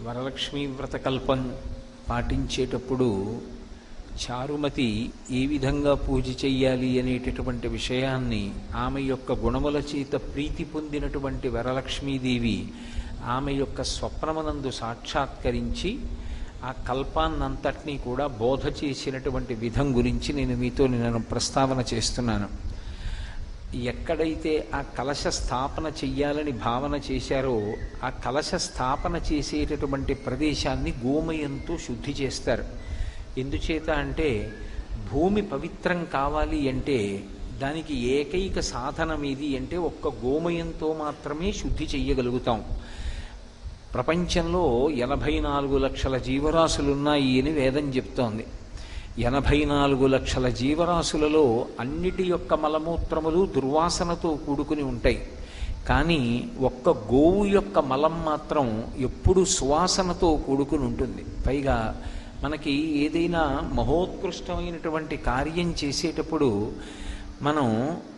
వరలక్ష్మీ వ్రతకల్పం పాటించేటప్పుడు చారుమతి ఏ విధంగా పూజ చెయ్యాలి అనేటటువంటి విషయాన్ని ఆమె యొక్క గుణముల చేత ప్రీతి పొందినటువంటి వరలక్ష్మీదేవి ఆమె యొక్క స్వప్నమునందు సాక్షాత్కరించి ఆ కల్పాన్నంతటినీ కూడా బోధ చేసినటువంటి విధం గురించి నేను ప్రస్తావన చేస్తున్నాను. ఎక్కడైతే ఆ కలశ స్థాపన చెయ్యాలని భావన చేశారో ఆ కలశ స్థాపన చేసేటటువంటి ప్రదేశాన్ని గోమయంతో శుద్ధి చేస్తారు. ఎందుచేత అంటే భూమి పవిత్రం కావాలి అంటే దానికి ఏకైక సాధనం ఏది అంటే ఒక్క గోమయంతో మాత్రమే శుద్ధి చెయ్యగలుగుతాం. ప్రపంచంలో 84 లక్షల జీవరాశులున్నాయి అని వేదం చెప్తోంది. 84 లక్షల జీవరాశులలో అన్నిటి యొక్క మలమూత్రములు దుర్వాసనతో కూడుకుని ఉంటాయి. కానీ ఒక్క గోవు యొక్క మలం మాత్రం ఎప్పుడు సువాసనతో కూడుకుని ఉంటుంది. పైగా మనకి ఏదైనా మహోత్కృష్టమైనటువంటి కార్యం చేసేటప్పుడు మనం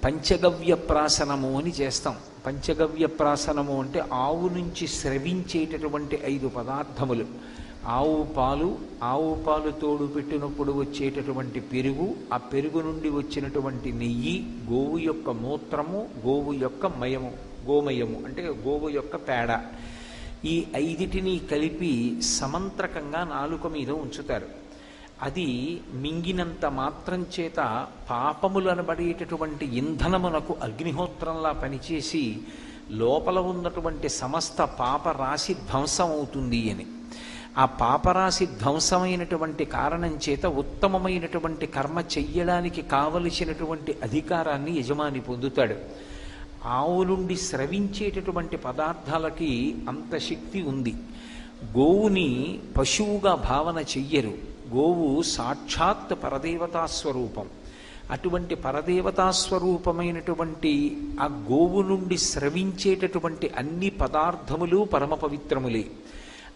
పంచగవ్య ప్రాసనము అని చేస్తాం. పంచగవ్య ప్రాసనము అంటే ఆవు నుంచి స్రవించేటటువంటి 5 పదార్థములు. ఆవు పాలు తోడు పెట్టినప్పుడు వచ్చేటటువంటి పెరుగు, ఆ పెరుగు నుండి వచ్చినటువంటి నెయ్యి, గోవు యొక్క మూత్రము, గోవు యొక్క గోమయము అంటే గోవు యొక్క పేడ, ఈ 5టిని కలిపి సమంత్రకంగా నాలుక మీద ఉంచుతారు. అది మింగినంత మాత్రం చేత పాపములనబడేటటువంటి ఇంధనమునకు అగ్నిహోత్రంలా పనిచేసి లోపల ఉన్నటువంటి సమస్త పాపరాశి ధ్వంసం అవుతుంది అని. ఆ పాపరాశి ధ్వంసమైనటువంటి కారణం చేత ఉత్తమమైనటువంటి కర్మ చెయ్యడానికి కావలసినటువంటి అధికారాన్ని యజమాని పొందుతాడు. ఆవు నుండి స్రవించేటటువంటి పదార్థాలకి అంత శక్తి ఉంది. గోవుని పశువుగా భావన చెయ్యరు. గోవు సాక్షాత్ పరదేవతా స్వరూపం. అటువంటి పరదేవతా స్వరూపమైనటువంటి ఆ గోవు నుండి స్రవించేటటువంటి అన్ని పదార్థములు పరమ పవిత్రములే.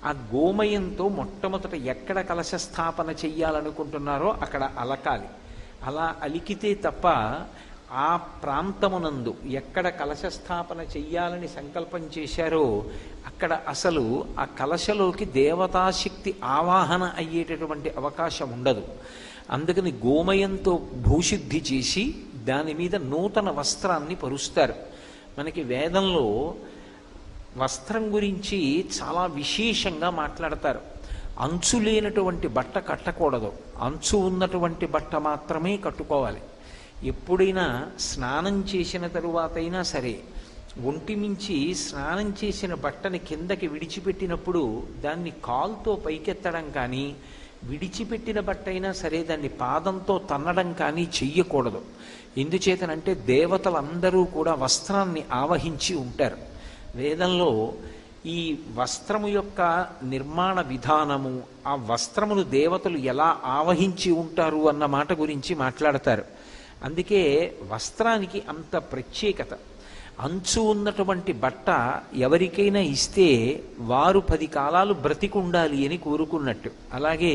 ఆ గోమయంతో మొట్టమొదట ఎక్కడ కలశ స్థాపన చెయ్యాలనుకుంటున్నారో అక్కడ అలకాలి. అలా అలికితే తప్ప ఆ ప్రాంతమునందు ఎక్కడ కలశ స్థాపన చెయ్యాలని సంకల్పం చేశారో అక్కడ అసలు ఆ కలశలోకి దేవతాశక్తి ఆవాహన అయ్యేటటువంటి అవకాశం ఉండదు. అందుకని గోమయంతో భూశుద్ధి చేసి దాని మీద నూతన వస్త్రాన్ని పరుస్తారు. మనకి వేదంలో వస్త్రం గురించి చాలా విశేషంగా మాట్లాడతారు. అంచు లేనటువంటి బట్ట కట్టకూడదు, అంచు ఉన్నటువంటి బట్ట మాత్రమే కట్టుకోవాలి. ఎప్పుడైనా స్నానం చేసిన తరువాతైనా సరే ఒంటి మించి స్నానం చేసిన బట్టని కిందకి విడిచిపెట్టినప్పుడు దాన్ని కాలుతో పైకెత్తడం కానీ, విడిచిపెట్టిన బట్ట అయినా సరే దాన్ని పాదంతో తన్నడం కానీ చెయ్యకూడదు. ఎందుచేతనంటే దేవతలందరూ కూడా వస్త్రాన్ని ఆవహించి ఉంటారు. వేదంలో ఈ వస్త్రము యొక్క నిర్మాణ విధానము, ఆ వస్త్రమును దేవతలు ఎలా ఆవహించి ఉంటారు అన్న మాట గురించి మాట్లాడతారు. అందుకే వస్త్రానికి అంత ప్రత్యేకత. అంచు ఉన్నటువంటి బట్ట ఎవరికైనా ఇస్తే వారు 10 కాలాలు బ్రతికుండాలి అని కోరుకున్నట్టు, అలాగే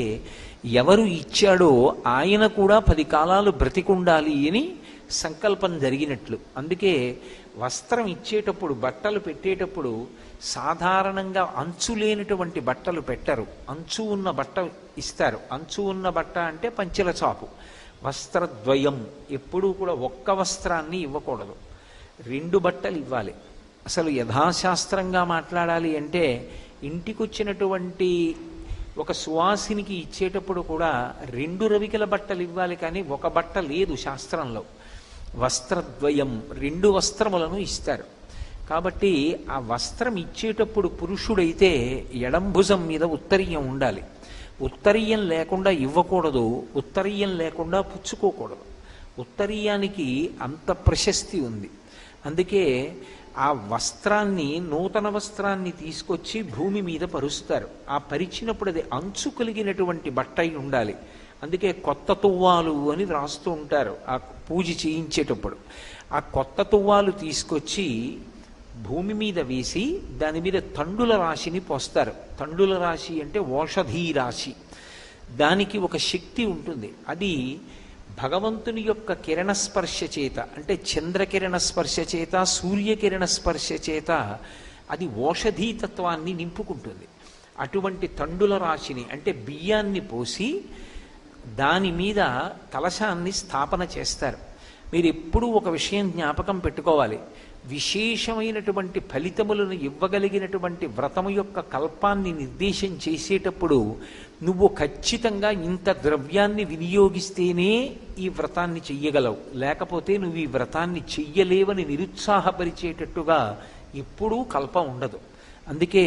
ఎవరు ఇచ్చాడో ఆయన కూడా 10 కాలాలు బ్రతికుండాలి అని సంకల్పం జరిగినట్లు. అందుకే వస్త్రం ఇచ్చేటప్పుడు, బట్టలు పెట్టేటప్పుడు సాధారణంగా అంచు లేనటువంటి బట్టలు పెట్టరు, అంచు ఉన్న బట్ట ఇస్తారు. అంచు ఉన్న బట్ట అంటే పంచెల చాపు. వస్త్రద్వయం, ఎప్పుడూ కూడా ఒక్క వస్త్రాన్ని ఇవ్వకూడదు, 2 బట్టలు ఇవ్వాలి. అసలు యథాశాస్త్రంగా మాట్లాడాలి అంటే ఇంటికొచ్చినటువంటి ఒక సువాసినికి ఇచ్చేటప్పుడు కూడా 2 రవికల బట్టలు ఇవ్వాలి, కానీ ఒక బట్ట లేదు శాస్త్రంలో. వస్త్రద్వయం, 2 వస్త్రములను ఇస్తారు. కాబట్టి ఆ వస్త్రం ఇచ్చేటప్పుడు పురుషుడైతే ఎడంభుజం మీద ఉత్తరీయం ఉండాలి. ఉత్తరీయం లేకుండా ఇవ్వకూడదు, ఉత్తరీయం లేకుండా పుచ్చుకోకూడదు. ఉత్తరీయానికి అంత ప్రశస్తి ఉంది. అందుకే ఆ వస్త్రాన్ని, నూతన వస్త్రాన్ని తీసుకొచ్చి భూమి మీద పరుస్తారు. ఆ పరిచినప్పుడు అది అంచు కలిగినటువంటి బట్ట అయి ఉండాలి. అందుకే కొత్త తువ్వాలు అని వ్రాస్తూ ఉంటారు ఆ పూజ చేయించేటప్పుడు. ఆ కొత్త తువ్వాలు తీసుకొచ్చి భూమి మీద వేసి దాని మీద తండుల రాశిని పోస్తారు. తండుల రాశి అంటే ఓషధీ రాశి. దానికి ఒక శక్తి ఉంటుంది. అది భగవంతుని యొక్క కిరణ స్పర్శ చేత, అంటే చంద్రకిరణ స్పర్శ చేత, సూర్యకిరణ స్పర్శ చేత అది ఓషధీతత్వాన్ని నింపుకుంటుంది. ఆ అటువంటి తండుల రాశిని అంటే బియ్యాన్ని పోసి దాని మీద కలశాన్ని స్థాపన చేస్తారు. మీరు ఎప్పుడూ ఒక విషయం జ్ఞాపకం పెట్టుకోవాలి, విశేషమైనటువంటి ఫలితములను ఇవ్వగలిగినటువంటి వ్రతము యొక్క కల్పాన్ని నిర్దేశం చేసేటప్పుడు నువ్వు ఖచ్చితంగా ఇంత ద్రవ్యాన్ని వినియోగిస్తేనే ఈ వ్రతాన్ని చెయ్యగలవు, లేకపోతే నువ్వు ఈ వ్రతాన్ని చెయ్యలేవని నిరుత్సాహపరిచేటట్టుగా ఎప్పుడూ కల్పం ఉండదు. అందుకే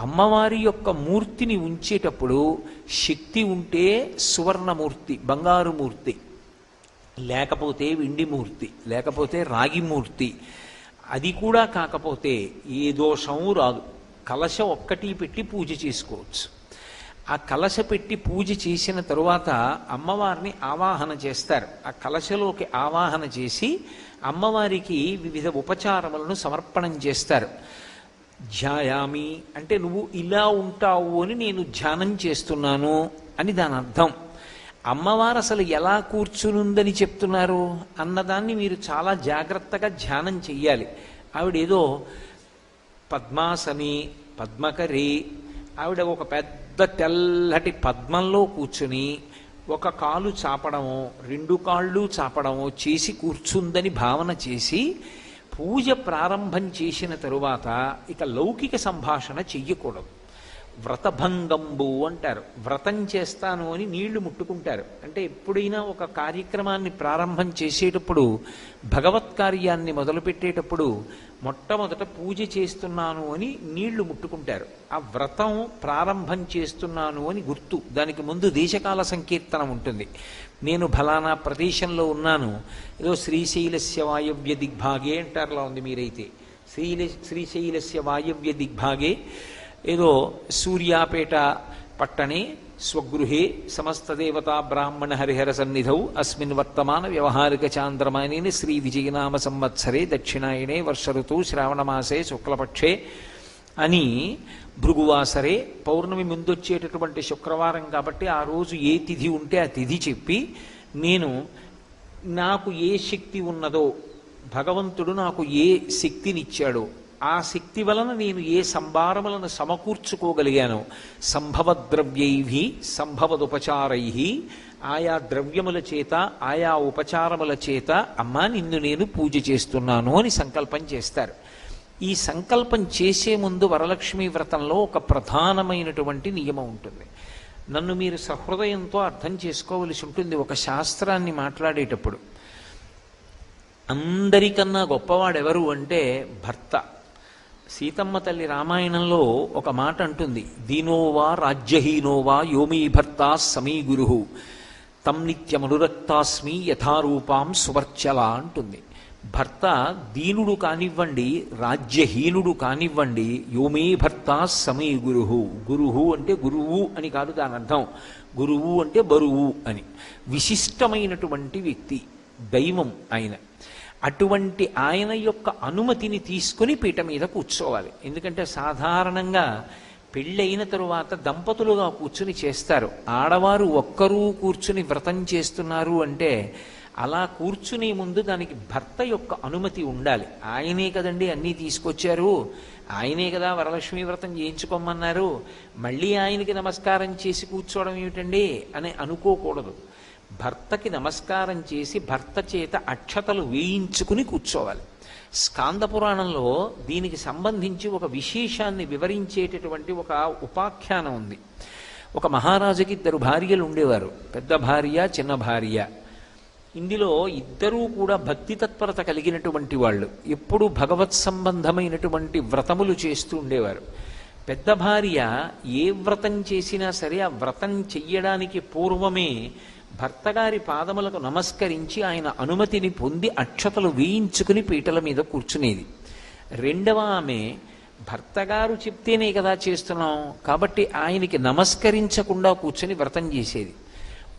అమ్మవారి యొక్క మూర్తిని ఉంచేటప్పుడు శక్తి ఉంటే సువర్ణమూర్తి, బంగారు మూర్తి, లేకపోతే వెండి మూర్తి, లేకపోతే రాగి మూర్తి, అది కూడా కాకపోతే ఏ దోషము రాదు. కలశ ఒక్కటి పెట్టి పూజ చేసుకోవచ్చు. ఆ కలశ పెట్టి పూజ చేసిన తరువాత అమ్మవారిని ఆవాహన చేస్తారు. ఆ కలశలోకి ఆవాహన చేసి అమ్మవారికి వివిధ ఉపచారములను సమర్పణం చేస్తారు. ధ్యాయామి అంటే నువ్వు ఇలా ఉంటావు అని నేను ధ్యానం చేస్తున్నాను అని దాని అర్థం. అమ్మవారు అసలు ఎలా కూర్చునుందని చెప్తున్నారు అన్నదాన్ని మీరు చాలా జాగ్రత్తగా ధ్యానం చెయ్యాలి. ఆవిడేదో పద్మాసని, పద్మకరి, ఆవిడ ఒక పెద్ద తెల్లటి పద్మంలో కూర్చుని ఒక కాలు చాపడమో రెండు కాళ్ళు చాపడమో చేసి కూర్చుందని భావన చేసి పూజ ప్రారంభం చేసిన తరువాత ఇక లౌకిక సంభాషణ చెయ్యకూడదు. వ్రతభంగంబు అంటారు. వ్రతం చేస్తాను అని నీళ్లు ముట్టుకుంటారు. అంటే ఎప్పుడైనా ఒక కార్యక్రమాన్ని ప్రారంభం చేసేటప్పుడు, భగవత్ కార్యాన్ని మొదలుపెట్టేటప్పుడు మొట్టమొదట పూజ చేస్తున్నాను అని నీళ్లు ముట్టుకుంటారు. ఆ వ్రతం ప్రారంభం చేస్తున్నాను అని గుర్తు. దానికి ముందు దేశకాల సంకీర్తనం ఉంటుంది. నేను ఫలానా ప్రదేశంలో ఉన్నాను, ఏదో శ్రీశైలస్య వాయవ్య దిగ్భాగే అంటారులా ఉంది. మీరైతే శ్రీశైలస్య వాయవ్య దిగ్భాగే ఏదో సూర్యాపేట పట్టణే స్వగృహే సమస్త దేవతా బ్రాహ్మణ హరిహర సన్నిధౌ అస్మిన్ వర్తమాన వ్యవహారిక చాంద్రమానేని శ్రీ విజయనామ సంవత్సరే దక్షిణాయనే వర్ష ఋతువు శ్రావణమాసే శుక్లపక్షే అని భృగువాసరే పౌర్ణమి ముందొచ్చేటటువంటి శుక్రవారం కాబట్టి ఆ రోజు ఏ తిథి ఉంటే ఆ తిథి చెప్పి నాకు ఏ శక్తి ఉన్నదో, భగవంతుడు నాకు ఏ శక్తినిచ్చాడో, ఆ శక్తి వలన నేను ఏ సంభారములను సమకూర్చుకోగలిగానో, సంభవద్రవ్యై సంభవదుపచారై, ఆయా ద్రవ్యముల చేత ఆయా ఉపచారముల చేత అమ్మా నిన్ను నేను పూజ చేస్తున్నాను అని సంకల్పం చేస్తారు. ఈ సంకల్పం చేసే ముందు వరలక్ష్మీ వ్రతంలో ఒక ప్రధానమైనటువంటి నియమం ఉంటుంది. నన్ను మీరు సహృదయంతో అర్థం చేసుకోవలసి ఉంటుంది. ఒక శాస్త్రాన్ని మాట్లాడేటప్పుడు అందరికన్నా గొప్పవాడెవరు అంటే భర్త. సీతమ్మ తల్లి రామాయణంలో ఒక మాట అంటుంది, దీనోవా రాజ్యహీనోవా యోమీ భర్త సమీ గురు తం నిత్యమనురక్తాస్మి యథారూపాం సువర్చల అంటుంది. భర్త దీనుడు కానివ్వండి, రాజ్యహీనుడు కానివ్వండి, యోమే భర్త సమీ గురువు. గురువు అంటే గురువు అని కాదు దాని అర్థం. గురువు అంటే బరువు అని. విశిష్టమైనటువంటి వ్యక్తి, దైవం ఆయన. అటువంటి ఆయన యొక్క అనుమతిని తీసుకుని పీట మీద కూర్చోవాలి. ఎందుకంటే సాధారణంగా పెళ్ళైన తరువాత దంపతులుగా కూర్చుని చేస్తారు. ఆడవారు ఒక్కరూ కూర్చుని వ్రతం చేస్తున్నారు అంటే అలా కూర్చునే ముందు దానికి భర్త యొక్క అనుమతి ఉండాలి. ఆయనే కదండి అన్నీ తీసుకొచ్చారు, ఆయనే కదా వరలక్ష్మీ వ్రతం చేయించుకోమన్నారు, మళ్ళీ ఆయనకి నమస్కారం చేసి కూర్చోవడం ఏమిటండి అని అనుకోకూడదు. భర్తకి నమస్కారం చేసి భర్త చేత అక్షతలు వేయించుకుని కూర్చోవాలి. స్కాంద పురాణంలో దీనికి సంబంధించి ఒక విశేషాన్ని వివరించేటటువంటి ఒక ఉపాఖ్యానం ఉంది. ఒక మహారాజుకి 2 భార్యలు ఉండేవారు, పెద్ద భార్య చిన్న భార్య. ఇందులో ఇద్దరూ కూడా భక్తి తత్పరత కలిగినటువంటి వాళ్ళు, ఎప్పుడూ భగవత్ సంబంధమైనటువంటి వ్రతములు చేస్తూ ఉండేవారు. పెద్ద భార్య ఏ వ్రతం చేసినా సరే ఆ వ్రతం చెయ్యడానికి పూర్వమే భర్తగారి పాదములకు నమస్కరించి ఆయన అనుమతిని పొంది అక్షతలు వేయించుకుని పీటల మీద కూర్చునేది. రెండవ ఆమె భర్తగారు చెప్తేనే కదా చేస్తున్నాం కాబట్టి ఆయనకి నమస్కరించకుండా కూర్చుని వ్రతం చేసేది.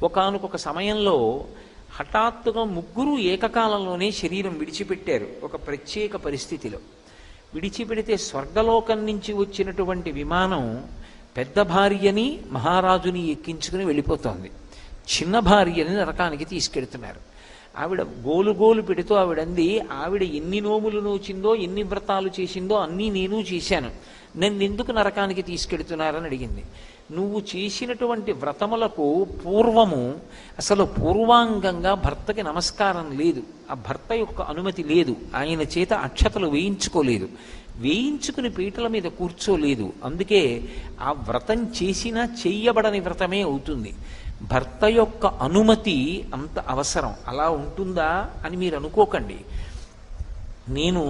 ఒకానొక సమయంలో హఠాత్తుగా ముగ్గురు ఏకకాలంలోనే శరీరం విడిచిపెట్టారు. ఒక ప్రత్యేక పరిస్థితిలో విడిచిపెడితే స్వర్గలోకం నుంచి వచ్చినటువంటి విమానం పెద్ద భార్యని మహారాజుని ఎక్కించుకుని వెళ్ళిపోతోంది. చిన్న భార్యని నరకానికి తీసుకెడుతున్నారు. ఆవిడ గోలు పెడుతూ ఆవిడంది, ఆవిడ ఎన్ని నోములు నోచిందో ఎన్ని వ్రతాలు చేసిందో అన్నీ నేను చేశాను, నన్ను ఎందుకు నరకానికి తీసుకెడుతున్నారని అడిగింది. నువ్వు చేసినటువంటి వ్రతములకు పూర్వము అసలు పూర్వాంగంగా భర్తకి నమస్కారం లేదు, ఆ భర్త యొక్క అనుమతి లేదు, ఆయన చేత అక్షతలు వేయించుకోలేదు, వేయించుకుని పీటల మీద కూర్చోలేదు. అందుకే ఆ వ్రతం చేసినా చెయ్యబడని వ్రతమే అవుతుంది. భర్త యొక్క అనుమతి అంత అవసరం. అలా ఉంటుందా అని మీరు అనుకోకండి. నేను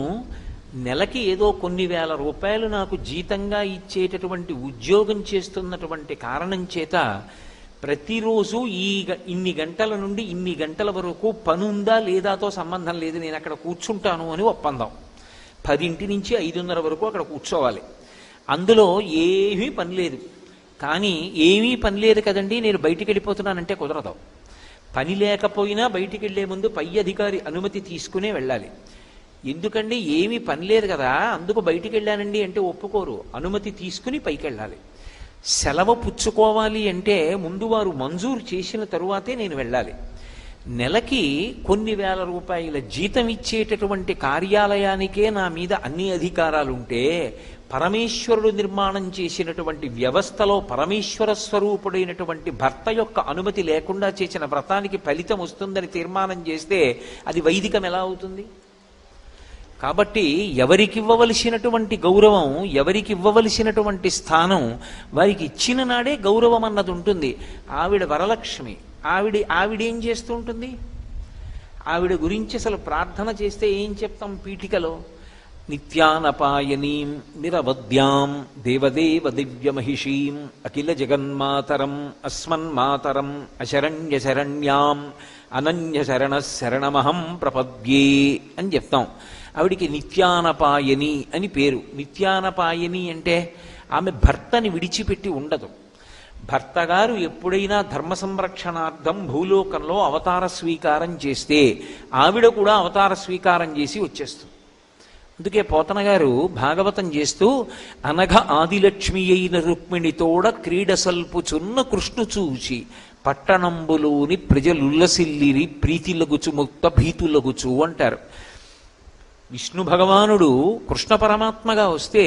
నెలకి ఏదో కొన్ని వేల రూపాయలు నాకు జీతంగా ఇచ్చేటటువంటి ఉద్యోగం చేస్తున్నటువంటి కారణం చేత ప్రతిరోజు ఇన్ని గంటల నుండి ఇన్ని గంటల వరకు పని ఉందా లేదాతో సంబంధం లేదు, నేను అక్కడ కూర్చుంటాను అని ఒప్పందం. 10 నుంచి 5:30 వరకు అక్కడ కూర్చోవాలి. అందులో ఏమీ పని లేదు. కానీ ఏమీ పని లేదు కదండి, నేను బయటికి వెళ్ళిపోతున్నానంటే కుదరదు. పని లేకపోయినా బయటికి వెళ్లే ముందు పై అధికారి అనుమతి తీసుకునే వెళ్ళాలి. ఎందుకండి ఏమీ పని లేదు కదా అందుకు బయటికి వెళ్ళానండి అంటే ఒప్పుకోరు, అనుమతి తీసుకుని పైకి వెళ్ళాలి. సెలవు పుచ్చుకోవాలి అంటే ముందు వారు మంజూరు చేసిన తరువాతే నేను వెళ్ళాలి. నెలకి కొన్ని వేల రూపాయల జీతం ఇచ్చేటటువంటి కార్యాలయానికే నా మీద అన్ని అధికారాలుంటే పరమేశ్వరుడు నిర్మాణం చేసినటువంటి వ్యవస్థలో పరమేశ్వర స్వరూపుడైనటువంటి భర్త యొక్క అనుమతి లేకుండా చేసిన వ్రతానికి ఫలితం వస్తుందని తీర్మానం చేస్తే అది వైదికం ఎలా అవుతుంది? కాబట్టి ఎవరికి ఇవ్వవలసినటువంటి గౌరవం, ఎవరికి ఇవ్వవలసినటువంటి స్థానం వారికి ఇచ్చిన నాడే గౌరవం అన్నది ఉంటుంది. ఆవిడ వరలక్ష్మి, ఆవిడేం చేస్తూ ఉంటుంది? ఆవిడ గురించి అసలు ప్రార్థన చేస్తే ఏం చెప్తాం పీఠికలో? నిత్యానపాయనీం నిరవద్యాం దేవదేవ దివ్యమహిషీం అఖిల జగన్మాతరం అస్మన్మాతరం అశరణ్య శరణ్యాం అనన్య శరణ శరణమహం ప్రపద్యే అని చెప్తాం. ఆవిడికి నిత్యానపాయని అని పేరు. నిత్యానపాయని అంటే ఆమె భర్తని విడిచిపెట్టి ఉండదు. భర్త గారు ఎప్పుడైనా ధర్మ సంరక్షణార్థం భూలోకంలో అవతార స్వీకారం చేస్తే ఆవిడ కూడా అవతార స్వీకారం చేసి వచ్చేస్తుంది. అందుకే పోతన గారు భాగవతం చేస్తూ అనఘ ఆదిలక్ష్మి అయిన రుక్మిణితోడ క్రీడ సల్పుచున్న కృష్ణు చూచి పట్టణంబులోని ప్రజలుల్లసిల్లిరి ప్రీతిలగుచు ముక్త భీతులగుచు అంటారు. విష్ణు భగవానుడు కృష్ణ పరమాత్మగా వస్తే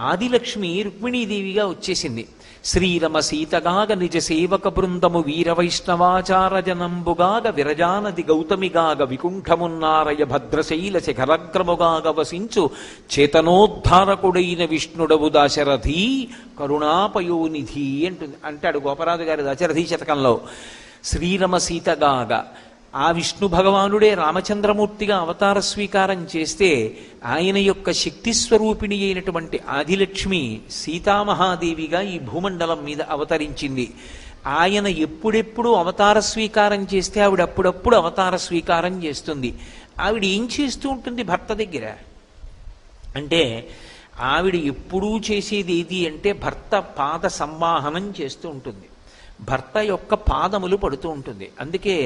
ఆదిలక్ష్మి రుక్మిణీదేవిగా వచ్చేసింది. శ్రీరమ సీతగాగ నిజ సేవక బృందము వీర వైష్ణవాచార జనంబుగాగ విరజానది గౌతమిగాగ వికుంఠమున్నారయ భద్రశైల శిఖరగ్రముగాగ వసించు చేతనోద్ధారకుడైన విష్ణుడవు దాశరథి కరుణాపయోనిధి అంటాడు గోపరాజు గారి దాశరథి శతకంలో. శ్రీరమ సీతగాగ ఆ విష్ణు భగవానుడే రామచంద్రమూర్తిగా అవతార స్వీకారం చేస్తే ఆయన యొక్క శక్తి స్వరూపిణి అయినటువంటి ఆదిలక్ష్మి సీతామహాదేవిగా ఈ భూమండలం మీద అవతరించింది. ఆయన ఎప్పుడెప్పుడు అవతార స్వీకారం చేస్తే ఆవిడ అప్పుడప్పుడు అవతార స్వీకారం చేస్తుంది. ఆవిడ ఏం చేస్తూ ఉంటుంది భర్త దగ్గర అంటే ఆవిడ ఎప్పుడూ చేసేది ఏది అంటే భర్త పాద సంవాహనం చేస్తూ ఉంటుంది, భర్త యొక్క పాదములు పడుతూ ఉంటుంది. అందుకే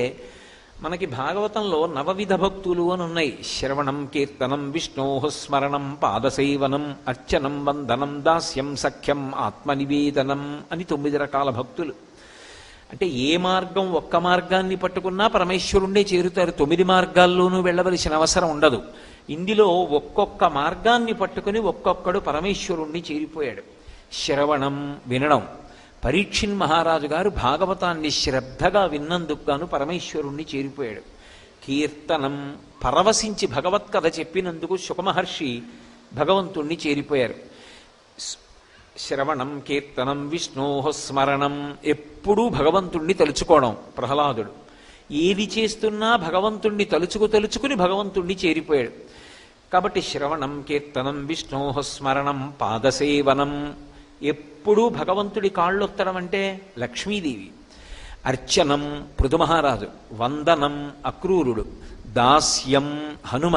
మనకి భాగవతంలో నవవిధ భక్తులు అని ఉన్నాయి. శ్రవణం కీర్తనం విష్ణోః స్మరణం పాదసేవనం అర్చనం వందనం దాస్యం సఖ్యం ఆత్మనివేదనం అని 9 రకాల భక్తులు. అంటే ఏ మార్గం ఒక్క మార్గాన్ని పట్టుకున్నా పరమేశ్వరుణ్ణే చేరుతారు. 9 మార్గాల్లోనూ వెళ్ళవలసిన అవసరం ఉండదు. ఇందులో ఒక్కొక్క మార్గాన్ని పట్టుకుని ఒక్కొక్కడు పరమేశ్వరుణ్ణి చేరిపోయాడు. శ్రవణం వినడం, పరీక్షిన్ మహారాజు గారు భాగవతాన్ని శ్రద్ధగా విన్నందుకు గాను పరమేశ్వరుణ్ణి చేరిపోయాడు. కీర్తనం, పరవశించి భగవత్కథ చెప్పినందుకు శుకమహర్షి భగవంతుణ్ణి చేరిపోయారు. శ్రవణం కీర్తనం విష్ణోః స్మరణం, ఎప్పుడూ భగవంతుణ్ణి తలుచుకోవడం ప్రహ్లాదుడు. ఏది చేస్తున్నా భగవంతుణ్ణి తలుచుకుని భగవంతుణ్ణి చేరిపోయాడు. కాబట్టి శ్రవణం కీర్తనం విష్ణోః స్మరణం పాదసేవనం, ఎప్పుడూ భగవంతుడి కాళ్ళొత్తడం అంటే లక్ష్మీదేవి. అర్చనం పృథుమహారాజు, వందనం అక్రూరుడు, దాస్యం హనుమ,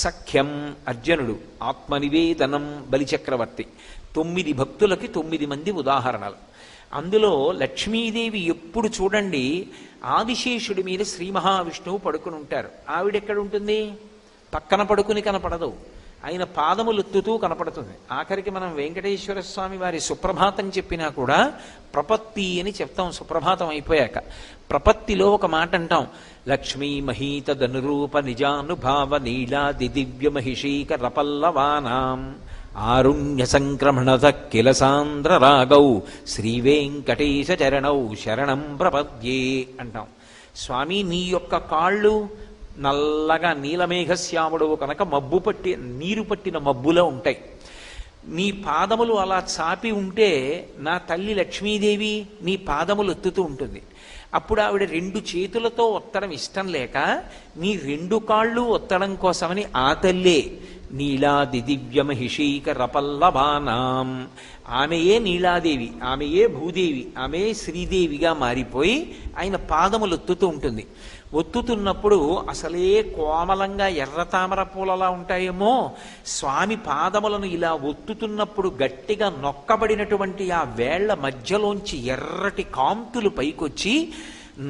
సఖ్యం అర్జునుడు, ఆత్మనివేదనం బలిచక్రవర్తి. 9 భక్తులకి 9 మంది ఉదాహరణలు. అందులో లక్ష్మీదేవి ఎప్పుడు చూడండి ఆదిశేషుడి మీద శ్రీ మహావిష్ణువు పడుకుని ఉంటారు. ఆవిడెక్కడ ఉంటుంది? పక్కన పడుకుని కనపడదు, ఆయన పాదములు ఎత్తుతూ కనపడుతుంది. ఆఖరికి మనం వెంకటేశ్వర స్వామి వారి సుప్రభాతం చెప్పినా కూడా ప్రపత్తి అని చెప్తాం. సుప్రభాతం అయిపోయాక ప్రపత్తిలో ఒక మాట అంటాం, లక్ష్మీ మహీతదనురూప నిజానుభావ నీలాది దివ్య మహిషీక రపల్లవానాం ఆరుణ్య సంక్రమణత కిల సాంద్ర రాగౌ శ్రీవేంకటేశ చరణౌ శరణం ప్రపద్యే అంటాం. స్వామి నీ యొక్క కాళ్ళు నల్లగా నీలమేఘశ్యాముడు కనుక మబ్బు పట్టి నీరు పట్టిన మబ్బులో ఉంటాయి. నీ పాదములు అలా చాపి ఉంటే నా తల్లి లక్ష్మీదేవి నీ పాదములు ఎత్తుతూ ఉంటుంది. అప్పుడు ఆవిడ 2 చేతులతో ఒత్తడం ఇష్టం లేక నీ 2 కాళ్ళు ఒత్తడం కోసమని ఆ తల్లే నీలాది దివ్య మహిషీకర పల్లవానాం, ఆమెయే నీలాదేవి, ఆమెయే భూదేవి, ఆమె శ్రీదేవిగా మారిపోయి ఆయన పాదములు ఒత్తుతూ ఉంటుంది. ఒత్తుతున్నప్పుడు అసలే కోమలంగా ఎర్ర తామర పూలలా ఉంటాయేమో, స్వామి పాదములను ఇలా ఒత్తుతున్నప్పుడు గట్టిగా నొక్కబడినటువంటి ఆ వేళ్ల మధ్యలోంచి ఎర్రటి కాంతులు పైకొచ్చి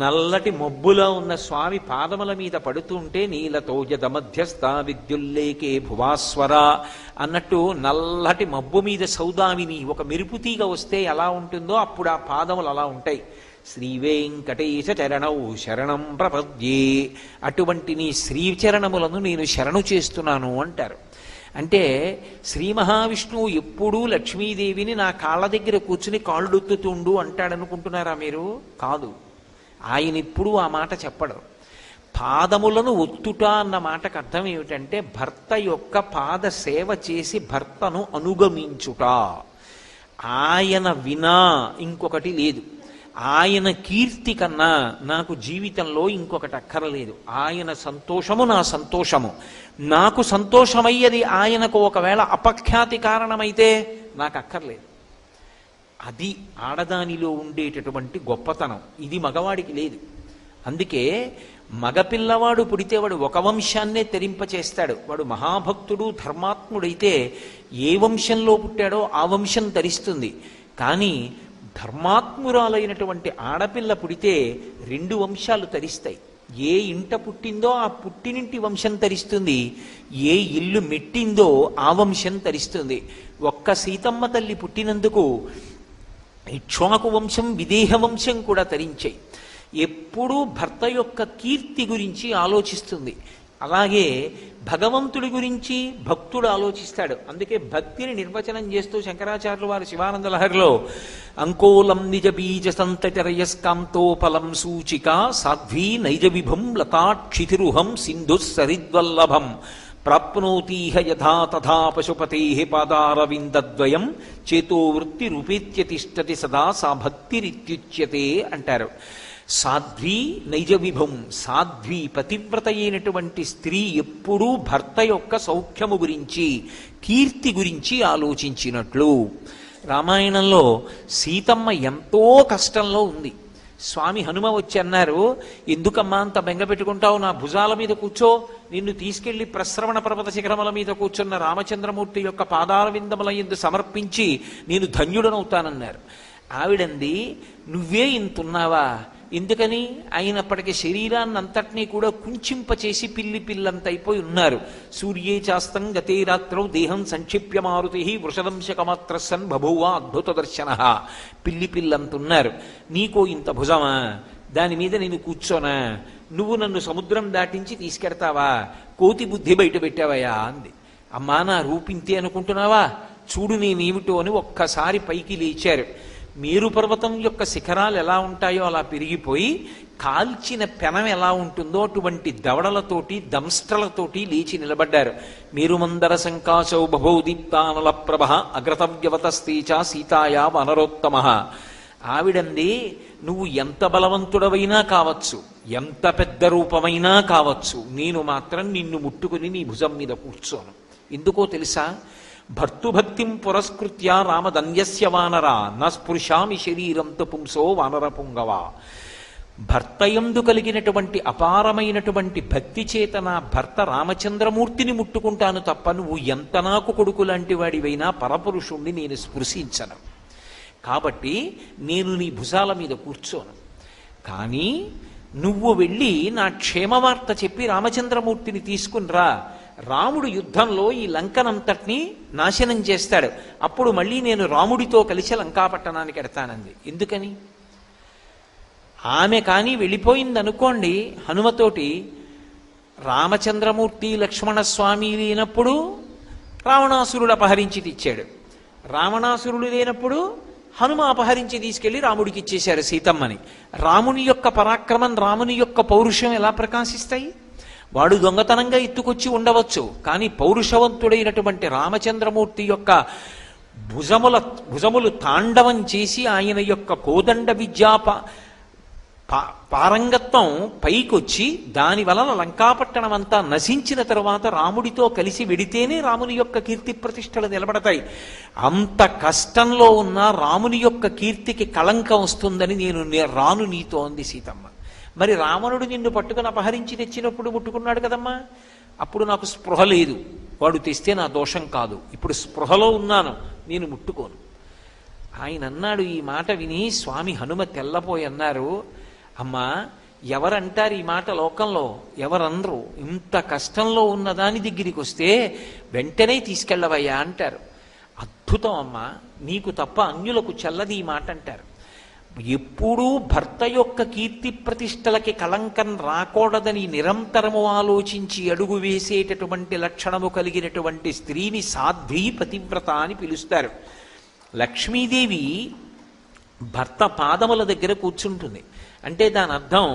నల్లటి మబ్బులా ఉన్న స్వామి పాదముల మీద పడుతుంటే నీలతోజద మధ్యస్థ విద్యుల్లేకే భువాస్వర అన్నట్టు నల్లటి మబ్బు మీద సౌదామిని ఒక మెరుపుతీగ వస్తే ఎలా ఉంటుందో అప్పుడు ఆ పాదములు అలా ఉంటాయి. శ్రీవేంకటేశ చరణౌ శరణం ప్రపద్యే, అటువంటి నీ శ్రీచరణములను నేను శరణు చేస్తున్నాను అంటారు. అంటే శ్రీ మహావిష్ణువు ఎప్పుడూ లక్ష్మీదేవిని నా కాళ్ళ దగ్గర కూర్చుని కాళ్ళొత్తుతుండు అంటాడనుకుంటున్నారా మీరు? కాదు, ఆయన ఎప్పుడూ ఆ మాట చెప్పడు. పాదములను ఒత్తుట అన్న మాటకు అర్థం ఏమిటంటే భర్త యొక్క పాద సేవ చేసి భర్తను అనుగమించుట. ఆయన వినా ఇంకొకటి లేదు. ఆయన కీర్తి కన్నా నాకు జీవితంలో ఇంకొకటి అక్కరలేదు. ఆయన సంతోషము నా సంతోషము. నాకు సంతోషమయ్యది ఆయనకు ఒకవేళ అపఖ్యాతి కారణమైతే నాకు అక్కర్లేదు. అది ఆడదానిలో ఉండేటటువంటి గొప్పతనం. ఇది మగవాడికి లేదు. అందుకే మగపిల్లవాడు పుడితే వాడు ఒక వంశాన్నే తరింపచేస్తాడు. వాడు మహాభక్తుడు ధర్మాత్ముడైతే ఏ వంశంలో పుట్టాడో ఆ వంశం తరిస్తుంది. కానీ ధర్మాత్మురాలైనటువంటి ఆడపిల్ల పుడితే 2 వంశాలు తరిస్తాయి. ఏ ఇంట పుట్టిందో ఆ పుట్టినింటి వంశం తరిస్తుంది, ఏ ఇల్లు మెట్టిందో ఆ వంశం తరిస్తుంది. ఒక్క సీతమ్మ తల్లి పుట్టినందుకు ఇక్ష్వాకు వంశం విదేహ వంశం కూడా తరించాయి. ఎప్పుడూ భర్త యొక్క కీర్తి గురించి ఆలోచిస్తుంది. అలాగే భగవంతుడి గురించి భక్తుడు ఆలోచిస్తాడు. అందుకే భక్తిని నిర్వచనం చేస్తూ శంకరాచార్యులు వారు శివానంద లహరిలో అంకోలం నిజ బీజ సంతరయస్కాంతోపలం సూచిక సాధ్వీ నైజ విభం లతాక్షితిరుహం సింధు సరిద్వల్లభం ప్రాప్నోతీహ యథా తథా పశుపతే పాదారవిందద్వయం చేతో వృత్తి రూపేత్య తిష్టతి సదా సా భక్తిరిత్యుచ్యతే అంటారు. సాధ్వి నైజ విభం, సాధ్వి పతివ్రత అయినటువంటి స్త్రీ ఎప్పుడూ భర్త యొక్క సౌఖ్యము గురించి కీర్తి గురించి ఆలోచించినట్లు. రామాయణంలో సీతమ్మ ఎంతో కష్టంలో ఉంది. స్వామి హనుమ వచ్చి అన్నారు, ఎందుకమ్మా అంత బెంగ పెట్టుకుంటావు, నా భుజాల మీద కూర్చో, నిన్ను తీసుకెళ్లి ప్రశ్రవణ పర్వత శిఖరముల మీద కూర్చున్న రామచంద్రమూర్తి యొక్క పాదాల విందముల యందు సమర్పించి నేను ధన్యుడనవుతానన్నారు. ఆవిడంది, నువ్వే ఇంతున్నావా? ఎందుకని? అయినప్పటికీ శరీరాన్ని అంతటినీ కూడా కుంచింపచేసి పిల్లంత అయిపోయి ఉన్నారు. సూర్యే చాస్తం గతే రాత్రౌ దేహం సంక్షిప్య మారుతి వృషదంశకమాత్రసన్ బభూవ అద్భుత దర్శన. పిల్లంతున్నారు. నీకో ఇంత భుజమా? దాని మీద నేను కూర్చోనా? నువ్వు నన్ను సముద్రం దాటించి తీసుకెడతావా? కోతి బుద్ధి బయట పెట్టావయా అంది. అమ్మా, నా రూపింతే అనుకుంటున్నావా? చూడు నేనేమిటో అని ఒక్కసారి పైకి లేచారు. మేరు పర్వతం యొక్క శిఖరాలు ఎలా ఉంటాయో అలా పెరిగిపోయి కాల్చిన పెనం ఎలా ఉంటుందో అటువంటి దవడలతోటి దంస్ట్రలతోటి లేచి నిలబడ్డారు. మేరుమందర సంకాశౌ బభౌ దీప్తానల ప్రభ అగ్రతవ్యవతస్తేచ సీతాయా వనరోత్తమ. ఆవిడంది, నువ్వు ఎంత బలవంతుడవైనా కావచ్చు, ఎంత పెద్ద రూపమైనా కావచ్చు, నేను మాత్రం నిన్ను ముట్టుకుని నీ భుజం మీద కూర్చోను. ఎందుకో తెలుసా? భర్తుభక్తిం పురస్కృత్య రామదన్యస్య వానర న స్పృశామి శరీరంతో పుంసో వానర పుంగవ. భర్తయందు కలిగినటువంటి అపారమైనటువంటి భక్తి చేత నా భర్త రామచంద్రమూర్తిని ముట్టుకుంటాను తప్ప నువ్వు ఎంత నాకు కొడుకు లాంటి వాడివైనా పరపురుషుణ్ణి నేను స్పృశించను. కాబట్టి నేను నీ భుజాల మీద కూర్చోను. కానీ నువ్వు వెళ్ళి నా క్షేమవార్త చెప్పి రామచంద్రమూర్తిని తీసుకునిరా. రాముడు యుద్ధంలో ఈ లంకనంతటినీ నాశనం చేస్తాడు. అప్పుడు మళ్ళీ నేను రాముడితో కలిసి లంకాపట్టణానికి ఎడతానంది. ఎందుకని? ఆమె కానీ వెళ్ళిపోయింది అనుకోండి హనుమతోటి, రామచంద్రమూర్తి లక్ష్మణస్వామి లేనప్పుడు రావణాసురుడు అపహరించి తెచ్చాడు. రావణాసురుడు లేనప్పుడు హనుమ అపహరించి తీసుకెళ్లి రాముడికి ఇచ్చేశారు సీతమ్మని. రాముని యొక్క పరాక్రమం, రాముని యొక్క పౌరుషం ఎలా ప్రకాశిస్తాయి? వాడు దొంగతనంగా ఎత్తుకొచ్చి ఉండవచ్చు, కానీ పౌరుషవంతుడైనటువంటి రామచంద్రమూర్తి యొక్క భుజములు తాండవం చేసి ఆయన యొక్క కోదండ విద్యా పారంగత్వం పైకొచ్చి దాని వలన లంకాపట్టణం అంతా నశించిన తరువాత రాముడితో కలిసి వెడితేనే రాముని యొక్క కీర్తి ప్రతిష్టలు నిలబడతాయి. అంత కష్టంలో ఉన్న రాముని యొక్క కీర్తికి కళంకం వస్తుందని నేను రాను నీతో అంది సీతమ్మ. మరి రావణుడు నిన్ను పట్టుకుని అపహరించి తెచ్చినప్పుడు ముట్టుకున్నాడు కదమ్మా, అప్పుడు నాకు స్పృహ లేదు, వాడు తెస్తే నా దోషం కాదు, ఇప్పుడు స్పృహలో ఉన్నాను, నేను ముట్టుకోను. ఆయన అన్నాడు. ఈ మాట విని స్వామి హనుమ తెల్లపోయి అన్నారు, అమ్మా ఎవరంటారు ఈ మాట లోకంలో? ఎవరనరు. ఇంత కష్టంలో ఉన్న దాని దగ్గరికి వస్తే వెంటనే తీసుకెళ్ళవయ్యా అంటారు. అద్భుతం అమ్మా, నీకు తప్ప అన్యులకు చెల్లది ఈ మాట అంటారు. ఎప్పుడూ భర్త యొక్క కీర్తి ప్రతిష్టలకి కళంకం రాకూడదని నిరంతరము ఆలోచించి అడుగు వేసేటటువంటి లక్షణము కలిగినటువంటి స్త్రీని సాధ్వి పతివ్రత అని పిలుస్తారు. లక్ష్మీదేవి భర్త పాదముల దగ్గర కూర్చుంటుంది అంటే దాని అర్థం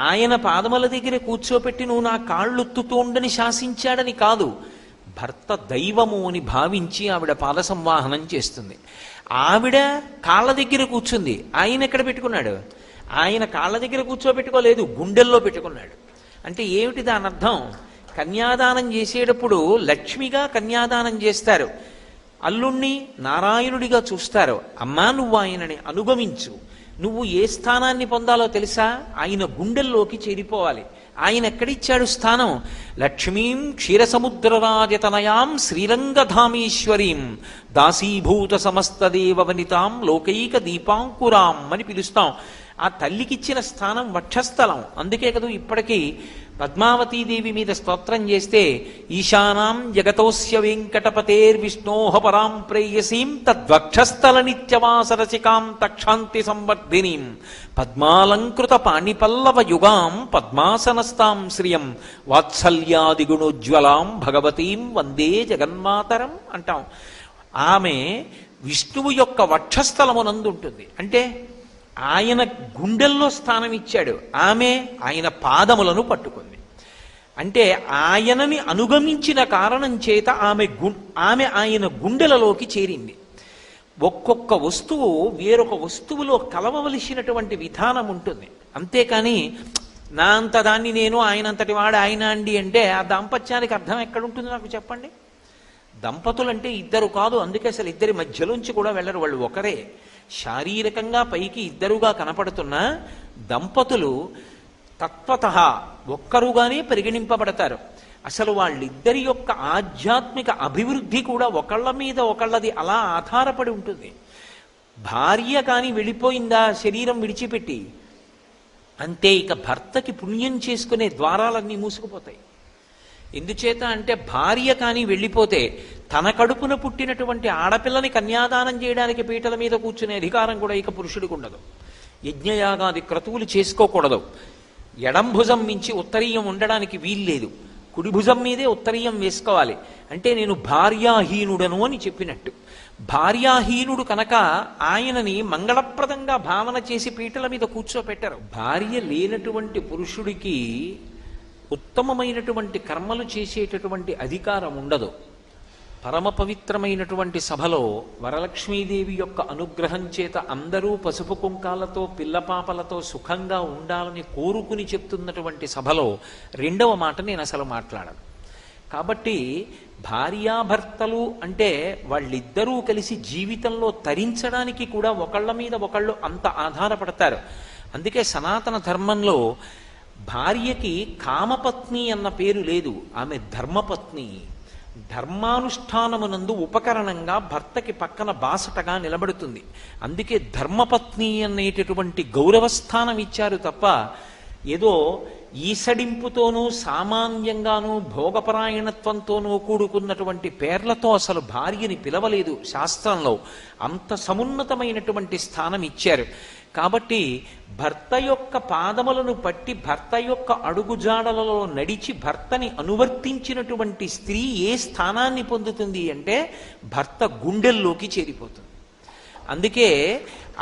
ఆయన పాదముల దగ్గర కూర్చోపెట్టి నువ్వు నా కాళ్ళొత్తుతూ ఉండని శాసించాడని కాదు. భర్త దైవము అని భావించి ఆవిడ పాద సంవాహనం చేస్తుంది. ఆవిడ కాళ్ళ దగ్గర కూర్చుంది, ఆయన ఎక్కడ పెట్టుకున్నాడు? ఆయన కాళ్ళ దగ్గర కూర్చోబెట్టుకోలేదు, గుండెల్లో పెట్టుకున్నాడు. అంటే ఏమిటి దాని అర్థం? కన్యాదానం చేసేటప్పుడు లక్ష్మిగా కన్యాదానం చేస్తారు, అల్లుణ్ణి నారాయణుడిగా చూస్తారు. అమ్మా నువ్వు ఆయనని అనుగమించు, నువ్వు ఏ స్థానాన్ని పొందాలో తెలుసా? ఆయన గుండెల్లోకి చేరిపోవాలి. ఆయన ఎక్కడిచ్చాడు స్థానం? లక్ష్మీం క్షీరసముద్రరాజతనయాం శ్రీరంగధామేశ్వరీం దాసీభూత సమస్త దేవవనితాం లోకైక దీపాంకురాం అని పిలుస్తాం. ఆ తల్లికిచ్చిన స్థానం వక్షస్థలం. అందుకే కదా ఇప్పటికీ పద్మావతీదేవి మీద స్తోత్రం చేస్తే ఈశానాం జగతోస్య వెంకటపతేర్విష్ణోహ పరాం ప్రేయసీం తద్వక్షస్థల నిత్యవాసరసికాం తక్షాంతి సంవర్ధినీం పద్మాలంకృత పాణిపల్లవ యుగాం పద్మాసనస్తాం శ్రియం వాత్సల్యాదిగుణోజ్వలాం భగవతీం వందే జగన్మాతరం అంటాం. ఆమె విష్ణువు యొక్క వక్షస్థలమునందు ఉంటుంది. అంటే ఆయన గుండెల్లో స్థానం ఇచ్చాడు, ఆమె ఆయన పాదములను పట్టుకుంది. అంటే ఆయనని అనుగమించిన కారణం చేత ఆమె ఆయన గుండెలలోకి చేరింది. ఒక్కొక్క వస్తువు వేరొక వస్తువులో కలవవలసినటువంటి విధానం ఉంటుంది. అంతేకాని నా అంత దాన్ని నేను, ఆయనంతటి వాడు ఆయన అండి అంటే ఆ దాంపత్యానికి అర్థం ఎక్కడుంటుంది నాకు చెప్పండి? దంపతులంటే ఇద్దరు కాదు, అందుకే అసలు ఇద్దరి మధ్యలోంచి కూడా వెళ్ళరు, వాళ్ళు ఒకరే. శారీరకంగా పైకి ఇద్దరుగా కనపడుతున్న దంపతులు తత్వతః ఒక్కరుగానే పరిగణింపబడతారు. అసలు వాళ్ళిద్దరి యొక్క ఆధ్యాత్మిక అభివృద్ధి కూడా ఒకళ్ళ మీద ఒకళ్ళది అలా ఆధారపడి ఉంటుంది. భార్య కాని వెళ్ళిపోయిందా శరీరం విడిచిపెట్టి, అంతే ఇక భర్తకి పుణ్యం చేసుకునే ద్వారాలన్నీ మూసుకుపోతాయి. ఎందుచేత అంటే భార్య కానీ వెళ్ళిపోతే తన కడుపున పుట్టినటువంటి ఆడపిల్లని కన్యాదానం చేయడానికి పీటల మీద కూర్చునే అధికారం కూడా ఇక పురుషుడికి ఉండదు. యజ్ఞయాగాది క్రతువులు చేసుకోకూడదు. ఎడం భుజం మించి ఉత్తరీయం ఉండడానికి వీల్లేదు, కుడి భుజం మీదే ఉత్తరీయం వేసుకోవాలి. అంటే నేను భార్యాహీనుడను అని చెప్పినట్టు. భార్యాహీనుడు కనుక ఆయనని మంగళప్రదంగా భావన చేసి పీటల మీద కూర్చోపెట్టారు. భార్య లేనటువంటి పురుషుడికి ఉత్తమమైనటువంటి కర్మలు చేసేటటువంటి అధికారం ఉండదు. పరమ పవిత్రమైనటువంటి సభలో వరలక్ష్మీదేవి యొక్క అనుగ్రహం చేత అందరూ పసుపు కుంకాలతో పిల్లపాపలతో సుఖంగా ఉండాలని కోరుకుని చెప్తున్నటువంటి సభలో రెండవ మాట నేను అసలు మాట్లాడను. కాబట్టి భార్యాభర్తలు అంటే వాళ్ళిద్దరూ కలిసి జీవితంలో తరించడానికి కూడా ఒకళ్ళ మీద ఒకళ్ళు అంత ఆధారపడతారు. అందుకే సనాతన ధర్మంలో భార్యకి కామపత్ని అన్న పేరు లేదు, ఆమె ధర్మపత్ని. ధర్మానుష్ఠానమునందు ఉపకరణంగా భర్తకి పక్కన బాసటగా నిలబడుతుంది. అందుకే ధర్మపత్ని అనేటటువంటి గౌరవస్థానం ఇచ్చారు తప్ప ఏదో ఈసడింపుతోనూ సామాన్యంగానూ భోగపరాయణత్వంతోనూ కూడుకున్నటువంటి పేర్లతో అసలు భార్యని పిలవలేదు శాస్త్రంలో. అంత సమున్నతమైనటువంటి స్థానం ఇచ్చారు. కాబట్టి భర్త యొక్క పాదములను పట్టి భర్త యొక్క అడుగుజాడలలో నడిచి భర్తని అనువర్తించినటువంటి స్త్రీ ఏ స్థానాన్ని పొందుతుంది అంటే భర్త గుండెల్లోకి చేరిపోతుంది. అందుకే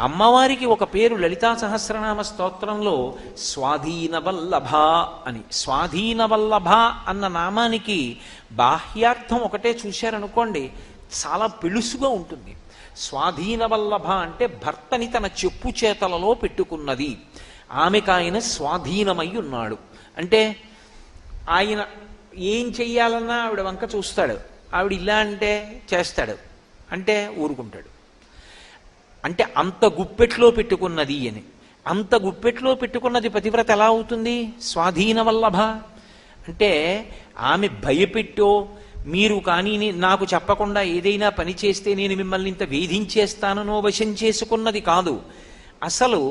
అమ్మవారికి ఒక పేరు లలితా సహస్రనామ స్తోత్రంలో స్వాధీనవల్లభ అని. స్వాధీనవల్లభ అన్న నామానికి బాహ్యార్థం ఒకటే చూశారనుకోండి, చాలా పెలుసుగా ఉంటుంది. స్వాధీనవల్లభ అంటే భర్తని తన చెప్పు చేతలలో పెట్టుకున్నది, ఆమెకు ఆయన స్వాధీనమై ఉన్నాడు. అంటే ఆయన ఏం చెయ్యాలన్నా ఆవిడ వంక చూస్తాడు, ఆవిడ ఇలా అంటే చేస్తాడు, అంటే ఊరుకుంటాడు. అంటే అంత గుప్పెట్లో పెట్టుకున్నది అని. అంత గుప్పెట్లో పెట్టుకున్నది పతివ్రత ఎలా అవుతుంది? స్వాధీనవల్లభ అంటే ఆమె భయపెట్టో మీరు కానీ నాకు చెప్పకుండా ఏదైనా పని చేస్తే నేను మిమ్మల్ని ఇంత వేధించేస్తానో వశం చేసుకున్నది కాదు. అసలు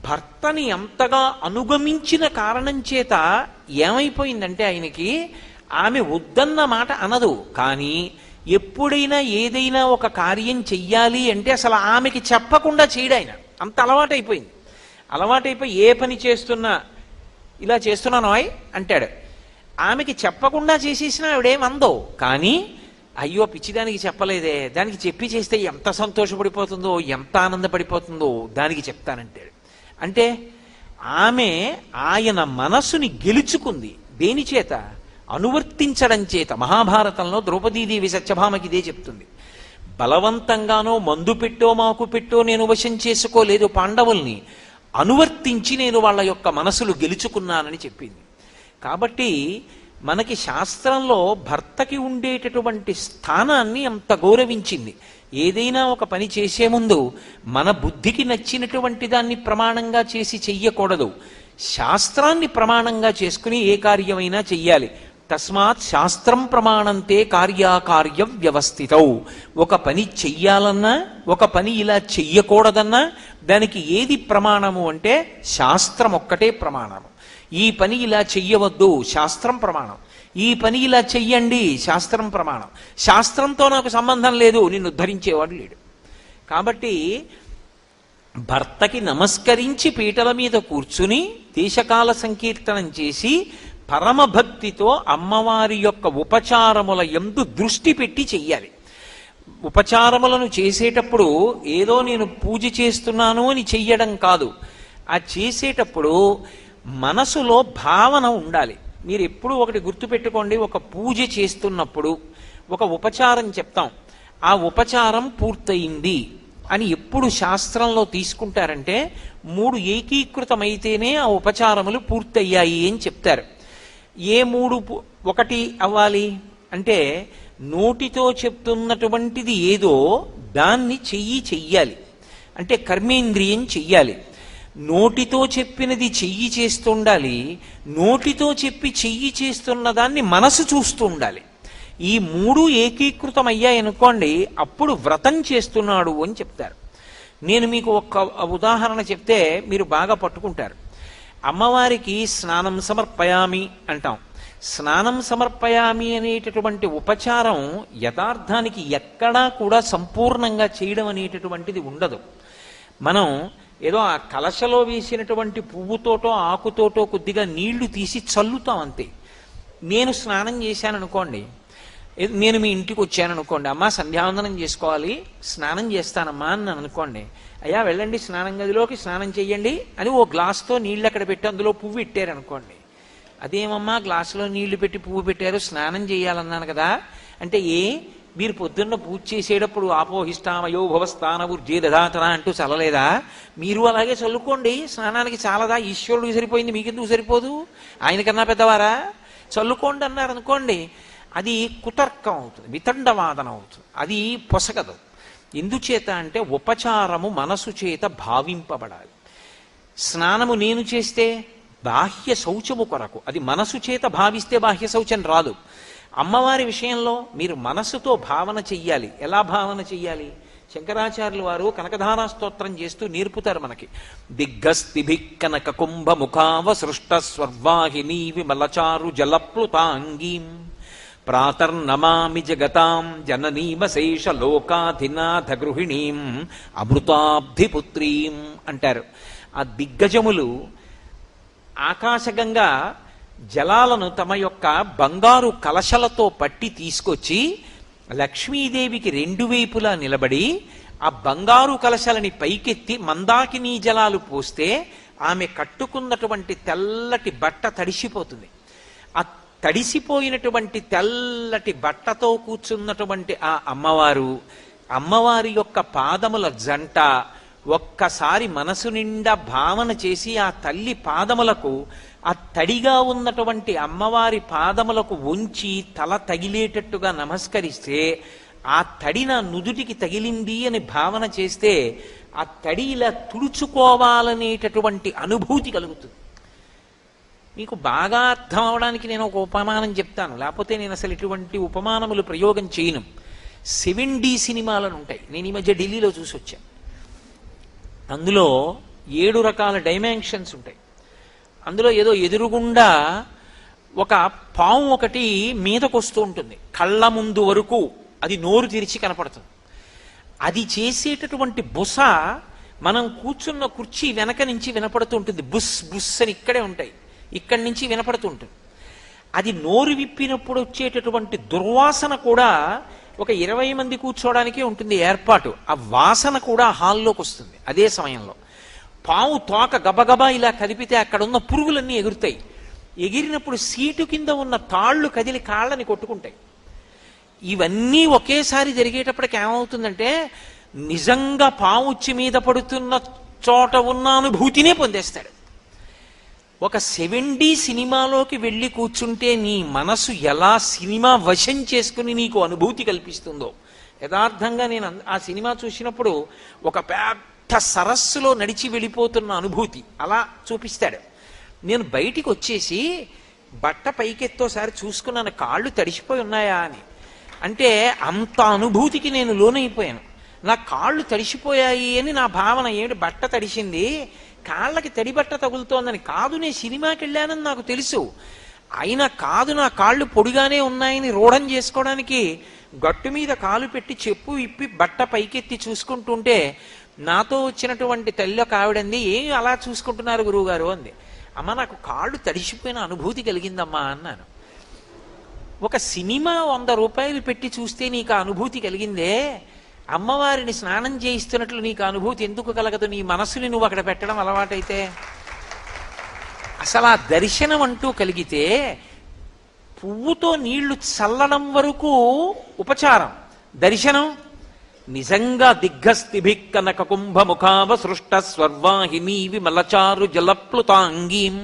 భర్తని అంతగా అనుగమించిన కారణం చేత ఏమైపోయిందంటే ఆయనకి ఆమె వద్దన్న మాట అనదు, కానీ ఎప్పుడైనా ఏదైనా ఒక కార్యం చెయ్యాలి అంటే అసలు ఆమెకి చెప్పకుండా చేయడు ఆయన. అంత అలవాటైపోయింది. అలవాటైపోయి ఏ పని చేస్తున్నా ఇలా చేస్తున్నాను అంటాడు. ఆమెకి చెప్పకుండా చేసేసినా ఆవిడేమందో, కానీ అయ్యో పిచ్చిదానికి చెప్పలేదే, దానికి చెప్పి చేస్తే ఎంత సంతోషపడిపోతుందో ఎంత ఆనందపడిపోతుందో దానికి చెప్తానంటాడు. అంటే ఆమె ఆయన మనసుని గెలుచుకుంది. దేని చేత? అనువర్తించడం చేత. మహాభారతంలో ద్రౌపదీదేవి సత్యభామకి ఇదే చెప్తుంది. బలవంతంగానో మందు పెట్టో మాకు పెట్టో నేను వశం చేసుకోలేదు పాండవుల్ని, అనువర్తించి నేను వాళ్ళ యొక్క మనసులు గెలుచుకున్నానని చెప్పింది. కాబట్టి మనకి శాస్త్రంలో భర్తకి ఉండేటటువంటి స్థానాన్ని అంత గౌరవించింది. ఏదైనా ఒక పని చేసే ముందు మన బుద్ధికి నచ్చినటువంటి దాన్ని ప్రమాణంగా చేసి చెయ్యకూడదు. శాస్త్రాన్ని ప్రమాణంగా చేసుకుని ఏ కార్యమైనా చెయ్యాలి. తస్మాత్ శాస్త్రం ప్రమాణంతే కార్యాకార్య వ్యవస్థితౌ. ఒక పని చెయ్యాలన్నా ఒక పని ఇలా చెయ్యకూడదన్నా దానికి ఏది ప్రమాణము అంటే శాస్త్రం ఒక్కటే ప్రమాణము. ఈ పని ఇలా చెయ్యవద్దు, శాస్త్రం ప్రమాణం. ఈ పని ఇలా చెయ్యండి, శాస్త్రం ప్రమాణం. శాస్త్రంతో నాకు సంబంధం లేదు, నిన్ను ఉద్ధరించేవాడు లేడు. కాబట్టి భర్తకి నమస్కరించి పీటల మీద కూర్చుని దేశకాల సంకీర్తనం చేసి పరమభక్తితో అమ్మవారి యొక్క ఉపచారముల యందు దృష్టి పెట్టి చెయ్యాలి. ఉపచారములను చేసేటప్పుడు ఏదో నేను పూజ చేస్తున్నాను అని చెయ్యడం కాదు. ఆ చేసేటప్పుడు మనసులో భావన ఉండాలి. మీరు ఎప్పుడు ఒకటి గుర్తుపెట్టుకోండి, ఒక పూజ చేస్తున్నప్పుడు ఒక ఉపచారం చెప్తాం, ఆ ఉపచారం పూర్తయింది అని ఎప్పుడు శాస్త్రంలో తీసుకుంటారంటే 3 ఏకీకృతమైతేనే ఆ ఉపచారములు పూర్తయ్యాయి అని చెప్తారు. ఏ 3 ఒకటి అవ్వాలి అంటే నోటితో చెప్తున్నటువంటిది ఏదో దాన్ని చెయ్యాలి, అంటే కర్మేంద్రియం చెయ్యాలి. నోటితో చెప్పినది చెయ్యి చేస్తుండాలి, నోటితో చెప్పి చెయ్యి చేస్తున్న దాన్ని మనసు చూస్తూ ఉండాలి. ఈ 3 ఏకీకృతం అయ్యాయనుకోండి, అప్పుడు వ్రతం చేస్తున్నాడు అని చెప్తారు. నేను మీకు ఒక ఉదాహరణ చెప్తే మీరు బాగా పట్టుకుంటారు. అమ్మవారికి స్నానం సమర్పయామి అంటాం. స్నానం సమర్పయామి అనేటటువంటి ఉపచారం యథార్థానికి ఎక్కడా కూడా సంపూర్ణంగా చేయడం అనేటటువంటిది ఉండదు. మనం ఏదో ఆ కలశలో వేసినటువంటి పువ్వుతోటో ఆకుతోటో కొద్దిగా నీళ్లు తీసి చల్లుతాం అంతే. నేను స్నానం చేశాను అనుకోండి, నేను మీ ఇంటికి వచ్చాను అనుకోండి, అమ్మా సంధ్యావందనం చేసుకోవాలి స్నానం చేస్తానమ్మా అని అనుకోండి, అయ్యా వెళ్ళండి స్నానం గదిలోకి స్నానం చెయ్యండి అని ఓ గ్లాస్తో నీళ్ళు అక్కడ పెట్టి అందులో పువ్వు పెట్టారు అనుకోండి. అదేమమ్మా గ్లాసులో నీళ్లు పెట్టి పువ్వు పెట్టారు, స్నానం చేయాలన్నాను కదా అంటే, మీరు పొద్దున్న పూజ చేసేటప్పుడు ఆపోహిష్టామయో భవస్థానవుర్జేదధాతన అంటూ చల్లలేదా? మీరు అలాగే చల్లుకోండి, స్నానానికి చాలదా? ఈశ్వరుడికి సరిపోయింది, మీకెందుకు సరిపోదు? ఆయనకన్నా పెద్దవారా? చల్లుకోండి అన్నారు అనుకోండి, అది కుతర్కం అవుతుంది, వితండవాదన అవుతుంది, అది పొసగదు. ఎందుచేత అంటే ఉపచారము మనసు చేత భావింపబడాలి. స్నానము నేను చేస్తే బాహ్య శౌచము కొరకు, అది మనసు చేత భావిస్తే బాహ్య శౌచం రాదు. అమ్మవారి విషయంలో మీరు మనసుతో భావన చెయ్యాలి. ఎలా భావన చెయ్యాలి? శంకరాచార్యులు వారు కనకధారా స్తోత్రం చేస్తూ నేర్పుతారు మనకి. దిగ్గస్తిభి కనక కుంభ ముఖావ సృష్ట స్వర్వాహినీ విమలచారు జలప్లుతాంగీం ప్రాతర్నమామి జగతాం జననీమశేష లోకాధినాథ గృహిణీం అమృతాబ్ధిపుత్రీం అంటారు. ఆ దిగ్గజములు ఆకాశగంగా జలాలను తమ యొక్క బంగారు కలశలతో పట్టి తీసుకొచ్చి లక్ష్మీదేవికి రెండు వైపులా నిలబడి ఆ బంగారు కలశలని పైకెత్తి మందాకినీ జలాలు పోస్తే ఆమె కట్టుకున్నటువంటి తెల్లటి బట్ట తడిసిపోతుంది. ఆ తడిసిపోయినటువంటి తెల్లటి బట్టతో కూర్చున్నటువంటి ఆ అమ్మవారి యొక్క పాదముల జంట ఒక్కసారి మనసు నిండా భావన చేసి ఆ తల్లి పాదములకు, ఆ తడిగా ఉన్నటువంటి అమ్మవారి పాదములకు ఉంచి తల తగిలేటట్టుగా నమస్కరిస్తే ఆ తడి నా నుదుటికి తగిలింది అని భావన చేస్తే ఆ తడి ఇలా తుడుచుకోవాలనేటటువంటి అనుభూతి కలుగుతుంది. మీకు బాగా అర్థం అవడానికి నేను ఒక ఉపమానం చెప్తాను, లేకపోతే నేను అసలు ఇటువంటి ఉపమానములు ప్రయోగం చేయను. 7D సినిమాలను ఉంటాయి, నేను ఈ మధ్య ఢిల్లీలో చూసి వచ్చాను. అందులో 7 రకాల డైమెన్షన్స్ ఉంటాయి. అందులో ఏదో ఎదురుగుండా ఒక పాము ఒకటి మీదకొస్తూ ఉంటుంది, కళ్ళ ముందు వరకు అది నోరు తెరిచి కనపడుతుంది. అది చేసేటటువంటి బుస మనం కూర్చున్న కుర్చీ వెనక నుంచి వినపడుతూ ఉంటుంది. బుస్ బుస్ అని ఇక్కడే ఉంటాయి, ఇక్కడి నుంచి వినపడుతూ ఉంటుంది. అది నోరు విప్పినప్పుడు వచ్చేటటువంటి దుర్వాసన కూడా ఒక 20 మంది కూర్చోవడానికి ఉంటుంది ఏర్పాటు. ఆ వాసన కూడా హాల్లోకి వస్తుంది. అదే సమయంలో పాము తోక గబగబా ఇలా కదిపితే అక్కడ ఉన్న పురుగులన్నీ ఎగురుతాయి. ఎగిరినప్పుడు సీటు కింద ఉన్న తాళ్లు కదిలి కాళ్ళని కొట్టుకుంటాయి. ఇవన్నీ ఒకేసారి జరిగేటప్పటికి ఏమవుతుందంటే నిజంగా పాము ఉచ్చి మీద పడుతున్న చోట ఉన్న అనుభూతినే పొందేస్తాడు. ఒక 7D సినిమాలోకి వెళ్ళి కూర్చుంటే నీ మనసు ఎలా సినిమా వశం చేసుకుని నీకు అనుభూతి కల్పిస్తుందో. యథార్థంగా నేను ఆ సినిమా చూసినప్పుడు ఒక పెద్ద సరస్సులో నడిచి వెళ్ళిపోతున్న అనుభూతి అలా చూపిస్తాడు. నేను బయటికి వచ్చేసి బట్ట పైకెత్తోసారి చూసుకున్నాను, కాళ్ళు తడిసిపోయి ఉన్నాయా అని. అంటే అంత అనుభూతికి నేను లోనైపోయాను. నా కాళ్ళు తడిసిపోయాయి అని నా భావన. ఏమిటి బట్ట తడిసింది, కాళ్ళకి తడి బట్ట తగులుతోందని కాదు, నేను సినిమాకి వెళ్ళానని నాకు తెలుసు. అయినా కాదు, నా కాళ్ళు పొడిగానే ఉన్నాయని రూఢం చేసుకోవడానికి గట్టు మీద కాలు పెట్టి చెప్పు ఇప్పి బట్ట పైకెత్తి చూసుకుంటుంటే నాతో వచ్చినటువంటి తల్లి ఒక ఆవిడంది, ఏం అలా చూసుకుంటున్నారు గురువుగారు అంది. అమ్మ నాకు కాళ్ళు తడిసిపోయిన అనుభూతి కలిగిందమ్మా అన్నాను. ఒక సినిమా 100 రూపాయలు పెట్టి చూస్తే నీకు ఆ అనుభూతి కలిగిందే, అమ్మవారిని స్నానం చేయిస్తున్నట్లు నీకు అనుభూతి ఎందుకు కలగదు? నీ మనసుని నువ్వు అక్కడ పెట్టడం అలవాటైతే. అసలు ఆ దర్శనం అంటూ కలిగితే పువ్వుతో నీళ్లు చల్లడం వరకు ఉపచారం, దర్శనం నిజంగా దిగ్గస్థిభి కనక కుంభముఖావ సృష్ట స్వర్వాహినీ విమలచారు జలప్లుతాంగీం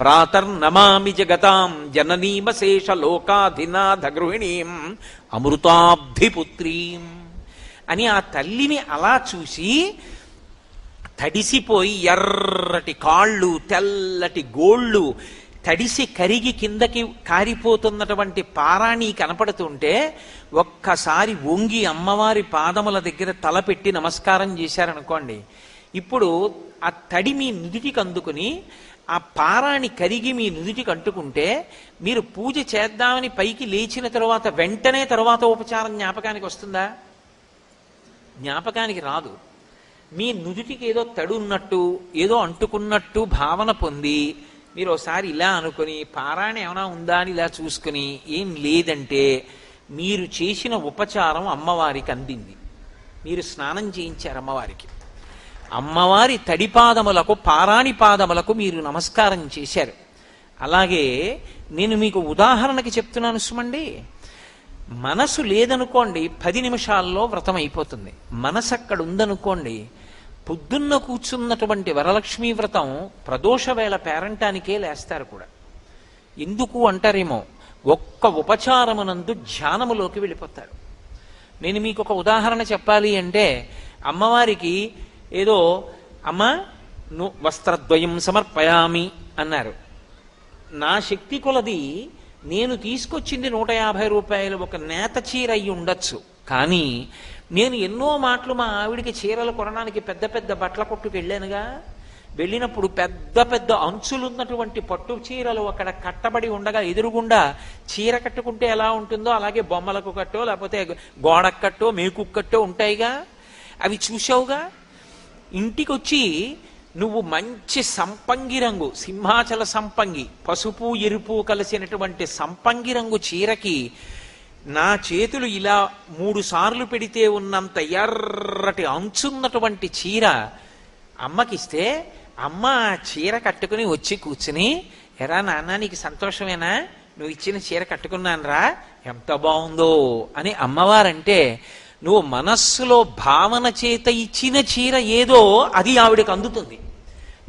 ప్రాతర్నమామి జగతాం జననీమశేష లోకాధినాథ గృహిణీం అమృతాబ్ధిపుత్రీం అని ఆ తల్లిని అలా చూసి తడిసిపోయి ఎర్రటి కాళ్ళు తెల్లటి గోళ్ళు తడిసి కరిగి కిందకి కారిపోతున్నటువంటి పారాణి కనపడుతుంటే ఒక్కసారి వంగి అమ్మవారి పాదముల దగ్గర తలపెట్టి నమస్కారం చేశారనుకోండి, ఇప్పుడు ఆ తడి మీ నుదిటికి అందుకుని ఆ పారాణి కరిగి మీ నుదిటికి అంటుకుంటే మీరు పూజ చేద్దామని పైకి లేచిన తరువాత వెంటనే తరువాత ఉపచారం జ్ఞాపకానికి వస్తుందా? జ్ఞాపకానికి రాదు. మీ నుదుటికి ఏదో తడి ఉన్నట్టు ఏదో అంటుకున్నట్టు భావన పొంది మీరు ఒకసారి ఇలా అనుకుని పారాయణ ఏమైనా ఉందా అని ఇలా చూసుకుని ఏం లేదంటే మీరు చేసిన ఉపచారం అమ్మవారికి అందింది. మీరు స్నానం చేయించారు అమ్మవారికి. అమ్మవారి తడిపాదములకు పారాణి పాదములకు మీరు నమస్కారం చేశారు. అలాగే నేను మీకు ఉదాహరణకి చెప్తున్నాను సుమండి. మనసు లేదనుకోండి 10 నిమిషాల్లో వ్రతం అయిపోతుంది. మనసు అక్కడ ఉందనుకోండి పొద్దున్న కూర్చున్నటువంటి వరలక్ష్మీ వ్రతం ప్రదోష వేళ పేరంటానికే లేస్తారు కూడా. ఎందుకు అంటారేమో, ఒక్క ఉపచారమునందు ధ్యానములోకి వెళ్ళిపోతారు. నేను మీకు ఒక ఉదాహరణ చెప్పాలి అంటే, అమ్మవారికి ఏదో అమ్మ వస్త్రద్వయం సమర్పయామి అన్నారు. నా శక్తి కొలది నేను తీసుకొచ్చింది 150 రూపాయలు ఒక నేత చీర అయి ఉండొచ్చు, కానీ నేను ఎన్నో మాటలు మా ఆవిడికి చీరలు కొనడానికి పెద్ద పెద్ద బట్టల కొట్టుకు వెళ్ళానుగా. వెళ్ళినప్పుడు పెద్ద పెద్ద అంచులున్నటువంటి పట్టు చీరలు అక్కడ కట్టబడి ఉండగా ఎదురుగుండా చీర కట్టుకుంటే ఎలా ఉంటుందో అలాగే బొమ్మలకు కట్టో లేకపోతే గోడకు కట్టో మేకు కట్టో ఉంటాయిగా, అవి చూసావుగా. ఇంటికి వచ్చి నువ్వు మంచి సంపంగి రంగు, సింహాచల సంపంగి, పసుపు ఎరుపు కలిసినటువంటి సంపంగి రంగు చీరకి నా చేతులు ఇలా 3 సార్లు పెడితే ఉన్నంత ఎర్రటి అంచున్నటువంటి చీర అమ్మకిస్తే అమ్మ ఆ చీర కట్టుకుని వచ్చి కూర్చుని, ఎరా నాన్న నీకు సంతోషమేనా, నువ్వు ఇచ్చిన చీర కట్టుకున్నానురా, ఎంత బాగుందో అని అమ్మవారంటే నువ్వు మనస్సులో భావన చేత ఇచ్చిన చీర ఏదో అది ఆవిడకి అందుతుంది.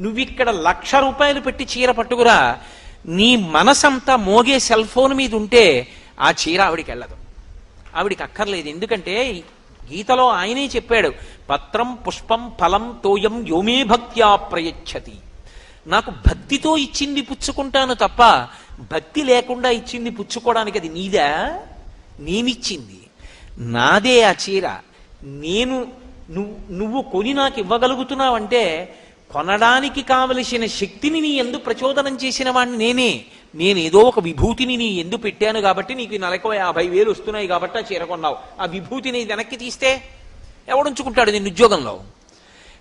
నువ్విక్కడ 1,00,000 రూపాయలు పెట్టి చీర పట్టుకురా, నీ మనసంతా మోగే సెల్ ఫోన్ మీద ఉంటే ఆ చీర ఆవిడికి వెళ్ళదు, ఆవిడికి అక్కర్లేదు. ఎందుకంటే గీతలో ఆయనే చెప్పాడు, పత్రం పుష్పం ఫలం తోయం యోమే భక్త్యా ప్రయచ్చతి. నాకు భక్తితో ఇచ్చింది పుచ్చుకుంటాను తప్ప భక్తి లేకుండా ఇచ్చింది పుచ్చుకోవడానికి అది నీదా, నేనిచ్చింది నాదే ఆ చీర. నువ్వు కొని నాకు ఇవ్వగలుగుతున్నావంటే కొనడానికి కావలసిన శక్తిని నీ ఎందు ప్రచోదనం చేసిన వాడిని నేనేదో ఒక విభూతిని నీ ఎందు పెట్టాను కాబట్టి నీకు నెలకు 50,000 వస్తున్నాయి కాబట్టి ఆ చీర కొన్నావు. ఆ విభూతిని వెనక్కి తీస్తే ఎవడుంచుకుంటాడు నేను ఉద్యోగంలో?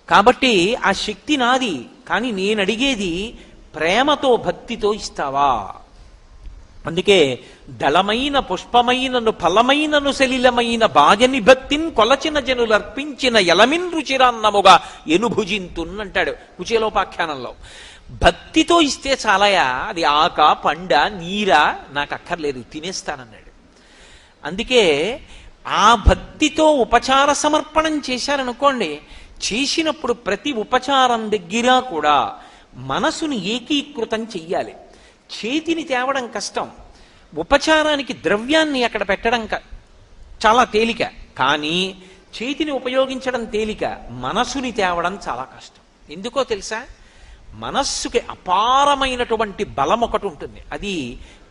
కాబట్టి ఆ శక్తి నాది. కానీ నేను అడిగేది ప్రేమతో భక్తితో ఇస్తావా? అందుకే దళమైన పుష్పమైనను ఫలమైనను సలిలమైన బాజని భక్తిని కొలచిన జనులు అర్పించిన ఎలమిన్ రుచిరాన్నముగా ఎనుభుజింతున్ అంటాడు కుచేలోపాఖ్యానంలో. భక్తితో ఇస్తే చాలయా, అది ఆక పండ నీరా నాకు అక్కర్లేదు, తినేస్తానన్నాడు. అందుకే ఆ భక్తితో ఉపచార సమర్పణం చేశారనుకోండి, చేసినప్పుడు ప్రతి ఉపచారం దగ్గర కూడా మనసుని ఏకీకృతం చెయ్యాలి. చేతిని తేవడం కష్టం, ఉపచారానికి ద్రవ్యాన్ని అక్కడ పెట్టడం చాలా తేలిక, కానీ చేతిని ఉపయోగించడం తేలిక, మనసుని తేవడం చాలా కష్టం. ఎందుకో తెలుసా? మనస్సుకి అపారమైనటువంటి బలం ఒకటి ఉంటుంది, అది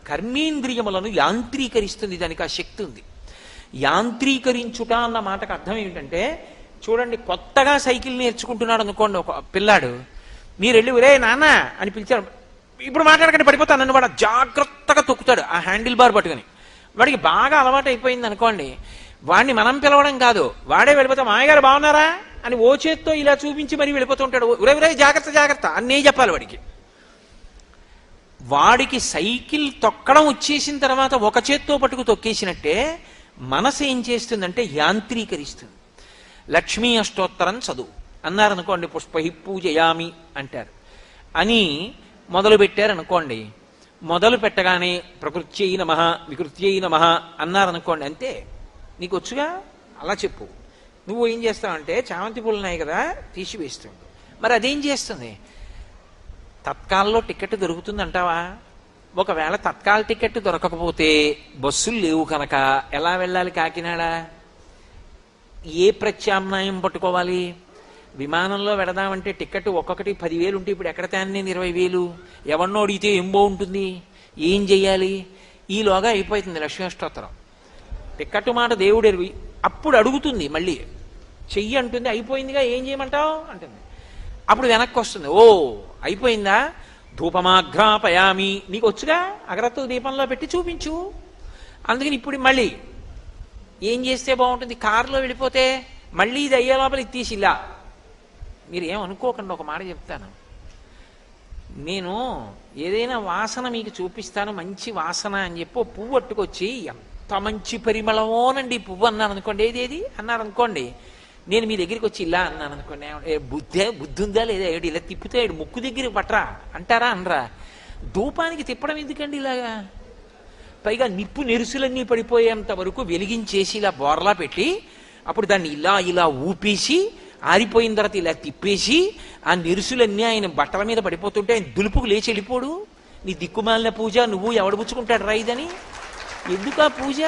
కర్మేంద్రియములను యాంత్రీకరిస్తుంది. దానికి ఆ శక్తి ఉంది. యాంత్రీకరించుట అన్న మాటకు అర్థం ఏమిటంటే, చూడండి, కొత్తగా సైకిల్ నేర్చుకుంటున్నాడు అనుకోండి ఒక పిల్లాడు, మీరు వెళ్ళి ఒరే నాన్న అని పిలిచారు, ఇప్పుడు మాట్లాడకండి పడిపోతానని వాడు జాగ్రత్తగా తొక్కుతాడు ఆ హ్యాండిల్ బార్ పట్టుకుని. వాడికి బాగా అలవాటు అయిపోయింది అనుకోండి, వాడిని మనం పిలవడం కాదు, వాడే వెళ్ళిపోతాం, మాయగారు బాగున్నారా అని ఓ చేత్తో ఇలా చూపించి మరీ వెళ్ళిపోతుంటాడు. ఒరే ఒరే జాగ్రత్త జాగ్రత్త అన్నే చెప్పాలి వాడికి. వాడికి సైకిల్ తొక్కడం వచ్చేసిన తర్వాత ఒక చేత్తో పట్టుకు తొక్కేసినట్టే మనసు ఏం చేస్తుందంటే యాంత్రీకరిస్తుంది. లక్ష్మీ అష్టోత్తరం చదువు అన్నారనుకోండి, పుష్పహి పూజయామి అంటారు అని మొదలు పెట్టారనుకోండి, మొదలు పెట్టగానే ప్రకృత్యై నమః వికృత్యై నమః అన్నారనుకోండి, అంతే, నీకు వచ్చుగా అలా చెప్పు. నువ్వు ఏం చేస్తావంటే చామంతి పూలు ఉన్నాయి కదా తీసివేస్తుంది. మరి అదేం చేస్తుంది? తత్కాల్లో టికెట్ దొరుకుతుంది అంటావా? ఒకవేళ తత్కాల టికెట్ దొరకకపోతే బస్సులు లేవు కనుక ఎలా వెళ్ళాలి కాకినాడ? ఏ ప్రత్యామ్నాయం పట్టుకోవాలి? విమానంలో వెడదామంటే టికెట్ ఒక్కొక్కటి 10,000 ఉంటే ఇప్పుడు ఎక్కడ తేను నేను 20,000? ఎవరినో అడిగితే ఏం బాగుంటుంది? ఏం చెయ్యాలి? ఈలోగా అయిపోతుంది లక్ష్మీ అష్టోత్తరం. టికెట్ మాట దేవుడెరివి. అప్పుడు అడుగుతుంది, మళ్ళీ చెయ్యి అంటుంది, అయిపోయిందిగా ఏం చేయమంటావు అంటుంది. అప్పుడు వెనక్కి వస్తుంది, ఓ అయిపోయిందా, ధూపమాఘ్రాపయామి, నీకు వచ్చుగా అగరత్తు దీపంలో పెట్టి చూపించు. అందుకని ఇప్పుడు మళ్ళీ ఏం చేస్తే బాగుంటుంది? కారులో వెళ్ళిపోతే మళ్ళీ ఇది అయ్యే లోపల ఇది తీసి ఇలా. మీరు ఏమనుకోకండి, ఒక మాట చెప్తాను. నేను ఏదైనా వాసన మీకు చూపిస్తాను, మంచి వాసన అని చెప్పి పువ్వు పట్టుకొచ్చి ఎంత మంచి పరిమళమోనండి పువ్వు అన్నాను అనుకోండి, ఏది అన్నారనుకోండి, నేను మీ దగ్గరికి వచ్చి ఇలా అన్నాను అనుకోండి, బుద్ధి ఉందా లేదా, ఏడు ఇలా తిప్పితే ఏడు ముక్కు దగ్గరికి పట్టరా అంటారా అనరా? ధూపానికి తిప్పడం ఎందుకండి ఇలాగా? పైగా నిప్పు నెరుసులన్నీ పడిపోయేంత వరకు వెలిగించేసి ఇలా బోర్లా పెట్టి అప్పుడు దాన్ని ఇలా ఇలా ఊపేసి ఆరిపోయిన తర్వాత ఇలా తిప్పేసి ఆ నెరుసులన్నీ ఆయన బట్టల మీద పడిపోతుంటే ఆయన దులుపుకు లేచి వెళ్ళిపోడు. నీ దిక్కుమాలిన పూజ, నువ్వు ఎవడు పుచ్చుకుంటాడు రైదని? ఎందుకు ఆ పూజ?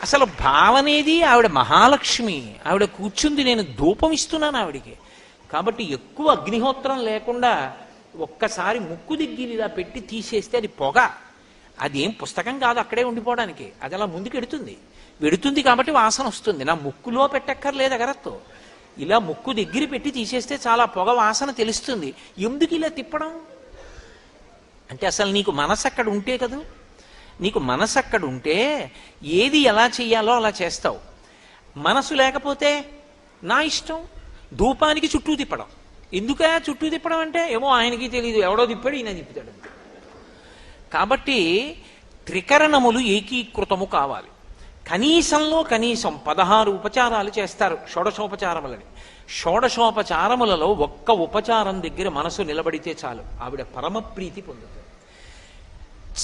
అసలు భావనేది ఆవిడ మహాలక్ష్మి, ఆవిడ కూర్చుంది, నేను ధూపం ఇస్తున్నాను ఆవిడికి. కాబట్టి ఎక్కువ అగ్నిహోత్రం లేకుండా ఒక్కసారి ముక్కు దిగ్గిని ఇలా పెట్టి తీసేస్తే అది పొగ, అదేం పుస్తకం కాదు అక్కడే ఉండిపోవడానికి, అది అలా ముందుకు ఎడుతుంది. వెడుతుంది కాబట్టి వాసన వస్తుంది. నా ముక్కులో పెట్టక్కర్లేదు అగరత్తో, ఇలా ముక్కు దగ్గర పెట్టి తీసేస్తే చాలా పొగ వాసన తెలుస్తుంది. ఎందుకు ఇలా తిప్పడం అంటే అసలు నీకు మనసు అక్కడ ఉంటే కదా, నీకు మనసు అక్కడ ఉంటే ఏది ఎలా చెయ్యాలో అలా చేస్తావు. మనసు లేకపోతే నా ఇష్టం, ధూపానికి చుట్టూ తిప్పడం. ఎందుక చుట్టూ తిప్పడం అంటే ఏమో ఆయనకి తెలియదు, ఎవడో తిప్పాడు ఈయన తిప్పుతాడు. కాబట్టి త్రికరణములు ఏకీకృతము కావాలి. కనీసంలో కనీసం 16 ఉపచారాలు చేస్తారు షోడశోపచారములని. షోడశోపచారములలో ఒక్క ఉపచారం దగ్గర మనసు నిలబడితే చాలు, ఆవిడ పరమప్రీతి పొందుతారు.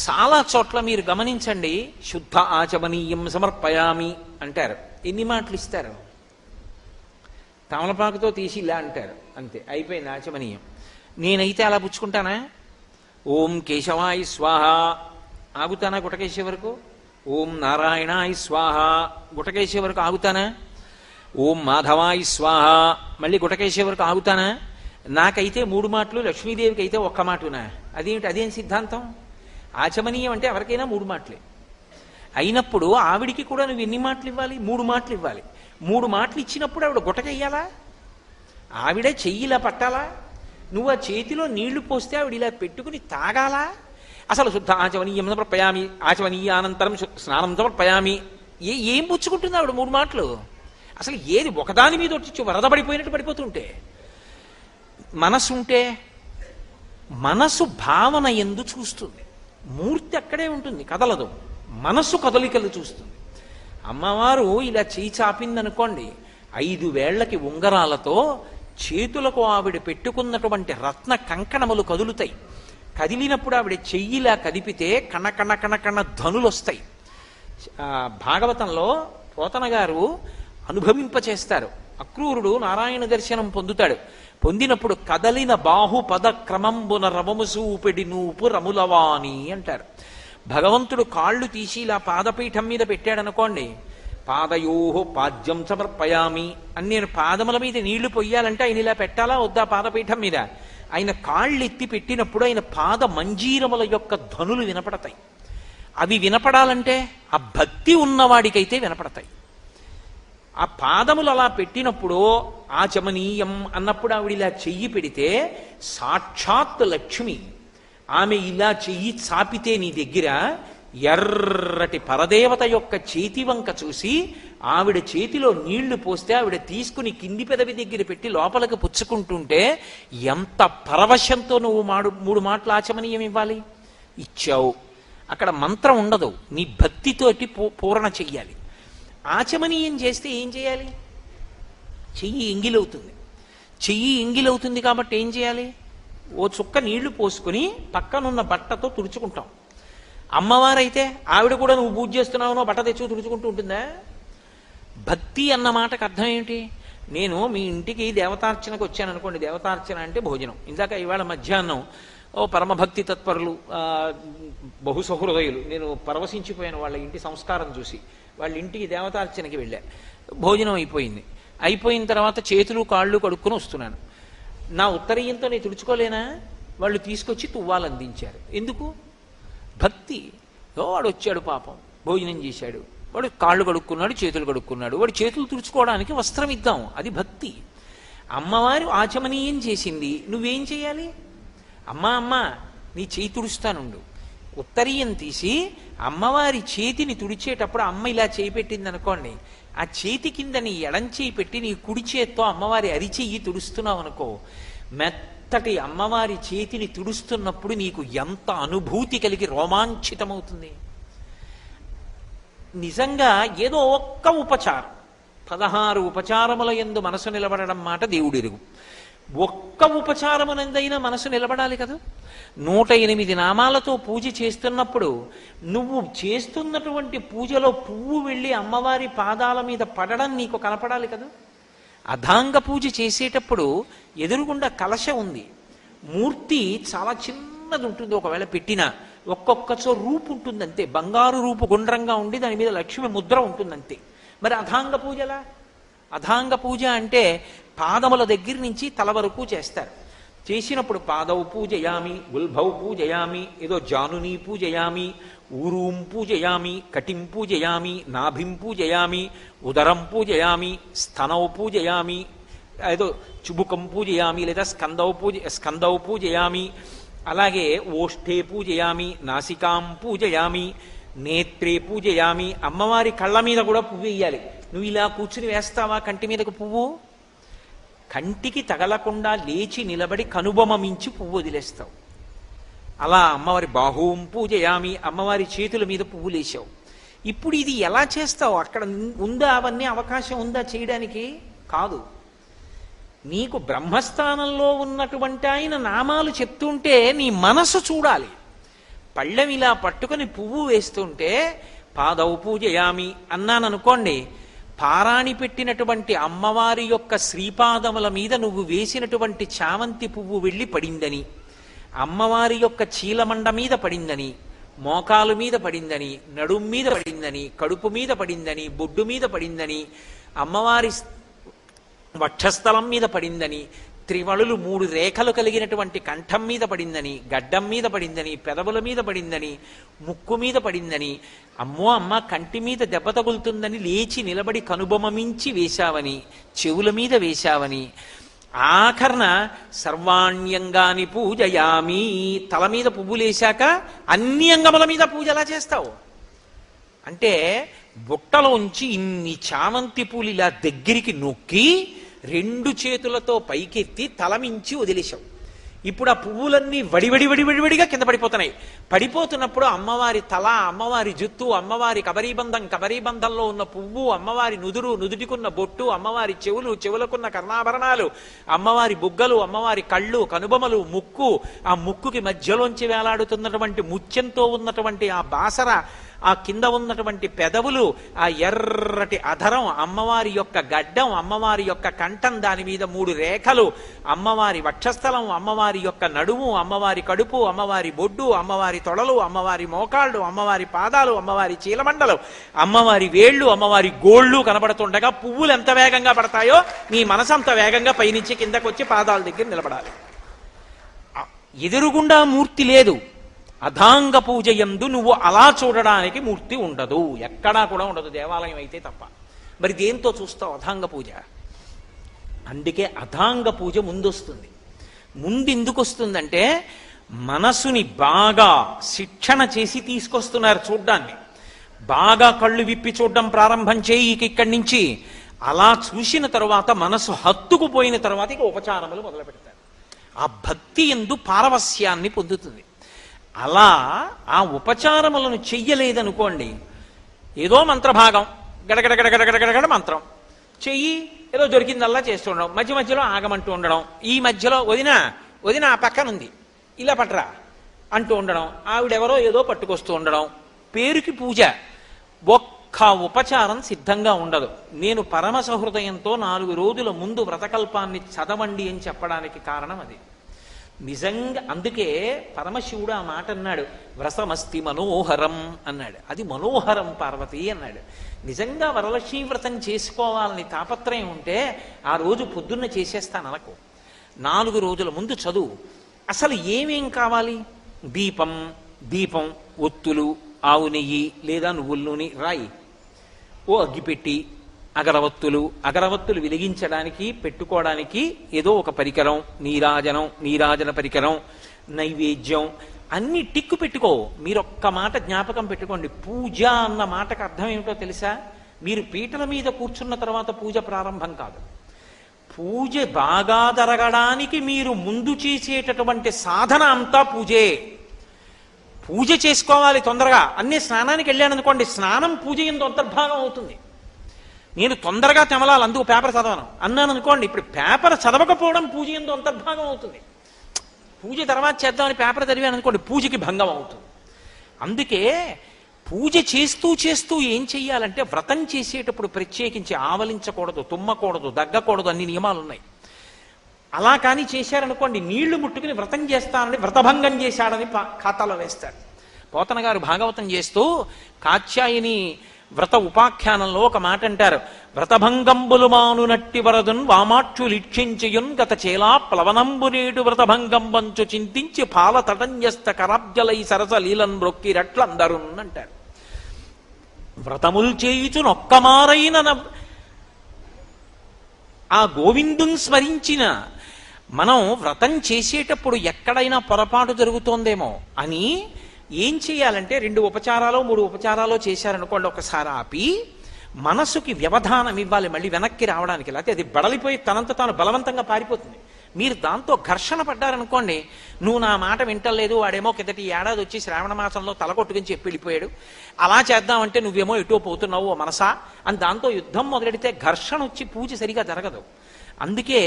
చాలా చోట్ల మీరు గమనించండి, శుద్ధ ఆచమనీయం సమర్పయామి అంటారు. ఎన్ని మాటలు ఇస్తారు? తమలపాకుతో తీసి ఇలా అంటారు, అంతే, అయిపోయింది ఆచమనీయం. నేనైతే అలా పుచ్చుకుంటానా? ఓం కేశవాయ స్వాహ ఆగుతానా గుటకేసే వరకు? ఓం నారాయణాయ స్వాహ గుటకేసే వరకు ఆగుతానా? ఓం మాధవాయ స్వాహ మళ్ళీ గుటకేసే వరకు ఆగుతానా? నాకైతే 3 మాటలు, లక్ష్మీదేవికి అయితే ఒక్క మాటనా? అదేం సిద్ధాంతం? ఆచమనీయం అంటే ఎవరికైనా 3 మాటలే అయినప్పుడు ఆవిడికి కూడా నువ్వు ఎన్ని మాటలు ఇవ్వాలి? 3 మాటలు ఇవ్వాలి. 3 మాటలు ఇచ్చినప్పుడు ఆవిడ గుటకెయ్యాలా? ఆవిడే చెయ్యిలా పట్టాలా? నువ్వు ఆ చేతిలో నీళ్లు పోస్తే ఆవిడ ఇలా పెట్టుకుని తాగాలా? అసలు శుద్ధ ఆచమనీయం సమర్పయామి, ఆచమనీయానంతరం స్నానం సమర్పయామి, ఏం పుచ్చుకుంటుంది ఆవిడ 3 మాటలు? అసలు ఏది ఒకదాని మీద వచ్చి వరద పడిపోయినట్టు పడిపోతుంటే. మనసు ఉంటే మనసు భావన ఎందు చూస్తుంది, మూర్తి అక్కడే ఉంటుంది, కదలదు. మనసు కదలికలు చూస్తుంది. అమ్మవారు ఇలా చేయి చాపిందనుకోండి, 5 వేళ్లకి ఉంగరాలతో చేతులకు ఆవిడ పెట్టుకున్నటువంటి రత్న కంకణములు కదులుతాయి. కదిలినప్పుడు ఆవిడ చెయ్యిలా కదిపితే కణ కణ కణ ధనులు వస్తాయి. భాగవతంలో పోతన గారు అనుభవింపచేస్తారు. అక్రూరుడు నారాయణ దర్శనం పొందుతాడు. పొందినప్పుడు కదలిన బాహు పద క్రమంబున రమముసూపెడి నూపు రములవాణి అంటారు. భగవంతుడు కాళ్ళు తీసి ఇలా పాదపీఠం మీద పెట్టాడనుకోండి, పాదయోహో పాద్యం సమర్పయామి అని నేను పాదముల మీద నీళ్లు పొయ్యాలంటే ఆయన ఇలా పెట్టాలా వద్దా? పాదపీఠం మీద ఆయన కాళ్ళు ఎత్తి పెట్టినప్పుడు ఆయన పాద మంజీరముల యొక్క ధ్వనులు వినపడతాయి. అవి వినపడాలంటే ఆ భక్తి ఉన్నవాడికైతే వినపడతాయి. ఆ పాదములు అలా పెట్టినప్పుడు ఆచమనీయం అన్నప్పుడు ఆవిడ ఇలా చెయ్యి పెడితే సాక్షాత్ లక్ష్మి ఆమె ఇలా చెయ్యి చాపితే నీ దగ్గర ఎర్రటి పరదేవత యొక్క చేతి వంక చూసి ఆవిడ చేతిలో నీళ్లు పోస్తే ఆవిడ తీసుకుని కింది పెదవి దగ్గర పెట్టి లోపలికి పుచ్చుకుంటుంటే ఎంత పరవశంతో నువ్వు 3 మాటలు ఆచమనీయం ఇవ్వాలి. ఇచ్చావు. అక్కడ మంత్రం ఉండదు, నీ భక్తితోటి పూరణ చెయ్యాలి. ఆచమనీయం చేస్తే ఏం చేయాలి? చెయ్యి ఎంగిలవుతుంది. చెయ్యి ఎంగిలవుతుంది కాబట్టి ఏం చేయాలి? ఓ చుక్క నీళ్లు పోసుకుని పక్కనున్న బట్టతో తుడుచుకుంటాం. అమ్మవారైతే ఆవిడ కూడా నువ్వు పూజ చేస్తున్నావునో బట్ట తెచ్చు తుడుచుకుంటూ ఉంటుందా? భక్తి అన్న మాటకు అర్థం ఏమిటి? నేను మీ ఇంటికి దేవతార్చనకు వచ్చాను అనుకోండి, దేవతార్చన అంటే భోజనం. ఇందాక ఇవాళ మధ్యాహ్నం పరమభక్తి తత్పరులు, బహుసహృదయులు, నేను పరవశించిపోయాను వాళ్ళ ఇంటి సంస్కారం చూసి. వాళ్ళ ఇంటికి దేవతార్చనకి వెళ్ళా. భోజనం అయిపోయింది. అయిపోయిన తర్వాత చేతులు కాళ్ళు కడుక్కుని వస్తున్నాను. నా ఉత్తరీయంతో నేను తుడుచుకోలేనా? వాళ్ళు తీసుకొచ్చి తువ్వాలు అందించారు. ఎందుకు? భక్తి. వాడు వచ్చాడు పాపం, భోజనం చేశాడు, వాడు కాళ్ళు కడుక్కున్నాడు, చేతులు కడుక్కున్నాడు, వాడు చేతులు తుడుచుకోవడానికి వస్త్రం ఇద్దాం, అది భక్తి. అమ్మవారు ఆచమనీయం చేసింది, నువ్వేం చేయాలి? అమ్మా నీ చేయి తుడుస్తానుండు. ఉత్తరీయం తీసి అమ్మవారి చేతిని తుడిచేటప్పుడు అమ్మ ఇలా చేయి పెట్టింది అనుకోండి, ఆ చేతి కింద నీ ఎడం చేయి పెట్టి నీ కుడి చేత్తో అమ్మవారి అరిచెయ్యి తుడుస్తున్నావు అనుకో, మెత్తటి అమ్మవారి చేతిని తుడుస్తున్నప్పుడు నీకు ఎంత అనుభూతి కలిగి రోమాంచితమవుతుంది. నిజంగా ఏదో ఒక్క ఉపచారం, 16 ఉపచారముల యందు మనసు నిలబడడం మాట దేవుడెరుగు. ఒక్క ఉపచారమునందైనా మనసు నిలబడాలి కదా. 108 నామాలతో పూజ చేస్తున్నప్పుడు నువ్వు చేస్తున్నటువంటి పూజలో పువ్వు వెళ్ళి అమ్మవారి పాదాల మీద పడడం నీకు కనపడాలి కదా. అధాంగ పూజ చేసేటప్పుడు ఎదురుగుండా కలశ ఉంది, మూర్తి చాలా చిన్నది ఉంటుంది, ఒకవేళ పెట్టినా ఒక్కొక్కచో రూపు ఉంటుంది అంతే, బంగారు రూపు గుండ్రంగా ఉండి దాని మీద లక్ష్మి ముద్ర ఉంటుందంతే. మరి అధాంగ పూజలా? అధాంగ పూజ అంటే పాదముల దగ్గర నుంచి తల వరకు చేస్తారు. చేసినప్పుడు పాదౌ పూజయామి, గుల్భౌ పూజయామి, ఏదో జానుని పూజయామి, ఊరూం పూజయామి, కటిం పూజయామి, నాభిం పూజయామి, ఉదరం పూజయామి, స్తనౌ పూజయామి, ఏదో చుబుకం పూజయామి, లేదా స్కందౌ పూజయామి, అలాగే ఓష్ఠే పూజయామి, నాసికాం పూజయామి, నేత్రే పూజయామి. అమ్మవారి కళ్ళ మీద కూడా పువ్వు వేయాలి. నువ్వు ఇలా కూర్చుని వేస్తావా కంటి మీదకు పువ్వు? కంటికి తగలకుండా లేచి నిలబడి కనుబొమ మించి పువ్వు వదిలేస్తావు. అలా అమ్మవారి బాహుం పూజయామి, అమ్మవారి చేతుల మీద పువ్వు లేచావు. ఇప్పుడు ఇది ఎలా చేస్తావు? అక్కడ ఉందా అవన్నీ అవకాశం ఉందా చేయడానికి? కాదు. నీకు బ్రహ్మస్థానంలో ఉన్నటువంటి ఆయన నామాలు చెప్తుంటే నీ మనసు చూడాలి. పళ్ళెం ఇలా పట్టుకొని పువ్వు వేస్తుంటే పాదౌ పూజయామి అన్నాననుకోండి, పారాణి పెట్టినటువంటి అమ్మవారి యొక్క శ్రీపాదముల మీద నువ్వు వేసినటువంటి చామంతి పువ్వు వెళ్ళి పడిందని, అమ్మవారి యొక్క చీలమండ మీద పడిందని, మోకాలు మీద పడిందని, నడుం మీద పడిందని, కడుపు మీద పడిందని, బొడ్డు మీద పడిందని, అమ్మవారి వక్షస్థలం మీద పడిందని, త్రివళులు 3 రేఖలు కలిగినటువంటి కంఠం మీద పడిందని, గడ్డం మీద పడిందని, పెదవుల మీద పడిందని, ముక్కు మీద పడిందని, అమ్మో అమ్మ కంటి మీద దెబ్బ తగులుతుందని లేచి నిలబడి కనుబొమ మించి వేశావని, చెవుల మీద వేశావని, ఆఖరణ సర్వాణ్యంగాని పూజయామి, తల మీద పువ్వులేశాక అన్ని అంగముల మీద పూజ ఎలా చేస్తావు? అంటే బుట్టలోంచి ఇన్ని చామంతి పూలు ఇలా దగ్గరికి నొక్కి 2 చేతులతో పైకెత్తి తలమించి వదిలేశావు. ఇప్పుడు ఆ పువ్వులన్నీ వడివడిగా కింద పడిపోతున్నాయి. పడిపోతున్నప్పుడు అమ్మవారి తల, అమ్మవారి జుత్తు, అమ్మవారి కబరీబంధంలో ఉన్న పువ్వు, అమ్మవారి నుదుటికున్న బొట్టు, అమ్మవారి చెవులకున్న కర్ణాభరణాలు, అమ్మవారి బుగ్గలు, అమ్మవారి కళ్ళు, కనుబొమలు, ముక్కు, ఆ ముక్కుకి మధ్యలోంచి వేలాడుతున్నటువంటి ముత్యంతో ఉన్నటువంటి ఆ బాసర, ఆ కింద ఉన్నటువంటి పెదవులు, ఆ ఎర్రటి అధరం, అమ్మవారి యొక్క గడ్డం, అమ్మవారి యొక్క కంఠం, దాని మీద 3 రేఖలు, అమ్మవారి వక్షస్థలం, అమ్మవారి యొక్క నడుము, అమ్మవారి కడుపు, అమ్మవారి బొడ్డు, అమ్మవారి తొడలు, అమ్మవారి మోకాళ్ళు, అమ్మవారి పాదాలు, అమ్మవారి చీలమండలు, అమ్మవారి వేళ్ళు, అమ్మవారి గోళ్ళు కనబడుతుండగా పువ్వులు ఎంత వేగంగా పడతాయో నీ మనసు అంత వేగంగా పైనుంచి కిందకు వచ్చి పాదాల దగ్గర నిలబడాలి. ఎదురుగుండా మూర్తి లేదు. అధాంగ పూజ యందు నువ్వు అలా చూడడానికి మూర్తి ఉండదు, ఎక్కడా కూడా ఉండదు, దేవాలయం అయితే తప్ప. మరి దేంతో చూస్తావు అధాంగ పూజ? అందుకే అధాంగ పూజ ముందొస్తుంది. ముందు ఎందుకు వస్తుందంటే మనసుని బాగా శిక్షణ చేసి తీసుకొస్తున్నారు చూడ్డాన్ని. బాగా కళ్ళు విప్పి చూడడం ప్రారంభం చేయి ఇక్కడి నుంచి. అలా చూసిన తరువాత మనసు హత్తుకుపోయిన తర్వాత ఇక ఉపచారములు మొదలు పెడతారు. ఆ భక్తి యందు పారవస్యాన్ని పొందుతుంది. అలా ఆ ఉపచారములను చెయ్యలేదనుకోండి, ఏదో మంత్రభాగం గడగడగడగడగడగడ మంత్రం చెయ్యి, ఏదో దొరికిందల్లా చేస్తూ ఉండడం, మధ్యలో ఆగమంటూ ఉండడం, ఈ మధ్యలో వదిన ఆ పక్కనుంది ఇలా పట్రా అంటూ ఉండడం, ఆవిడెవరో ఏదో పట్టుకొస్తూ ఉండడం, పేరుకి పూజ, ఒక్క ఉపచారం సిద్ధంగా ఉండదు. నేను పరమ సహృదయంతో 4 రోజుల ముందు వ్రతకల్పాన్ని చదవండి అని చెప్పడానికి కారణం అది. నిజంగా అందుకే పరమశివుడు ఆ మాట అన్నాడు, వ్రతమస్తి మనోహరం అన్నాడు. అది మనోహరం పార్వతి అన్నాడు. నిజంగా వరలక్ష్మీ వ్రతం చేసుకోవాలని తాపత్రయం ఉంటే ఆ రోజు పొద్దున్న చేసేస్తాను అనకు. 4 రోజుల ముందు చదువు. అసలు ఏమేం కావాలి? దీపం, ఒత్తులు, ఆవు నెయ్యి లేదా నువ్వుల నూనె రాయి, ఓ అగ్గిపెట్టి, అగరవత్తులు వెలిగించడానికి పెట్టుకోవడానికి ఏదో ఒక పరికరం, నీరాజన పరికరం, నైవేద్యం, అన్ని టిక్కు పెట్టుకో. మీరొక్క మాట జ్ఞాపకం పెట్టుకోండి, పూజ అన్న మాటకు అర్థం ఏమిటో తెలుసా? మీరు పీటల మీద కూర్చున్న తర్వాత పూజ ప్రారంభం కాదు. పూజ బాగా జరగడానికి మీరు ముందు చేసేటటువంటి సాధన అంతా పూజే. పూజ చేసుకోవాలి తొందరగా. అన్నీ స్నానానికి వెళ్ళాననుకోండి, స్నానం పూజ యందు అంతర్భాగం అవుతుంది. నేను తొందరగా తెమలాలి, అందుకు పేపర్ చదవను అన్నాను అనుకోండి, ఇప్పుడు పేపర్ చదవకపోవడం పూజ యందు అంతర్భాగం అవుతుంది. పూజ తర్వాత చేద్దామని పేపర్ చదివాను అనుకోండి, పూజకి భంగం అవుతుంది. అందుకే పూజ చేస్తూ ఏం చెయ్యాలంటే, వ్రతం చేసేటప్పుడు ప్రత్యేకించి ఆవలించకూడదు, తుమ్మకూడదు, దగ్గకూడదు, అన్ని నియమాలు ఉన్నాయి. అలా కానీ చేశారనుకోండి, నీళ్లు ముట్టుకుని వ్రతం చేస్తానని వ్రతభంగం చేశాడని ఖాతాలో వేస్తాడు. పోతన గారు భాగవతం చేస్తూ కాత్యాయని వ్రత ఉపాఖ్యానంలో ఒక మాట అంటారు, వ్రతభంగంబులు మానునట్టి వరదున్ వామాక్షులిక్షించియున్ గత చేలా ప్లవనంబు నేడు వ్రతభంగంబంచు చింతించి పాల తటంజస్త కరాబ్జలై సరస లీలన్ బ్రొక్కిరట్లందరున్ అంటారు. వ్రతముల్ చేయుచునొక్కమారైన ఆ గోవిందుని స్మరించిన మనం వ్రతం చేసేటప్పుడు ఎక్కడైనా పొరపాటు జరుగుతోందేమో అని ఏం చేయాలంటే 2 ఉపచారాలు 3 ఉపచారాలు చేశారనుకోండి, ఒకసారి ఆపి మనసుకి వ్యవధానం ఇవ్వాలి మళ్ళీ వెనక్కి రావడానికి. లేకపోతే అది బడలిపోయి తనంత తాను బలవంతంగా పారిపోతుంది. మీరు దాంతో ఘర్షణ పడ్డారనుకోండి, నువ్వు నా మాట వింటలేదు, వాడేమో కిందటి ఏడాది వచ్చి శ్రావణ మాసంలో తలకొట్టుకుని చెప్పి వెళ్ళిపోయాడు, అలా చేద్దామంటే నువ్వేమో ఎటో పోతున్నావు మనసా అని దాంతో యుద్ధం మొదలెడితే ఘర్షణ వచ్చి పూజ సరిగా జరగదు. అందుకే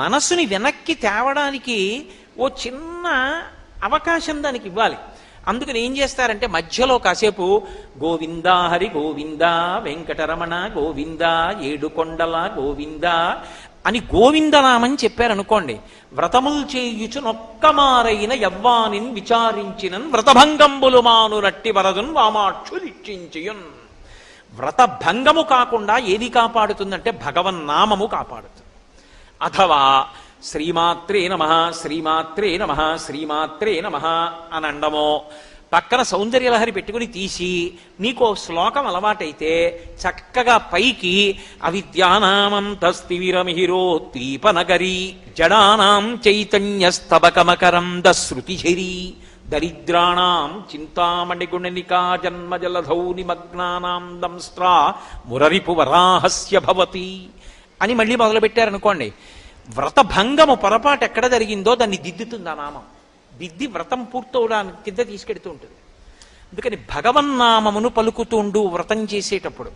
మనసుని వెనక్కి తేవడానికి ఓ చిన్న అవకాశం దానికి ఇవ్వాలి. అందుకని ఏం చేస్తారంటే మధ్యలో కాసేపు గోవిందా హరి గోవిందా వెంకటరమణ గోవిందా ఏడుకొండల గోవిందా అని గోవిందనామని చెప్పారనుకోండి, వ్రతములు చేయుచునొక్కమారైన యవ్వానిన్ విచారించినన్ వ్రతభంగంబులు మానునట్టి వరదున్ వామాక్షులిక్షించియున్. వ్రతభంగము కాకుండా ఏది కాపాడుతుందంటే భగవన్నామము కాపాడుతుంది. అథవా శ్రీమాత్రే నమః శ్రీమాత్రే నమః శ్రీమాత్రే నమః అని అండమో, పక్కన సౌందర్యలహరి పెట్టుకుని తీసి నీకో శ్లోకం అలవాటైతే చక్కగా పైకి అవిద్యానామంతస్తివిరమిహిరోద్వీపనగరీ జడానాం చైతన్యస్తబకమకరంద శృతిఝరీ దరిద్రాణాం చింతామణిగుణనికా జన్మజలధౌ నిమగ్నానాం దంస్ట్రా మురరిపు వరాహస్య భవతి అని మళ్ళీ మొదలుపెట్టారనుకోండి, వ్రతభంగము పొరపాటు ఎక్కడ జరిగిందో దాన్ని దిద్దుతుంది ఆ నామం. దిద్ది వ్రతం పూర్తవడానికి కింద తీసుకెడుతూ ఉంటుంది. అందుకని భగవన్నామమును పలుకుతుండు వ్రతం చేసేటప్పుడు,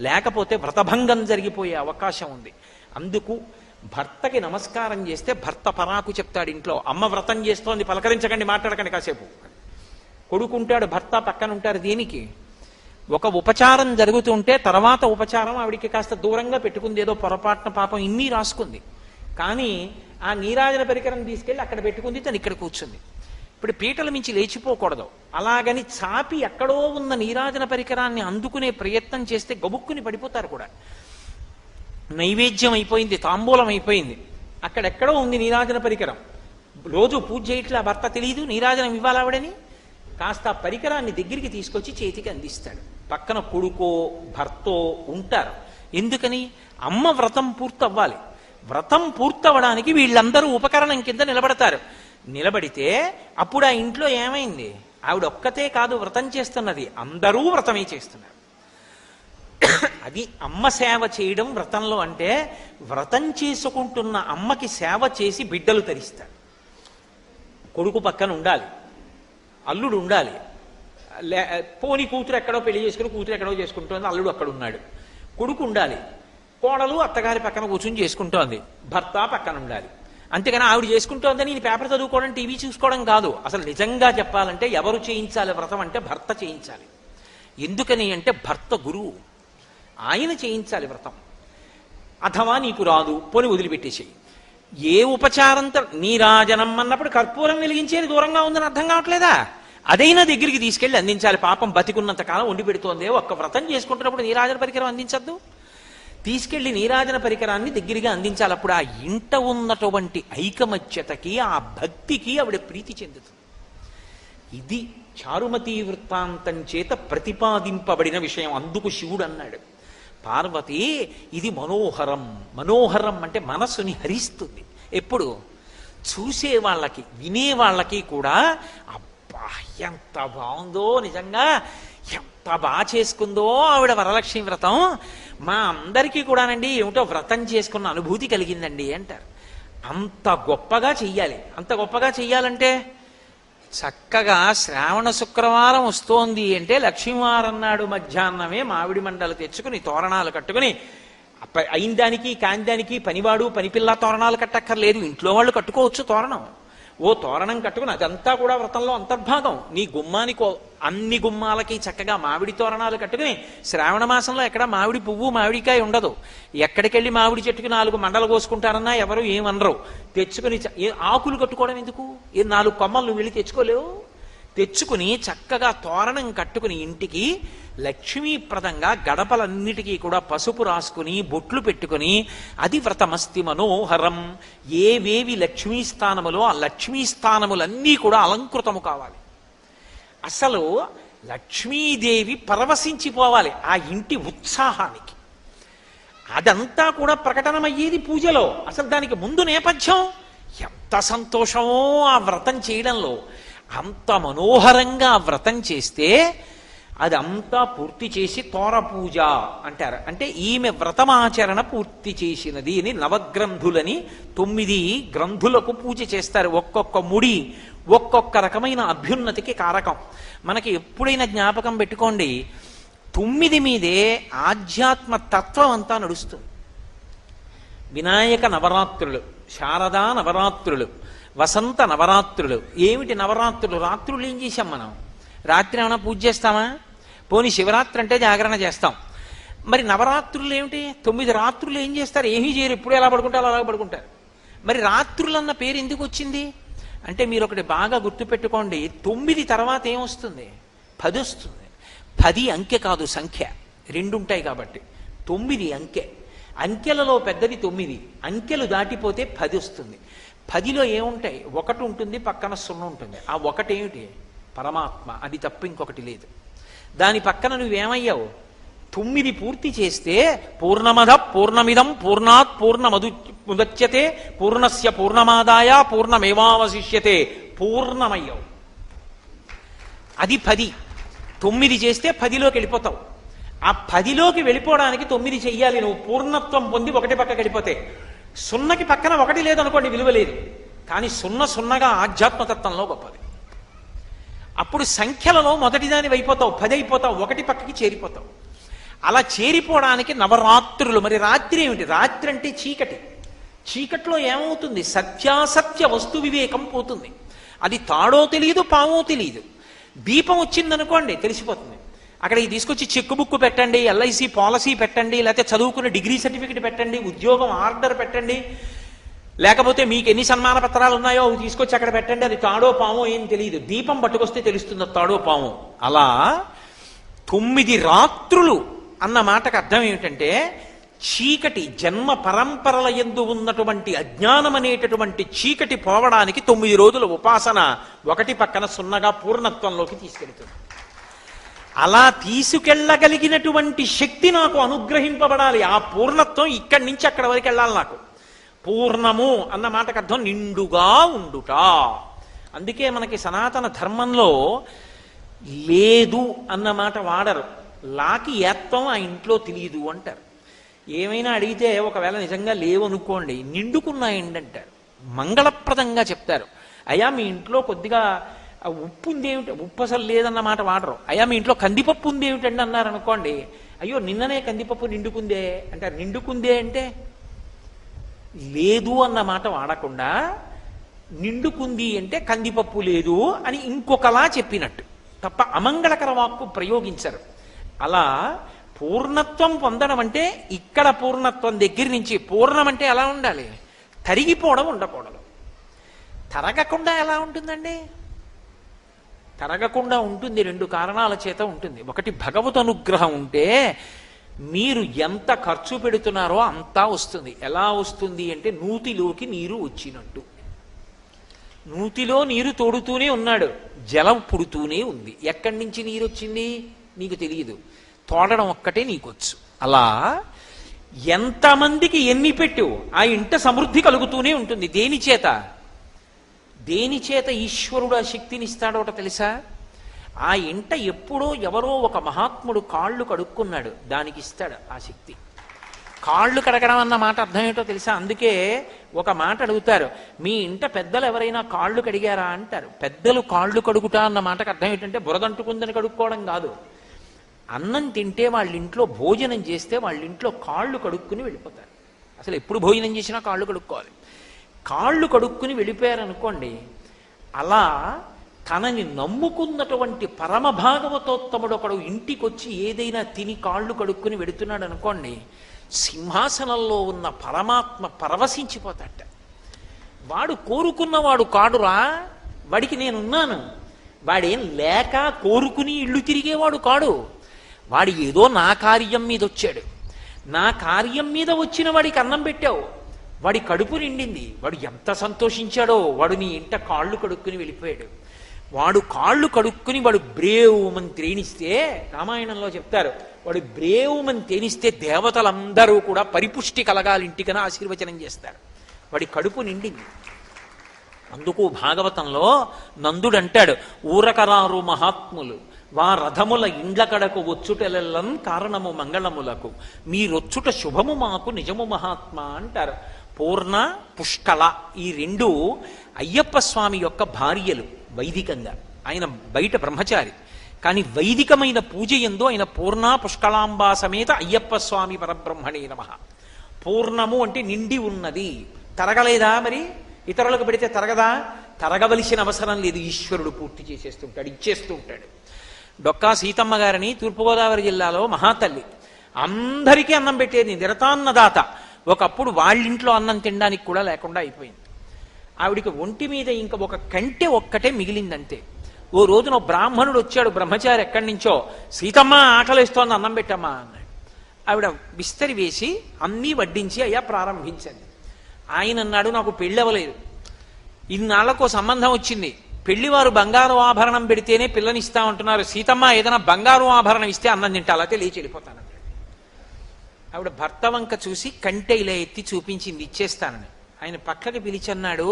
లేకపోతే వ్రతభంగం జరిగిపోయే అవకాశం ఉంది. అందుకు భర్తకి నమస్కారం చేస్తే భర్త పరాకు చెప్తాడు ఇంట్లో, అమ్మ వ్రతం చేస్తోంది పలకరించకండి మాట్లాడకండి కాసేపు. కొడుకుంటాడు, భర్త పక్కన ఉంటారు. దేనికి? ఒక ఉపచారం జరుగుతుంటే తర్వాత ఉపచారం ఆవిడికి కాస్త దూరంగా పెట్టుకుంది, ఏదో పొరపాటున పాపం ఇన్ని రాసుకుంది, కానీ ఆ నీరాజన పరికరం తీసుకెళ్ళి అక్కడ పెట్టుకుంది, తను ఇక్కడ కూర్చుంది. ఇప్పుడు పీటల మించి లేచిపోకూడదు. అలాగని చాపి ఎక్కడో ఉన్న నీరాజన పరికరాన్ని అందుకునే ప్రయత్నం చేస్తే గబుక్కుని పడిపోతారు కూడా. నైవేద్యం అయిపోయింది, తాంబూలం అయిపోయింది, అక్కడెక్కడో ఉంది నీరాజన పరికరం, రోజు పూజ చేయట్లా భర్త తెలియదు నీరాజనం ఇవ్వాలావిడని, కాస్త ఆ పరికరాన్ని దగ్గరికి తీసుకొచ్చి చేతికి అందిస్తాడు. పక్కన కొడుకో భర్తో ఉంటారు. ఎందుకని? అమ్మ వ్రతం పూర్తవ్వాలి. వ్రతం పూర్తవడానికి వీళ్ళందరూ ఉపకరణం కింద నిలబడతారు. నిలబడితే అప్పుడు ఆ ఇంట్లో ఏమైంది? ఆవిడ ఒక్కతే కాదు వ్రతం చేస్తున్నది, అందరూ వ్రతమే చేస్తున్నారు. అది అమ్మ సేవ చేయడం వ్రతంలో. అంటే వ్రతం చేసుకుంటున్న అమ్మకి సేవ చేసి బిడ్డలు తరిస్తారు. కొడుకు పక్కన ఉండాలి, అల్లుడు ఉండాలి, పోని కూతురు ఎక్కడో పెళ్లి చేసుకుని కూతురు ఎక్కడో చేసుకుంటోంది, అల్లుడు అక్కడ ఉన్నాడు, కొడుకు ఉండాలి, కోడలు అత్తగారి పక్కన కూర్చుని చేసుకుంటోంది, భర్త పక్కన ఉండాలి. అంతేగాని ఆవిడ చేసుకుంటోందని నేను పేపర్ చదువుకోవడం టీవీ చూసుకోవడం కాదు. అసలు నిజంగా చెప్పాలంటే ఎవరు చేయించాలి వ్రతం అంటే భర్త చేయించాలి. ఎందుకని అంటే భర్త గురువు, ఆయన చేయించాలి వ్రతం. అథవా నీకు రాదు, పోని వదిలిపెట్టేసేయి. ఏ ఉపచారంతో నీరాజనం అన్నప్పుడు కర్పూరం వెలిగించేది దూరంగా ఉందని అర్థం కావట్లేదా? అదైనా దగ్గరికి తీసుకెళ్లి అందించాలి. పాపం బతికున్నంత కాలం వండి పెడుతోంది, ఒక్క వ్రతం చేసుకుంటున్నప్పుడు నీరాజన పరికరం అందించద్దు? తీసుకెళ్లి నీరాజన పరికరాన్ని దగ్గరగా అందించాలి. అప్పుడు ఆ ఇంట ఉన్నటువంటి ఐకమత్యతకి ఆ భక్తికి ఆవిడ ప్రీతి చెందుతుంది. ఇది చారుమతీ వృత్తాంతం చేత ప్రతిపాదింపబడిన విషయం. అందుకు శివుడు అన్నాడు, పార్వతి ఇది మనోహరం. మనోహరం అంటే మనస్సుని హరిస్తుంది. ఎప్పుడు? చూసే వాళ్ళకి వినే వాళ్ళకి కూడా అబ్బా ఎంత బాగుందో, నిజంగా ఎంత బాగా చేసుకుందో ఆవిడ వరలక్ష్మి వ్రతం, మా అందరికీ కూడానండి ఏమిటో వ్రతం చేసుకున్న అనుభూతి కలిగిందండి అంటారు. అంత గొప్పగా చెయ్యాలి. అంత గొప్పగా చెయ్యాలంటే చక్కగా శ్రావణ శుక్రవారం వస్తోంది అంటే లక్ష్మీవారం నాడు మధ్యాహ్నమే మామిడి మండలు తెచ్చుకుని తోరణాలు కట్టుకుని, అయిన దానికి కాని దానికి పనివాడు పనిపిల్ల తోరణాలు కట్టక్కర్లేదు, ఇంట్లో వాళ్ళు కట్టుకోవచ్చు తోరణం. ఓ తోరణం కట్టుకుని అదంతా కూడా వ్రతంలో అంతర్భాగం. నీ గుమ్మానికి అన్ని గుమ్మాలకి చక్కగా మామిడి తోరణాలు కట్టుకుని, శ్రావణ మాసంలో ఎక్కడ మామిడి పువ్వు మామిడికాయ ఉండదు, ఎక్కడికెళ్ళి మామిడి చెట్టుకి 4 మండలు కోసుకుంటారన్నా ఎవరు ఏమనరు. తెచ్చుకుని ఆకులు కట్టుకోవడం ఎందుకు? 4 కొమ్మలు నువ్వు వెళ్ళి తెచ్చుకోలేవు. తెచ్చుకుని చక్కగా తోరణం కట్టుకుని ఇంటికి లక్ష్మీప్రదంగా గడపలన్నిటికీ కూడా పసుపు రాసుకుని బొట్లు పెట్టుకుని అది వ్రతమస్తి మనోహరం. ఏవేవి లక్ష్మీ స్థానములో ఆ లక్ష్మీ స్థానములన్నీ కూడా అలంకృతము కావాలి. అసలు లక్ష్మీదేవి పరవశించిపోవాలి ఆ ఇంటి ఉత్సాహానికి. అదంతా కూడా ప్రకటనమయ్యేది పూజలో. అసలు దానికి ముందు నేపథ్యం ఎంత సంతోషమో ఆ వ్రతం చేయడంలో. అంత మనోహరంగా ఆ వ్రతం చేస్తే అదంతా పూర్తి చేసి తోర పూజ అంటారు. అంటే ఈమె వ్రతమాచరణ పూర్తి చేసినది అని నవగ్రంథులని 9 గ్రంథులకు పూజ చేస్తారు. ఒక్కొక్క ముడి ఒక్కొక్క రకమైన అభ్యున్నతికి కారకం. మనకి ఎప్పుడైనా జ్ఞాపకం పెట్టుకోండి, 9 మీదే ఆధ్యాత్మ తత్వం అంతా నడుస్తుంది. వినాయక నవరాత్రులు, శారదా నవరాత్రులు, వసంత నవరాత్రులు. ఏమిటి నవరాత్రులు? రాత్రులు ఏం చేశాం మనం? రాత్రి ఏమైనా పూజ చేస్తామా? పోనీ శివరాత్రి అంటే జాగరణ చేస్తాం. మరి నవరాత్రులు ఏమిటి? 9 రాత్రులు ఏం చేస్తారు? ఏమీ చేయరు. ఎప్పుడు ఎలా పడుకుంటారో అలా పడుకుంటారు. మరి రాత్రులు అన్న పేరు ఎందుకు వచ్చింది అంటే మీరు ఒకటి బాగా గుర్తుపెట్టుకోండి, 9 తర్వాత ఏమొస్తుంది? 10 వస్తుంది. 10 అంకె కాదు, సంఖ్య. 2 ఉంటాయి కాబట్టి 9 అంకె. అంకెలలో పెద్దది 9. అంకెలు దాటిపోతే 10 వస్తుంది. 10లో ఏముంటాయి? 1 ఉంటుంది, పక్కన 0 ఉంటుంది. ఆ 1 ఏమిటి? పరమాత్మ. అది తప్ప ఇంకొకటి లేదు. దాని పక్కన నువ్వేమయ్యావు? 9 పూర్తి చేస్తే పూర్ణమద పూర్ణమిదం పూర్ణాత్ పూర్ణముదచ్యతే పూర్ణస్య పూర్ణమాదాయ పూర్ణమేవావశిష్యతే. పూర్ణమయ్యావు. అది 10. 9 చేస్తే 10లోకి వెళ్ళిపోతావు. ఆ 10లోకి వెళ్ళిపోవడానికి 9 చెయ్యాలి నువ్వు. పూర్ణత్వం పొంది 1 పక్కకి వెళ్ళిపోతే 0కి పక్కన 1 లేదనుకోండి, విలువ లేదు. కానీ 0 0గా ఆధ్యాత్మతత్వంలో గొప్పది. అప్పుడు సంఖ్యలలో మొదటిదాని అయిపోతావు, 10 అయిపోతావు, 1 పక్కకి చేరిపోతావు. అలా చేరిపోవడానికి నవరాత్రులు. మరి రాత్రి ఏమిటి? రాత్రి అంటే చీకటి. చీకట్లో ఏమవుతుంది? సత్యాసత్య వస్తు వివేకం పోతుంది. అది తాడో తెలియదు, పామో తెలియదు. దీపం వచ్చిందనుకోండి తెలిసిపోతుంది. అక్కడికి తీసుకొచ్చి చెక్ బుక్ పెట్టండి, LIC పాలసీ పెట్టండి, లేకపోతే చదువుకున్న డిగ్రీ సర్టిఫికెట్ పెట్టండి, ఉద్యోగం ఆర్డర్ పెట్టండి, లేకపోతే మీకు ఎన్ని సన్మాన పత్రాలు ఉన్నాయో అవి తీసుకొచ్చి అక్కడ పెట్టండి. అది తాడో పామో ఏం తెలియదు. దీపం పట్టుకొస్తే తెలుస్తుంది తాడో పామో. అలా 9 రాత్రులు అన్న మాటకు అర్థం ఏమిటంటే చీకటి, జన్మ పరంపరల యందు ఉన్నటువంటి అజ్ఞానం అనేటటువంటి చీకటి పోవడానికి 9 రోజుల ఉపాసన 1 పక్కన 0గా పూర్ణత్వంలోకి తీసుకెళ్తుంది. అలా తీసుకెళ్ళగలిగినటువంటి శక్తి నాకు అనుగ్రహింపబడాలి. ఆ పూర్ణత్వం ఇక్కడి నుంచి అక్కడ వరకు వెళ్ళాలి నాకు. పూర్ణము అన్న మాటకు అర్థం నిండుగా ఉండుట. అందుకే మనకి సనాతన ధర్మంలో లేదు అన్న మాట వాడరు. లాకి ఏత్వం ఆ ఇంట్లో తెలియదు అంటారు. ఏమైనా అడిగితే ఒకవేళ నిజంగా లేవు అనుకోండి, నిండుకున్నాయండి అంటారు. మంగళప్రదంగా చెప్తారు. అయ్యా మీ ఇంట్లో కొద్దిగా ఉప్పు ఉందేమిటి? ఉప్పు అసలు లేదన్న మాట వాడరు. అయ్యా మీ ఇంట్లో కందిపప్పు ఉందేమిటండి అన్నారు అనుకోండి, అయ్యో నిన్ననే కందిపప్పు నిండుకుందే అంటారు. నిండుకుందే అంటే లేదు అన్న మాట వాడకుండా నిండుకుంది అంటే కందిపప్పు లేదు అని ఇంకొకలా చెప్పినట్టు తప్ప అమంగళకర వాక్కు ప్రయోగించరు. అలా పూర్ణత్వం పొందడం అంటే ఇక్కడ పూర్ణత్వం దగ్గర నుంచి పూర్ణం అంటే ఎలా ఉండాలి? తరిగిపోవడం ఉండకూడదు. తరగకుండా ఎలా ఉంటుందండి? తరగకుండా ఉంటుంది. 2 కారణాల చేత ఉంటుంది. ఒకటి, భగవత్ అనుగ్రహం ఉంటే మీరు ఎంత ఖర్చు పెడుతున్నారో అంతా వస్తుంది. ఎలా వస్తుంది అంటే నూతిలోకి నీరు వచ్చినట్టు. నూతిలో నీరు తోడుతూనే ఉన్నాడు, జలం పుడుతూనే ఉంది. ఎక్కడి నుంచి నీరు వచ్చింది నీకు తెలియదు, తోడడం ఒక్కటే నీకొచ్చు. అలా ఎంతమందికి ఎన్ని పెట్టు ఆ ఇంట సమృద్ధి కలుగుతూనే ఉంటుంది. దేని చేత? దేని చేత ఈశ్వరుడు ఆ శక్తిని ఇస్తాడో తెలుసా? ఆ ఇంట ఎప్పుడో ఎవరో ఒక మహాత్ముడు కాళ్ళు కడుక్కున్నాడు, దానికి ఇస్తాడు ఆ శక్తి. కాళ్ళు కడగడం అన్న మాట అర్థం ఏంటో తెలుసా? అందుకే ఒక మాట అడుగుతారు, మీ ఇంట పెద్దలు ఎవరైనా కాళ్ళు కడిగారా అంటారు. పెద్దలు కాళ్ళు కడుగుట అన్న మాటకు అర్థం ఏంటంటే బురదంటుకుందని కడుక్కోవడం కాదు. అన్నం తింటే వాళ్ళ ఇంట్లో భోజనం చేస్తే వాళ్ళ ఇంట్లో కాళ్ళు కడుక్కుని వెళ్ళిపోతారు. అసలు ఎప్పుడు భోజనం చేసినా కాళ్ళు కడుక్కోవాలి. కాళ్ళు కడుక్కుని వెళ్ళిపోయారనుకోండి, అలా తనని నమ్ముకున్నటువంటి పరమ భాగవతోత్తముడు ఒకడు ఇంటికొచ్చి ఏదైనా తిని కాళ్ళు కడుక్కుని వెడుతున్నాడు అనుకోండి, సింహాసనంలో ఉన్న పరమాత్మ పరవశించిపోతాట. వాడు కోరుకున్నవాడు కాడురా, వాడికి నేనున్నాను, వాడేం లేక కోరుకుని ఇళ్ళు తిరిగేవాడు కాడు. వాడు ఏదో నా కార్యం మీద వచ్చాడు. నా కార్యం మీద వచ్చిన వాడికి అన్నం పెట్టావు, వాడి కడుపు నిండింది. వాడు ఎంత సంతోషించాడో. వాడు నీ ఇంట కాళ్ళు కడుక్కుని వెళ్ళిపోయాడు. వాడు కాళ్ళు కడుక్కుని వాడు బ్రేవుమని త్రేణిస్తే, రామాయణంలో చెప్తారు, వాడు బ్రేవుమని తేనిస్తే దేవతలందరూ కూడా పరిపుష్టి కలగాలి ఇంటికని ఆశీర్వచనం చేస్తారు. వాడి కడుపు నిండింది. అందుకు భాగవతంలో నందుడంటాడు, ఊరకరారు మహాత్ములు వా రథముల ఇండ్ల కడకు వచ్చుటెలెల్లం కారణము మంగళములకు మీరొచ్చుట శుభము మాకు నిజము మహాత్మా అంటారు. పూర్ణ, పుష్కళ ఈ రెండు అయ్యప్ప స్వామి యొక్క భార్యలు వైదికంగా. ఆయన బయట బ్రహ్మచారి, కానీ వైదికమైన పూజ యందు ఆయన పూర్ణ పుష్కళాంబా సమేత అయ్యప్ప స్వామి పరబ్రహ్మణే నమః. పూర్ణము అంటే నిండి ఉన్నది. తరగలేదా? మరి ఇతరులకు పెడితే తరగదా? తరగవలసిన అవసరం లేదు. ఈశ్వరుడు పూర్తి చేసేస్తుంటాడు, ఇచ్చేస్తూ ఉంటాడు. డొక్కా సీతమ్మ గారిని తూర్పుగోదావరి జిల్లాలో మహాతల్లి, అందరికీ అన్నం పెట్టేది, నిరతాన్నదాత. ఒకప్పుడు వాళ్ళింట్లో అన్నం తినడానికి కూడా లేకుండా అయిపోయింది. ఆవిడికి ఒంటి మీద ఇంకా ఒక కంటె ఒక్కటే మిగిలిందంతే. ఓ రోజున బ్రాహ్మణుడు వచ్చాడు, బ్రహ్మచారి ఎక్కడి నుంచో, సీతమ్మ ఆకలిస్తోంది అన్నం పెట్టమ్మా అన్నాడు. ఆవిడ విస్తరి వేసి అన్నీ వడ్డించి అయ్యా ప్రారంభించింది. ఆయన అన్నాడు, నాకు పెళ్ళి అవ్వలేదు, ఇన్నాళ్లకు సంబంధం వచ్చింది, పెళ్లివారు బంగారు ఆభరణం పెడితేనే పిల్లనిస్తామంటున్నారు, సీతమ్మ ఏదైనా బంగారు ఆభరణం ఇస్తే అన్నం తింటా, అలాగే లేచి వెళ్ళిపోతాను. ఆవిడ భర్త వంక చూసి కంటె ఇలా ఎత్తి చూపించింది, ఇచ్చేస్తానని. ఆయన పక్కకి పిలిచన్నాడు,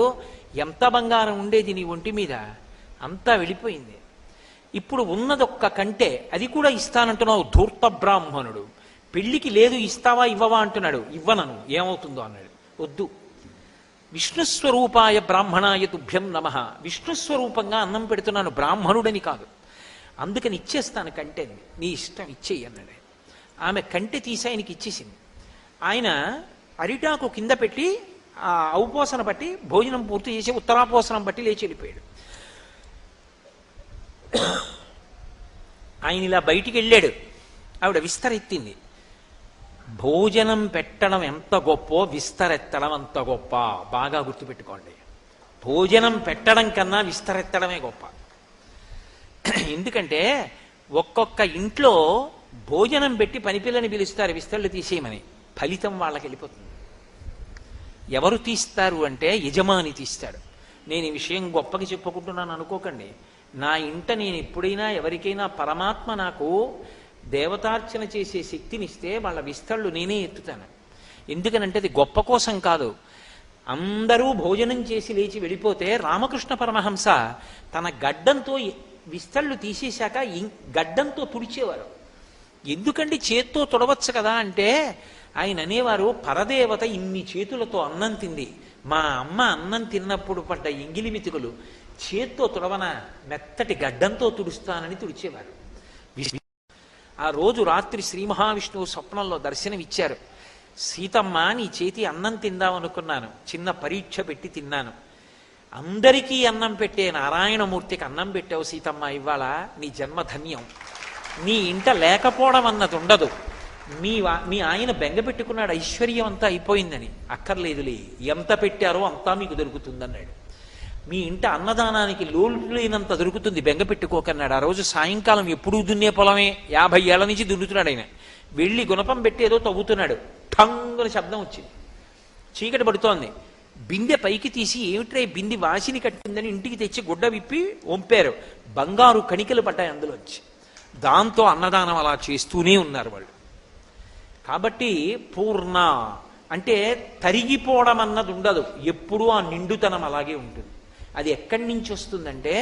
ఎంత బంగారం ఉండేది నీ ఒంటి మీద, అంతా వెళ్ళిపోయింది. ఇప్పుడు ఉన్నదొక్క కంటె, అది కూడా ఇస్తానంటున్నావు, ధూర్త బ్రాహ్మణుడు. పెళ్లికి లేదు, ఇస్తావా ఇవ్వవా అంటున్నాడు. ఇవ్వనను, ఏమవుతుందో అన్నాడు. వద్దు, విష్ణుస్వరూపాయ బ్రాహ్మణాయ తుభ్యం నమః, విష్ణుస్వరూపంగా అన్నం పెడుతున్నాను, బ్రాహ్మణుడని కాదు, అందుకని ఇచ్చేస్తాను కంటెని, నీ ఇష్టం ఇచ్చేయి అన్నాడు. ఆమె కంటె తీసి ఆయనకి ఇచ్చేసింది. ఆయన అరిటాకు కింద పెట్టి ఆ ఔపోసన బట్టి భోజనం పూర్తి చేసి ఉత్తరాపోసనం బట్టి లేచి వెళ్ళిపోయాడు. ఆయన ఇలా బయటికి వెళ్ళాడు. ఆవిడ విస్తరెత్తింది. భోజనం పెట్టడం ఎంత గొప్పో విస్తరెత్తడం అంత గొప్ప. బాగా గుర్తుపెట్టుకోండి, భోజనం పెట్టడం కన్నా విస్తరెత్తడమే గొప్ప. ఎందుకంటే ఒక్కొక్క ఇంట్లో భోజనం పెట్టి పనిపిల్లని పిలుస్తారు విస్తళ్ళు తీసేయమని, ఫలితం వాళ్ళకి వెళ్ళిపోతుంది. ఎవరు తీస్తారు అంటే యజమాని తీస్తాడు. నేను ఈ విషయం గొప్పకి చెప్పుకుంటున్నాను అనుకోకండి. నా ఇంట నేను ఎప్పుడైనా ఎవరికైనా పరమాత్మ నాకు దేవతార్చన చేసే శక్తినిస్తే వాళ్ళ విస్తళ్ళు నేనే ఎత్తుతాను. ఎందుకనంటే అది గొప్ప కోసం కాదు. అందరూ భోజనం చేసి లేచి వెళ్ళిపోతే రామకృష్ణ పరమహంస తన గడ్డంతో విస్తళ్ళు తీసేశాక గడ్డంతో తుడిచేవారు. ఎందుకంటే చేత్తో తుడవచ్చు కదా అంటే, ఆయన అనేవారు, పరదేవత ఇన్ని చేతులతో అన్నం తింది, మా అమ్మ అన్నం తిన్నప్పుడు పడ్డ ఎంగిలి మితుకులు చేత్తో తుడవన, మెత్తటి గడ్డంతో తుడుస్తానని తుడిచేవారు. ఆ రోజు రాత్రి శ్రీ మహావిష్ణువు స్వప్నంలో దర్శనమిచ్చారు. సీతమ్మ, నీ చేతి అన్నం తిందామనుకున్నాను, చిన్న పరీక్ష పెట్టి తిన్నాను. అందరికీ అన్నం పెట్టే నారాయణమూర్తికి అన్నం పెట్టావు సీతమ్మ, ఇవాళ నీ జన్మ ధన్యం. నీ ఇంట లేకపోవడం అన్నది ఉండదు. మీ ఆయన బెంగ పెట్టుకున్నాడు, ఐశ్వర్యం అంతా అయిపోయిందని. అక్కర్లేదులే, ఎంత పెట్టారో అంతా మీకు దొరుకుతుందన్నాడు. మీ ఇంట అన్నదానానికి లోటు లేనంత దొరుకుతుంది, బెంగ పెట్టుకోకన్నాడు. ఆ రోజు సాయంకాలం ఎప్పుడూ దున్నే పొలమే, 50 ఏళ్ల నుంచి దున్నుతున్నాడు ఆయన. వెళ్ళి గుణపం పెట్టి ఏదో తవ్వుతున్నాడు. ఠంగున శబ్దం వచ్చింది. చీకటి పడుతోంది. బిందె పైకి తీసి, ఏమిట్రా బిందె వాసిని కట్టిందని ఇంటికి తెచ్చి గుడ్డ విప్పి వంపారు. బంగారు కణికలు పడ్డాయి అందులోంచి. దాంతో అన్నదానం అలా చేస్తూనే ఉన్నారు వాళ్ళు. కాబట్టి పూర్ణ అంటే తరిగిపోవడం అన్నది ఉండదు, ఎప్పుడూ ఆ నిండుతనం అలాగే ఉంటుంది. అది ఎక్కడి నుంచి వస్తుందంటే,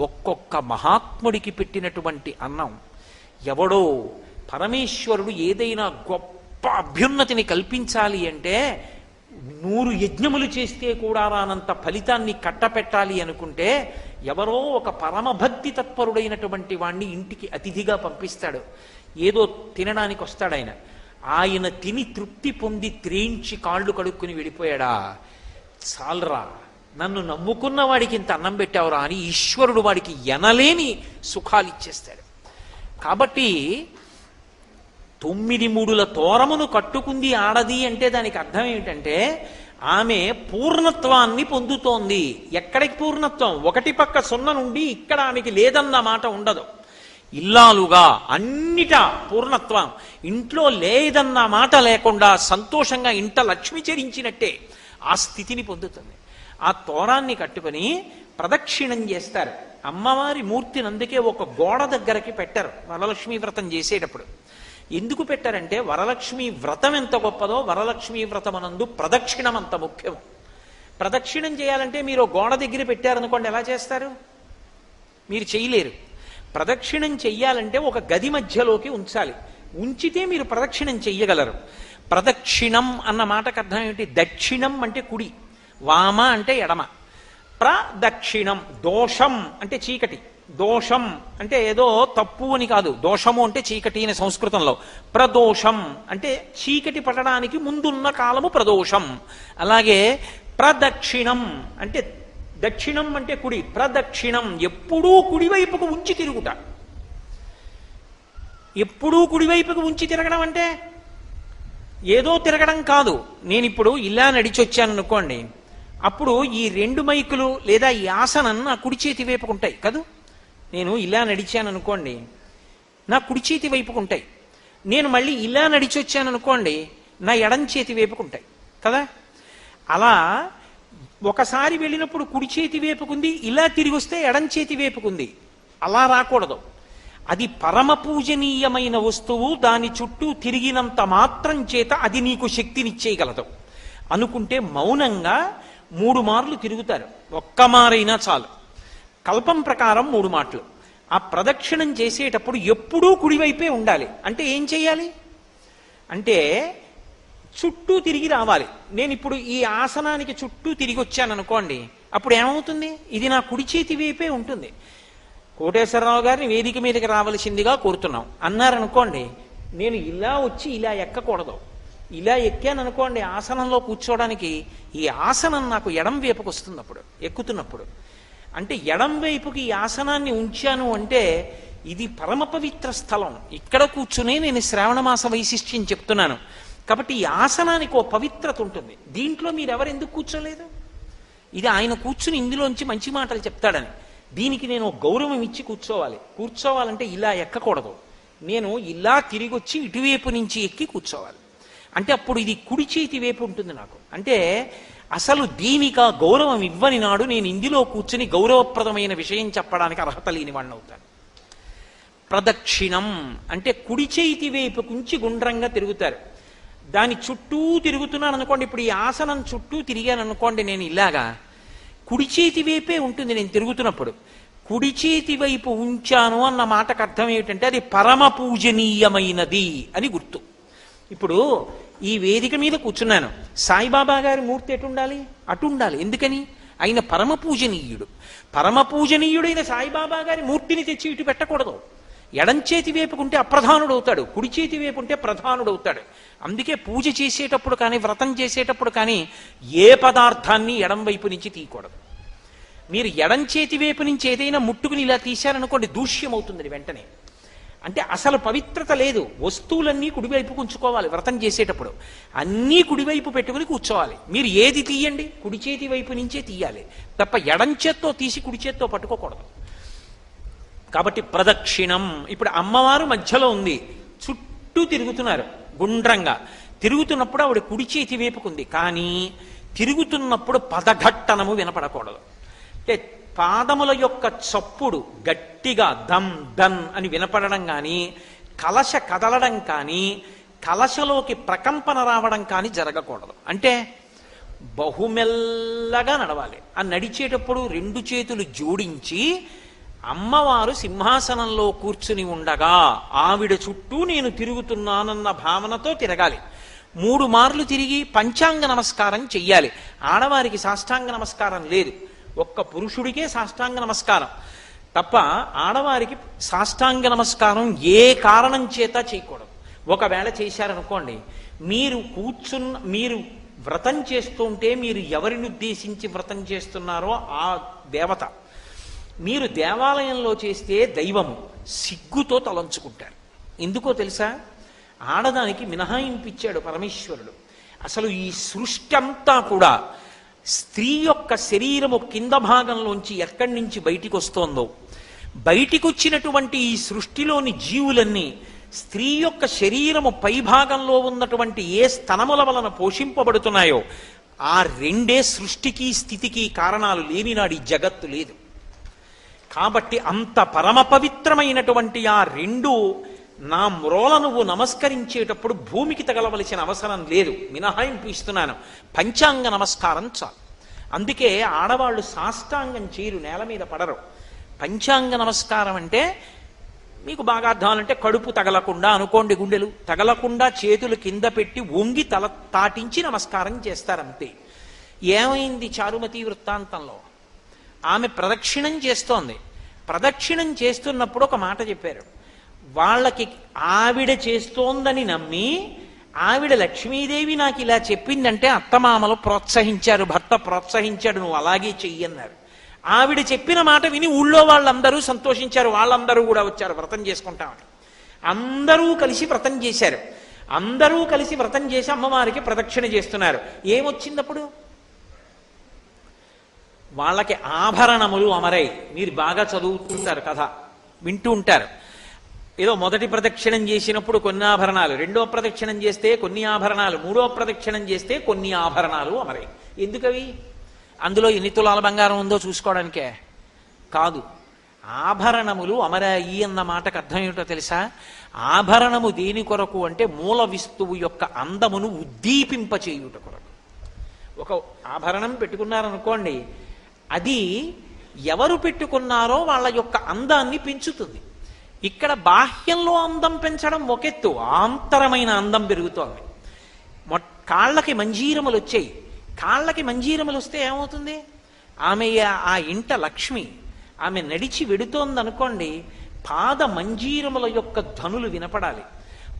ఒక్కొక్క మహాత్ముడికి పెట్టినటువంటి అన్నం. ఎవడో పరమేశ్వరుడు ఏదైనా గొప్ప అభ్యున్నతిని కల్పించాలి అంటే 100 యజ్ఞములు చేస్తే కూడా రానంత ఫలితాన్ని కట్టపెట్టాలి అనుకుంటే, ఎవరో ఒక పరమభక్తి తత్పరుడైనటువంటి వాణ్ణి ఇంటికి అతిథిగా పంపిస్తాడు. ఏదో తినడానికి వస్తాడు ఆయన. ఆయన తిని తృప్తి పొంది త్రేంచి కాళ్ళు కడుక్కుని వెళ్ళిపోయాడా, చాలరా, నన్ను నమ్ముకున్న వాడికి ఇంత అన్నం పెట్టావురా అని ఈశ్వరుడు వాడికి ఎనలేని సుఖాలు ఇచ్చేస్తాడు. కాబట్టి 9 మూడుల తోరమును కట్టుకుంది ఆడది అంటే దానికి అర్థం ఏమిటంటే, ఆమె పూర్ణత్వాన్ని పొందుతోంది. ఎక్కడికి పూర్ణత్వం? ఒకటి పక్క సున్న నుండి ఇక్కడ ఆమెకి లేదన్న మాట ఉండదు. ఇల్లాలుగా అన్నిటా పూర్ణత్వం. ఇంట్లో లేదన్న మాట లేకుండా సంతోషంగా ఇంట లక్ష్మి చెరించినట్టే ఆ స్థితిని పొందుతుంది. ఆ తోరాన్ని కట్టుకుని ప్రదక్షిణం చేస్తారు. అమ్మవారి మూర్తిని అందుకే ఒక గోడ దగ్గరకి పెట్టారు వరలక్ష్మీ వ్రతం చేసేటప్పుడు. ఎందుకు పెట్టారంటే వరలక్ష్మీ వ్రతం ఎంత గొప్పదో వరలక్ష్మీ వ్రతమనందు ప్రదక్షిణం అంత ముఖ్యం. ప్రదక్షిణం చేయాలంటే మీరు గోడ దగ్గర పెట్టారనుకోండి, ఎలా చేస్తారు? మీరు చేయలేరు. ప్రదక్షిణం చెయ్యాలంటే ఒక గది మధ్యలోకి ఉంచాలి. ఉంచితే మీరు ప్రదక్షిణం చెయ్యగలరు. ప్రదక్షిణం అన్న మాటకు అర్థం ఏమిటి? దక్షిణం అంటే కుడి, వామ అంటే ఎడమ. ప్రదక్షిణం. దోషం అంటే చీకటి. దోషం అంటే ఏదో తప్పు అని కాదు. దోషము అంటే చీకటి అని సంస్కృతంలో. ప్రదోషం అంటే చీకటి పడడానికి ముందున్న కాలము ప్రదోషం. అలాగే ప్రదక్షిణం అంటే దక్షిణం అంటే కుడి. ప్రదక్షిణం ఎప్పుడూ కుడివైపుకు ఉంచి తిరుగుట. ఎప్పుడూ కుడివైపుకు ఉంచి తిరగడం అంటే ఏదో తిరగడం కాదు. నేను ఇప్పుడు ఇలా నడిచొచ్చాను అనుకోండి, అప్పుడు ఈ రెండు మైకులు లేదా ఈ ఆసనం నా కుడి చేతి వైపుకుంటాయి కదూ. నేను ఇలా నడిచాను అనుకోండి, నా కుడి చేతి వైపుకుంటాయి. నేను మళ్ళీ ఇలా నడిచొచ్చాను అనుకోండి, నా ఎడం చేతి వైపుకుంటాయి కదా. అలా ఒకసారి వెళ్ళినప్పుడు కుడి చేతి వైపుకుంది, ఇలా తిరిగి వస్తే ఎడం చేతి వైపుకుంది. అలా రాకూడదు. అది పరమ పూజనీయమైన వస్తువు. దాని చుట్టూ తిరిగినంత మాత్రం చేత అది నీకు శక్తినిచ్చేయగలదు అనుకుంటే మౌనంగా 3 మార్లు తిరుగుతారు. ఒక్క మారైనా చాలు. కల్పం ప్రకారం 3 మాటలు. ఆ ప్రదక్షిణం చేసేటప్పుడు ఎప్పుడూ కుడివైపే ఉండాలి. అంటే ఏం చేయాలి అంటే చుట్టూ తిరిగి రావాలి. నేను ఇప్పుడు ఈ ఆసనానికి చుట్టూ తిరిగి వచ్చాను అనుకోండి, అప్పుడు ఏమవుతుంది? ఇది నా కుడి చేతి వైపే ఉంటుంది. కోటేశ్వరరావు గారిని వేదిక మీదకి రావలసిందిగా కోరుతున్నాం అన్నారనుకోండి, నేను ఇలా వచ్చి ఇలా ఎక్కకూడదు. ఇలా ఎక్కాను అనుకోండి ఆసనంలో కూర్చోవడానికి, ఈ ఆసనం నాకు ఎడం వైపుకు వస్తుంది అప్పుడు ఎక్కుతున్నప్పుడు. అంటే ఎడం వైపుకి ఈ ఆసనాన్ని ఉంచాను అంటే ఇది పరమ పవిత్ర స్థలం. ఇక్కడ కూర్చునే నేను శ్రావణ మాస వైశిష్ట్యం చెప్తున్నాను. కాబట్టి ఈ ఆసనానికి ఓ పవిత్రత ఉంటుంది. దీంట్లో మీరెవరు ఎందుకు కూర్చోలేదు? ఇది ఆయన కూర్చుని ఇందులోంచి మంచి మాటలు చెప్తాడని. దీనికి నేను గౌరవం ఇచ్చి కూర్చోవాలి. కూర్చోవాలంటే ఇలా ఎక్కకూడదు. నేను ఇలా తిరిగి వచ్చి ఇటువైపు నుంచి ఎక్కి కూర్చోవాలి. అంటే అప్పుడు ఇది కుడి చేతి వైపు ఉంటుంది నాకు. అంటే అసలు దీనికి గౌరవం ఇవ్వని నాడు నేను ఇందులో కూర్చుని గౌరవప్రదమైన విషయం చెప్పడానికి అర్హత లేని వాడిని అవుతాను. ప్రదక్షిణం అంటే కుడి చేతి వైపు కుంచి గుండ్రంగా తిరుగుతారు. దాని చుట్టూ తిరుగుతున్నాను అనుకోండి, ఇప్పుడు ఈ ఆసనం చుట్టూ తిరిగాను అనుకోండి, నేను ఇలాగా కుడి చేతి వైపే ఉంటుంది నేను తిరుగుతున్నప్పుడు. కుడి చేతి వైపు ఉంచాను అన్న మాటకు అర్థం ఏమిటంటే అది పరమ పూజనీయమైనది అని గుర్తు. ఇప్పుడు ఈ వేదిక మీద కూర్చున్నాను, సాయిబాబా గారి మూర్తి ఎటు ఉండాలి? అటు ఉండాలి. ఎందుకని? ఆయన పరమ పూజనీయుడు. పరమ పూజనీయుడైన సాయిబాబా గారి మూర్తిని తెచ్చి ఇటు పెట్టకూడదు. ఎడం చేతి వైపుకుంటే అప్రధానుడు అవుతాడు, కుడి చేతి వైపుంటే ప్రధానుడు అవుతాడు. అందుకే పూజ చేసేటప్పుడు కానీ వ్రతం చేసేటప్పుడు కానీ ఏ పదార్థాన్ని ఎడం వైపు నుంచి తీయకూడదు. మీరు ఎడం చేతి వైపు నుంచి ఏదైనా ముట్టుకుని ఇలా తీశారనుకోండి, దూష్యం అవుతుంది వెంటనే. అంటే అసలు పవిత్రత లేదు. వస్తువులన్నీ కుడివైపు ఉంచుకోవాలి. వ్రతం చేసేటప్పుడు అన్నీ కుడివైపు పెట్టుకుని కూర్చోవాలి. మీరు ఏది తీయండి కుడి చేతి వైపు నుంచే తీయాలి తప్ప ఎడం చేత్తో తీసి కుడి చేత్తో పట్టుకోకూడదు. కాబట్టి ప్రదక్షిణం. ఇప్పుడు అమ్మవారు మధ్యలో ఉంది, చుట్టూ తిరుగుతున్నారు గుండ్రంగా. తిరుగుతున్నప్పుడు ఆవిడ కుడి చేతి వైపుకుంది, కానీ తిరుగుతున్నప్పుడు పదఘట్టనము వినపడకూడదు. అంటే పాదముల యొక్క చప్పుడు గట్టిగా దమ్ దన్ అని వినపడడం కానీ, కలశ కదలడం కానీ, కలశలోకి ప్రకంపన రావడం కానీ జరగకూడదు. అంటే బహుమెల్లగా నడవాలి. ఆ నడిచేటప్పుడు 2 చేతులు జోడించి అమ్మవారు సింహాసనంలో కూర్చుని ఉండగా ఆవిడ చుట్టూ నేను తిరుగుతున్నానన్న భావనతో తిరగాలి. 3 మార్లు తిరిగి పంచాంగ నమస్కారం చెయ్యాలి. ఆడవారికి సాష్టాంగ నమస్కారం లేదు, ఒక్క పురుషుడికే సాష్టాంగ నమస్కారం తప్ప ఆడవారికి సాష్టాంగ నమస్కారం ఏ కారణం చేత చేయకూడదు. ఒకవేళ చేశారనుకోండి, మీరు వ్రతం చేస్తుంటే మీరు ఎవరిని ఉద్దేశించి వ్రతం చేస్తున్నారో ఆ దేవత, మీరు దేవాలయంలో చేస్తే దైవము సిగ్గుతో తలంచుకుంటారు. ఎందుకో తెలుసా? ఆడదానికి మినహాయింపిచ్చాడు పరమేశ్వరుడు. అసలు ఈ సృష్టి అంతా కూడా స్త్రీ యొక్క శరీరము కింద భాగంలోంచి ఎక్కడి నుంచి బయటికి వస్తోందో, బయటికి వచ్చినటువంటి ఈ సృష్టిలోని జీవులన్నీ స్త్రీ యొక్క శరీరము పై భాగంలో ఉన్నటువంటి ఏ స్తనముల వలన పోషింపబడుతున్నాయో ఆ రెండే సృష్టికి స్థితికి కారణాలు, లేనినాడు ఈ జగత్తు లేదు. కాబట్టి అంత పరమ పవిత్రమైనటువంటి ఆ రెండు నా మ్రోల నువ్వు నమస్కరించేటప్పుడు భూమికి తగలవలసిన అవసరం లేదు. మినహాయింపు ఇస్తున్నాను, పంచాంగ నమస్కారం చాలు. అందుకే ఆడవాళ్ళు సాష్టాంగం చేయరు, నేల మీద పడరు. పంచాంగ నమస్కారం అంటే మీకు బాగా అర్థాలంటే కడుపు తగలకుండా అనుకోండి, గుండెలు తగలకుండా చేతులు కింద పెట్టి వంగి తల తాటించి నమస్కారం చేస్తారంతే. ఏమైంది చారుమతి వృత్తాంతంలో? ఆమె ప్రదక్షిణం చేస్తోంది. ప్రదక్షిణం చేస్తున్నప్పుడు ఒక మాట చెప్పారు. వాళ్ళకి ఆవిడ చేస్తోందని నమ్మి, ఆవిడ లక్ష్మీదేవి నాకు ఇలా చెప్పిందంటే అత్తమామలు ప్రోత్సహించారు, భర్త ప్రోత్సహించాడు, నువ్వు అలాగే చెయ్యన్నారు. ఆవిడ చెప్పిన మాట విని ఊళ్ళో వాళ్ళందరూ సంతోషించారు, వాళ్ళందరూ కూడా వచ్చారు వ్రతం చేసుకుంటామని. అందరూ కలిసి వ్రతం చేశారు. అందరూ కలిసి వ్రతం చేసి అమ్మవారికి ప్రదక్షిణ చేస్తున్నారు. ఏమొచ్చిందప్పుడు? వాళ్ళకి ఆభరణములు అమరై. మీరు బాగా చదువుతుంటారు, కథ వింటూ ఉంటారు. ఏదో మొదటి ప్రదక్షిణం చేసినప్పుడు కొన్ని ఆభరణాలు, రెండో ప్రదక్షిణం చేస్తే కొన్ని ఆభరణాలు, మూడో ప్రదక్షిణం చేస్తే కొన్ని ఆభరణాలు అమరై. ఎందుకవి? అందులో ఎన్ని తులాల బంగారం ఉందో చూసుకోవడానికే కాదు. ఆభరణములు అమరాయి అన్న మాటకు అర్థం ఏమిటో తెలుసా? ఆభరణము దేని కొరకు అంటే మూల విస్తువు యొక్క అందమును ఉద్దీపింపచేయుట కొరకు. ఒక ఆభరణం పెట్టుకున్నారనుకోండి, అది ఎవరు పెట్టుకున్నారో వాళ్ళ యొక్క అందాన్ని పెంచుతుంది. ఇక్కడ బాహ్యంలో అందం పెంచడం ఒకెత్తు, ఆంతరమైన అందం పెరుగుతోంది. కాళ్ళకి మంజీరములు వచ్చాయి. కాళ్ళకి మంజీరములు వస్తే ఏమవుతుంది? ఆమె ఆ ఇంట లక్ష్మి. ఆమె నడిచి వెడుతోందనుకోండి, పాద మంజీరముల యొక్క ధ్వనులు వినపడాలి.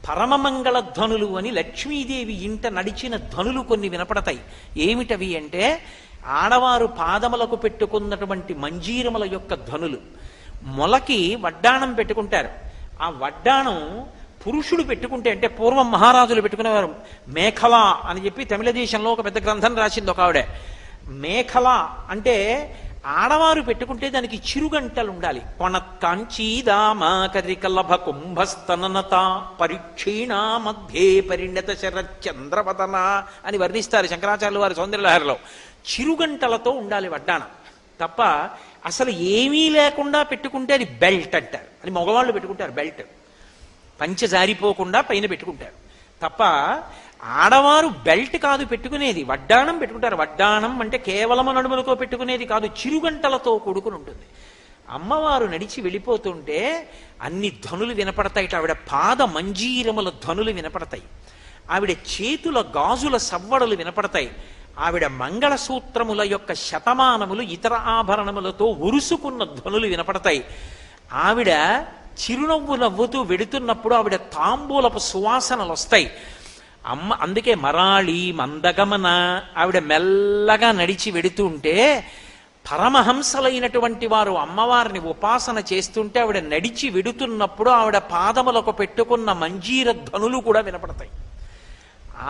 పరమమంగళ ధ్వనులు అని లక్ష్మీదేవి ఇంట నడిచిన ధ్వనులు కొన్ని వినపడతాయి. ఏమిటవి అంటే ఆడవారు పాదములకు పెట్టుకున్నటువంటి మంజీరముల యొక్క ధ్వనులు. మొలకి వడ్డాణం పెట్టుకుంటారు. ఆ వడ్డాణం పురుషుడు పెట్టుకుంటే, అంటే పూర్వం మహారాజులు పెట్టుకునేవారు. మేఖల అని చెప్పి తమిళ దేశంలో ఒక పెద్ద గ్రంథం రాసింది ఒక ఆవిడ. మేఖల అంటే ఆడవారు పెట్టుకుంటే దానికి చిరుగంటలు ఉండాలి. పొణత్కాంచీదామాకరికలభ కుంభస్తననత పరీక్షీణ మధ్యే పరిణత శరచంద్రవదన అని వర్ణిస్తారు శంకరాచార్యులు వారి సౌందర్యలహరిలో. చిరుగంటలతో ఉండాలి వడ్డాణం. తప్ప అసలు ఏమీ లేకుండా పెట్టుకుంటే అది బెల్ట్ అంటారు. అది మగవాళ్ళు పెట్టుకుంటారు బెల్ట్, పంచె జారిపోకుండా పైన పెట్టుకుంటారు. తప్ప ఆడవారు బెల్ట్ కాదు పెట్టుకునేది, వడ్డాణం పెట్టుకుంటారు. వడ్డాణం అంటే కేవలము నడుములతో పెట్టుకునేది కాదు, చిరుగంటలతో కూడుకుని ఉంటుంది. అమ్మవారు నడిచి వెళ్ళిపోతుంటే అన్ని ధ్వనులు వినపడతాయి. ఆవిడ పాద మంజీరముల ధ్వనులు వినపడతాయి. ఆవిడ చేతుల గాజుల సవ్వడలు వినపడతాయి. ఆవిడ మంగళసూత్రముల యొక్క శతమానములు ఇతర ఆభరణములతో ఉరుసుకున్న ధ్వనులు వినపడతాయి. ఆవిడ చిరునవ్వు నవ్వుతూ వెడుతున్నప్పుడు ఆవిడ తాంబూలపు సువాసనలు వస్తాయి. అందుకే మరాళి మందగమన. ఆవిడ మెల్లగా నడిచి వెడుతూ ఉంటే పరమహంసలైనటువంటి వారు అమ్మవారిని ఉపాసన చేస్తుంటే ఆవిడ నడిచి వెడుతున్నప్పుడు ఆవిడ పాదములకు పెట్టుకున్న మంజీర ధ్వనులు కూడా వినపడతాయి.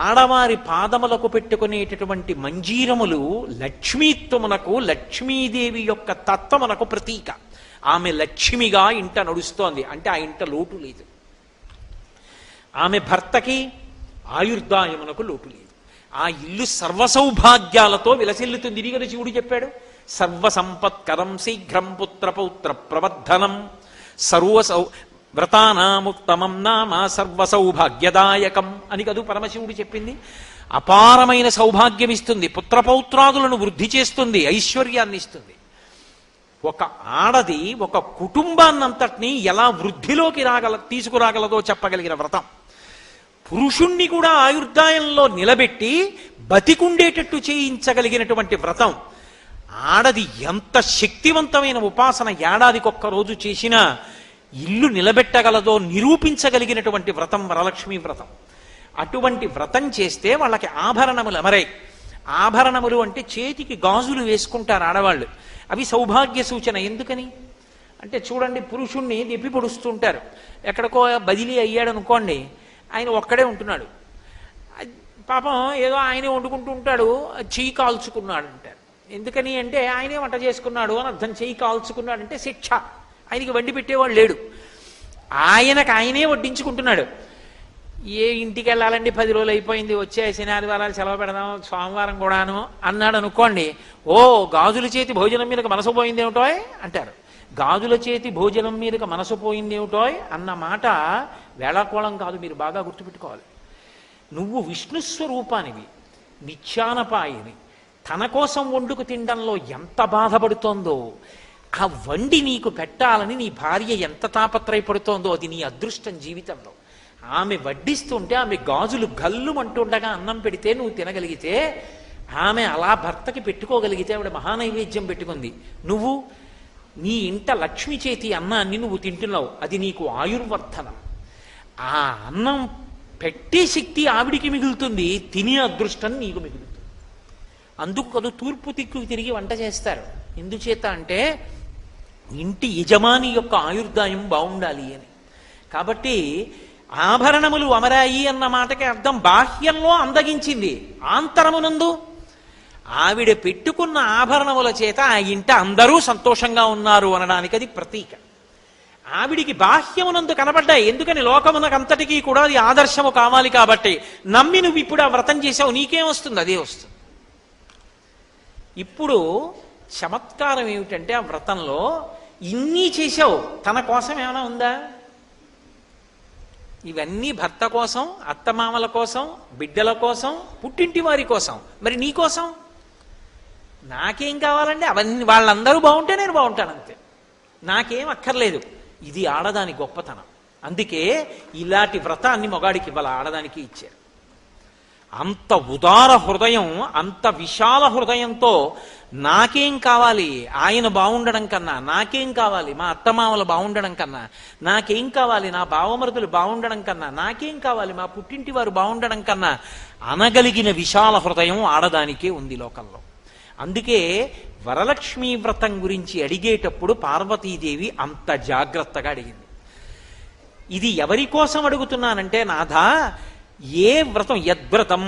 ఆడవారి పాదములకు పెట్టుకునేటటువంటి మంజీరములు లక్ష్మీత్వమునకు, లక్ష్మీదేవి యొక్క తత్వమునకు ప్రతీక. ఆమె లక్ష్మిగా ఇంట నడుస్తోంది అంటే ఆ ఇంట లోటు లేదు. ఆమె భర్తకి ఆయుర్దాయమునకు లోటు లేదు. ఆ ఇల్లు సర్వసౌభాగ్యాలతో విలసిల్లుతుంది. ఇది కదా శివుడు చెప్పాడు, సర్వసంపత్కరం శీఘ్రం పుత్రపౌత్ర ప్రవర్ధనం వ్రతానాముత్తమం నామ సర్వసౌభాగ్యదాయకం అని కదూ పరమశివుడు చెప్పింది. అపారమైన సౌభాగ్యం ఇస్తుంది, పుత్రపౌత్రాదులను వృద్ధి చేస్తుంది, ఐశ్వర్యాన్ని ఇస్తుంది. ఒక ఆడది ఒక కుటుంబాన్నంతటినీ ఎలా వృద్ధిలోకి తీసుకురాగలదో చెప్పగలిగిన వ్రతం. పురుషుణ్ణి కూడా ఆయుర్దాయంలో నిలబెట్టి బతికుండేటట్టు చేయించగలిగినటువంటి వ్రతం. ఆడది ఎంత శక్తివంతమైన ఉపాసన ఏడాదికొక్క రోజు చేసినా ఇల్లు నిలబెట్టగలదో నిరూపించగలిగినటువంటి వ్రతం వరలక్ష్మీ వ్రతం. అటువంటి వ్రతం చేస్తే వాళ్ళకి ఆభరణములు అమరాయి. ఆభరణములు అంటే చేతికి గాజులు వేసుకుంటారు ఆడవాళ్ళు. అవి సౌభాగ్య సూచన. ఎందుకని అంటే చూడండి, పురుషుణ్ణి దెప్పి పొడుస్తుంటారు. ఎక్కడికో బదిలీ అయ్యాడు అనుకోండి, ఆయన ఒక్కడే ఉంటున్నాడు, పాపం ఏదో ఆయనే వండుకుంటూ ఉంటాడు, చెయ్యి కాల్చుకున్నాడు అంటారు. ఎందుకని అంటే ఆయనే వంట చేసుకున్నాడు అని అర్థం. చెయ్యి కాల్చుకున్నాడు అంటే శిక్ష. ఆయనకి వండి పెట్టేవాడు లేడు, ఆయనకు ఆయనే వడ్డించుకుంటున్నాడు. ఏ ఇంటికి వెళ్ళాలండి, 10 రోజులు అయిపోయింది, వచ్చే శనివారాలు సెలవు పెడదాం, సోమవారం కూడాను అన్నాడు అనుకోండి, ఓ గాజుల చేతి భోజనం మీదకి మనసు పోయింది ఏమిటోయ్ అంటారు. గాజుల చేతి భోజనం మీదకి మనసు పోయింది ఏమిటోయ్ అన్న మాట వేళాకోళం కాదు, మీరు బాగా గుర్తుపెట్టుకోవాలి. నువ్వు విష్ణుస్వరూపానివి, నిత్యానపాయిని, తన కోసం వండుకు తినడంలో ఎంత బాధపడుతోందో, ఆ వండి నీకు పెట్టాలని నీ భార్య ఎంత తాపత్రయపడుతోందో అది నీ అదృష్టం జీవితంలో. ఆమె వడ్డిస్తుంటే ఆమె గాజులు గల్లుమంటుండగా అన్నం పెడితే నువ్వు తినగలిగితే, ఆమె అలా భర్తకి పెట్టుకోగలిగితే ఆవిడ మహానైవేద్యం పెట్టుకుంది. నువ్వు నీ ఇంట లక్ష్మి చేతి అన్నాన్ని నువ్వు తింటున్నావు, అది నీకు ఆయుర్వర్ధనం. ఆ అన్నం పెట్టే శక్తి ఆవిడికి మిగులుతుంది, తినే అదృష్టం నీకు మిగులుతుంది. అందుకు కదా తూర్పు దిక్కుకు తిరిగి వంట చేస్తారు. ఎందుచేత అంటే ఇంటి యజమాని యొక్క ఆయుర్దాయం బాగుండాలి అని. కాబట్టి ఆభరణములు అమరాయి అన్న మాటకి అర్థం బాహ్యంలో అందగించింది, ఆంతరమునందు ఆవిడ పెట్టుకున్న ఆభరణముల చేత ఆ ఇంట అందరూ సంతోషంగా ఉన్నారు అనడానికి అది ప్రతీక. ఆవిడికి బాహ్యమునందు కనబడ్డాయి, ఎందుకని లోకమునకంతటికీ కూడా అది ఆదర్శము కావాలి కాబట్టి. నమ్మి నువ్వు ఇప్పుడు ఆ వ్రతం చేసావు, నీకేం వస్తుంది? అదే వస్తుంది. ఇప్పుడు చమత్కారం ఏమిటంటే ఆ వ్రతంలో ఇన్ని చేసావు, తన కోసం ఏమైనా ఉందా? ఇవన్నీ భర్త కోసం, అత్తమామల కోసం, బిడ్డల కోసం, పుట్టింటి వారి కోసం. మరి నీ కోసం నాకేం కావాలండి? అవన్నీ వాళ్ళందరూ బాగుంటే నేను బాగుంటాను అంతే, నాకేం అక్కర్లేదు. ఇది ఆడదాని గొప్పతనం. అందుకే ఇలాంటి వ్రతాన్ని మొగాడికి ఇవ్వాలి, ఆడదానికి ఇచ్చారు. అంత ఉదార హృదయం, అంత విశాల హృదయంతో నాకేం కావాలి, ఆయన బాగుండడం కన్నా, నాకేం కావాలి మా అత్తమామలు బాగుండడం కన్నా, నాకేం కావాలి నా బావమరుదులు బాగుండడం కన్నా, నాకేం కావాలి మా పుట్టింటి వారు బాగుండడం కన్నా అనగలిగిన విశాల హృదయం ఆడదానికే ఉంది లోకంలో. అందుకే వరలక్ష్మీ వ్రతం గురించి అడిగేటప్పుడు పార్వతీదేవి అంత జాగ్రత్తగా అడిగింది. ఇది ఎవరి కోసం అడుగుతున్నానంటే, నాథా ఏ వ్రతం, యద్వ్రతం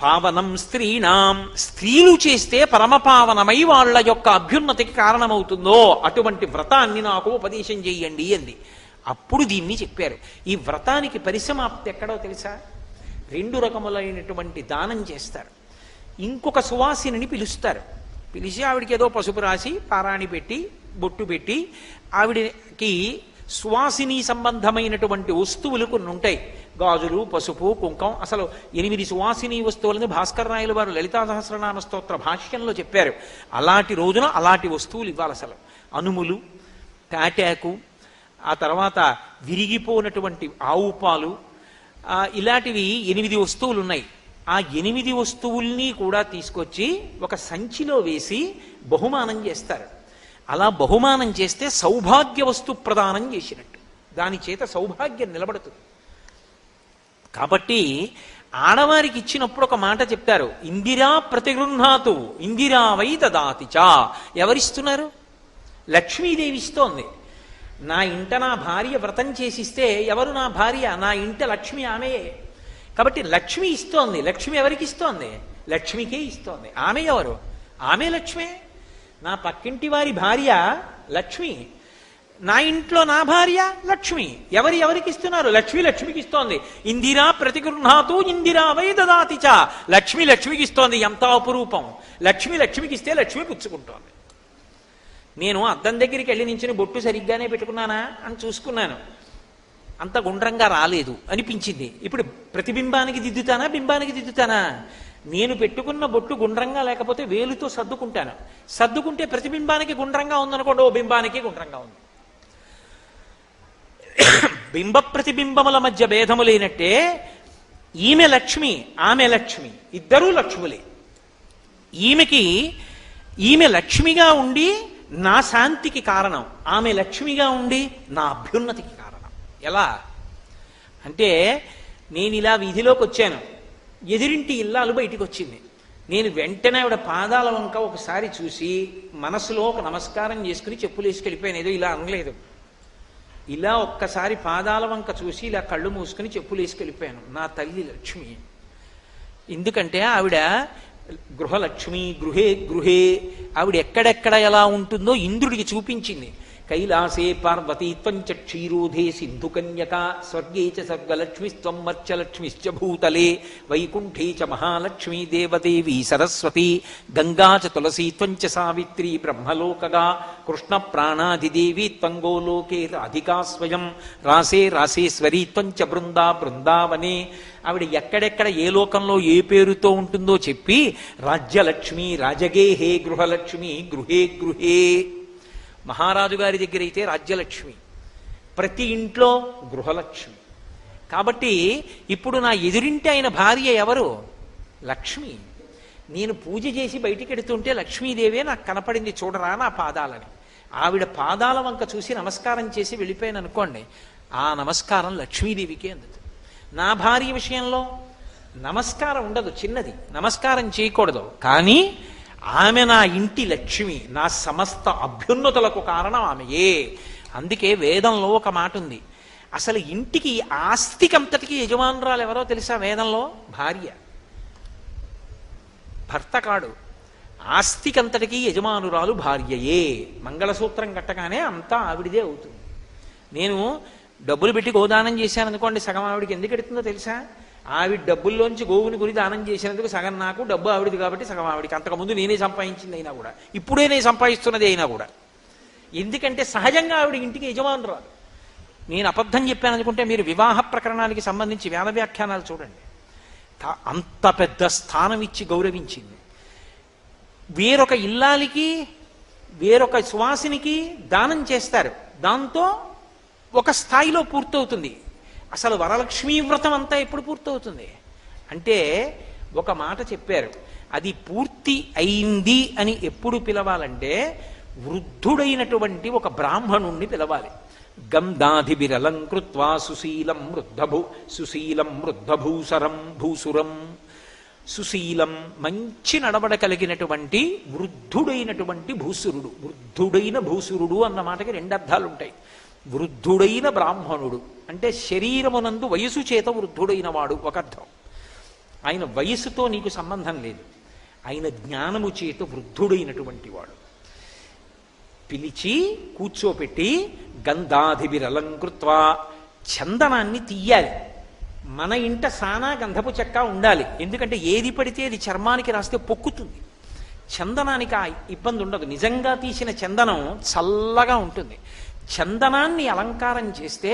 పావనం స్త్రీణాం, స్త్రీలు చేస్తే పరమపావనమై వాళ్ళ యొక్క అభ్యున్నతికి కారణమవుతుందో అటువంటి వ్రతాన్ని నాకు ఉపదేశం చెయ్యండి అంది. అప్పుడు దీన్ని చెప్పారు. ఈ వ్రతానికి పరిసమాప్తి ఎక్కడో తెలుసా? 2 రకములైనటువంటి దానం చేస్తారు. ఇంకొక సువాసిని పిలుస్తారు, పిలిచి ఆవిడికి ఏదో పసుపు రాసి పారాణి పెట్టి బొట్టు పెట్టి ఆవిడకి సువాసిని సంబంధమైనటువంటి వస్తువులు కొన్ని ఉంటాయి, గాజులు, పసుపు, కుంకం. అసలు 8 సువాసిని వస్తువులని భాస్కర్ రాయలు వారు లలితా సహస్రనామ స్తోత్ర భాష్యంలో చెప్పారు. అలాంటి రోజున అలాంటి వస్తువులు ఇవ్వాలి. అసలు అనుములు, తాటాకు, ఆ తర్వాత విరిగిపోయినటువంటి ఆవు పాలు, ఇలాంటివి 8 వస్తువులు ఉన్నాయి. ఆ 8 వస్తువుల్ని కూడా తీసుకొచ్చి ఒక సంచిలో వేసి బహుమానం చేస్తారు. అలా బహుమానం చేస్తే సౌభాగ్య వస్తు ప్రదానం చేసినట్టు, దాని చేత సౌభాగ్యం నిలబడుతుంది. కాబట్టి ఆడవారికి ఇచ్చినప్పుడు ఒక మాట చెప్తారు, ఇందిరా ప్రతిగృహాతు ఇందిరా వై దదాతిచా. ఎవరిస్తున్నారు? లక్ష్మీదేవి ఇస్తోంది. నా ఇంట నా భార్య వ్రతం చేసిస్తే ఎవరు నా భార్య? నా ఇంట లక్ష్మి ఆమెయే. కాబట్టి లక్ష్మి ఇస్తోంది. లక్ష్మి ఎవరికి ఇస్తోంది? లక్ష్మికే ఇస్తోంది. ఆమె ఎవరు? ఆమె లక్ష్మే. నా పక్కింటి వారి భార్య లక్ష్మి, నా ఇంట్లో నా భార్య లక్ష్మి. ఎవరికి ఇస్తున్నారు? లక్ష్మి లక్ష్మికి ఇస్తోంది. ఇందిరా ప్రతిగృహాతు ఇందిరా వై దదాతిచ. లక్ష్మి లక్ష్మికి ఇస్తోంది. ఎంత అపురూపం! లక్ష్మి లక్ష్మికి ఇస్తే లక్ష్మి పుచ్చుకుంటోంది. నేను అద్దం దగ్గరికి వెళ్ళి నించుని బొట్టు సరిగ్గానే పెట్టుకున్నానా అని చూసుకున్నాను, అంత గుండ్రంగా రాలేదు అనిపించింది. ఇప్పుడు ప్రతిబింబానికి దిద్దుతానా, బింబానికి దిద్దుతానా? నేను పెట్టుకున్న బొట్టు గుండ్రంగా లేకపోతే వేలుతో సర్దుకుంటాను. సర్దుకుంటే ప్రతిబింబానికి గుండ్రంగా ఉందనుకోండి, ఓ బింబానికి గుండ్రంగా ఉంది. బింబ ప్రతిబింబముల మధ్య భేదము లేనట్టే ఈమె లక్ష్మి, ఆమె లక్ష్మి, ఇద్దరూ లక్ష్ములే. ఈమె లక్ష్మిగా ఉండి నా శాంతికి కారణం, ఆమె లక్ష్మిగా ఉండి నా అభ్యున్నతికి కారణం. ఎలా అంటే, నేను ఇలా వీధిలోకి వచ్చాను, ఎదిరింటి ఇల్లాలు బయటికి వచ్చింది. నేను వెంటనే ఆవిడ పాదాల వంక ఒకసారి చూసి మనసులో ఒక నమస్కారం చేసుకుని చెప్పులు వేసుకెళ్ళిపోయాను. ఏదో ఇలా అనలేదు, ఇలా ఒక్కసారి పాదాల వంక చూసి ఇలా కళ్ళు మూసుకుని చెప్పులు వేసుకెళ్ళిపోయాను. నా తల్లి లక్ష్మి. ఎందుకంటే ఆవిడ గృహలక్ష్మి, గృహే గృహే, ఆవిడ ఎక్కడెక్కడ ఎలా ఉంటుందో ఇంద్రుడికి చూపించింది. కైలాసే పార్వతీత్వం చ క్షీరోధే సింధుకన్యక, స్వర్గే చ స్వర్గలక్ష్మిస్త్వం మర్చలక్ష్మిశ్చ భూతలే, వైకుంఠే చ మహాలక్ష్మీ దేవదేవీ సరస్వతి, గంగా చ తులసీత్వం చ సావిత్రి బ్రహ్మలోకగా, కృష్ణ ప్రాణాధిదేవీ త్వం గోలోకే రాధికా స్వయం, రాసే రాసేశ్వరీత్వం చ బృందా బృందావనే. ఆవిడ ఎక్కడెక్కడ ఏ లోకంలో ఏ పేరుతో ఉంటుందో చెప్పి రాజ్యలక్ష్మి రాజగేహే, గృహలక్ష్మి గృహే గృహే. మహారాజు గారి దగ్గర అయితే రాజ్యలక్ష్మి, ప్రతి ఇంట్లో గృహలక్ష్మి. కాబట్టి ఇప్పుడు నా ఎదురింటి ఆయన భార్య ఎవరు? లక్ష్మి. నేను పూజ చేసి బయటికి ఎడుతుంటే లక్ష్మీదేవే నాకు కనపడింది, చూడరా నా పాదాలని. ఆవిడ పాదాల వంక చూసి నమస్కారం చేసి వెళ్ళిపోయాను అనుకోండి, ఆ నమస్కారం లక్ష్మీదేవికే అందుతుంది. నా భార్య విషయంలో నమస్కారం ఉండదు, చిన్నది, నమస్కారం చేయకూడదు, కానీ ఆమె నా ఇంటి లక్ష్మి, నా సమస్త అభ్యున్నతులకు కారణం ఆమెయే. అందుకే వేదంలో ఒక మాట ఉంది, అసలు ఇంటికి ఆస్తికంతటికి యజమానురాలు ఎవరో తెలుసా? వేదంలో భార్య, భర్త కాడు. ఆస్తికంతటికి యజమానురాలు భార్యయే. మంగళసూత్రం కట్టగానే అంతా ఆవిడిదే అవుతుంది. నేను డబ్బులు పెట్టి గోదానం చేశాను అనుకోండి, సగం ఆవిడికి ఎందుకు ఎడుతుందో తెలుసా? ఆవిడ డబ్బుల్లోంచి గోవుని గురి దానం చేసినందుకు సగం నాకు, డబ్బు ఆవిడిది కాబట్టి సగం ఆవిడికి. అంతకుముందు నేనే సంపాదించింది అయినా కూడా, ఇప్పుడే నేను సంపాదిస్తున్నది అయినా కూడా. ఎందుకంటే సహజంగా ఆవిడ ఇంటికి యజమానురాలు. నేను అబద్ధం చెప్పాను అనుకుంటే మీరు వివాహ ప్రకరణానికి సంబంధించి వేద వ్యాఖ్యానాలు చూడండి. అంత పెద్ద స్థానం ఇచ్చి గౌరవించింది. వేరొక ఇల్లాలికి, వేరొక సువాసినికి దానం చేస్తారు, దాంతో ఒక స్థాయిలో పూర్తవుతుంది. అసలు వరలక్ష్మీ వ్రతం అంతా ఎప్పుడు పూర్తవుతుంది అంటే, ఒక మాట చెప్పారు, అది పూర్తి అయింది అని ఎప్పుడు పిలవాలంటే వృద్ధుడైనటువంటి ఒక బ్రాహ్మణుణ్ణి పిలవాలి. గంధాధిభిరలంకృత్వా సుశీలం వృద్ధభూసరం భూసురం. సుశీలం, మంచి నడవడ కలిగినటువంటి వృద్ధుడైనటువంటి భూసురుడు. వృద్ధుడైన భూసురుడు అన్న మాటకి రెండు అర్థాలు ఉంటాయి. వృద్ధుడైన బ్రాహ్మణుడు అంటే శరీరమునందు వయసు చేత వృద్ధుడైన వాడు ఒక అర్థం. ఆయన వయసుతో నీకు సంబంధం లేదు, ఆయన జ్ఞానము చేత వృద్ధుడైనటువంటి వాడు. పిలిచి కూర్చోపెట్టి గంధాధిభిరలంకృత్వా, చందనాన్ని తీయాలి. మన ఇంట సానా గంధపు చెక్క ఉండాలి, ఎందుకంటే ఏది పడితే అది చర్మానికి రాస్తే పొక్కుతుంది. చందనానికి ఆ ఇబ్బంది ఉండదు. నిజంగా తీసిన చందనం చల్లగా ఉంటుంది. చందనాన్ని అలంకారం చేస్తే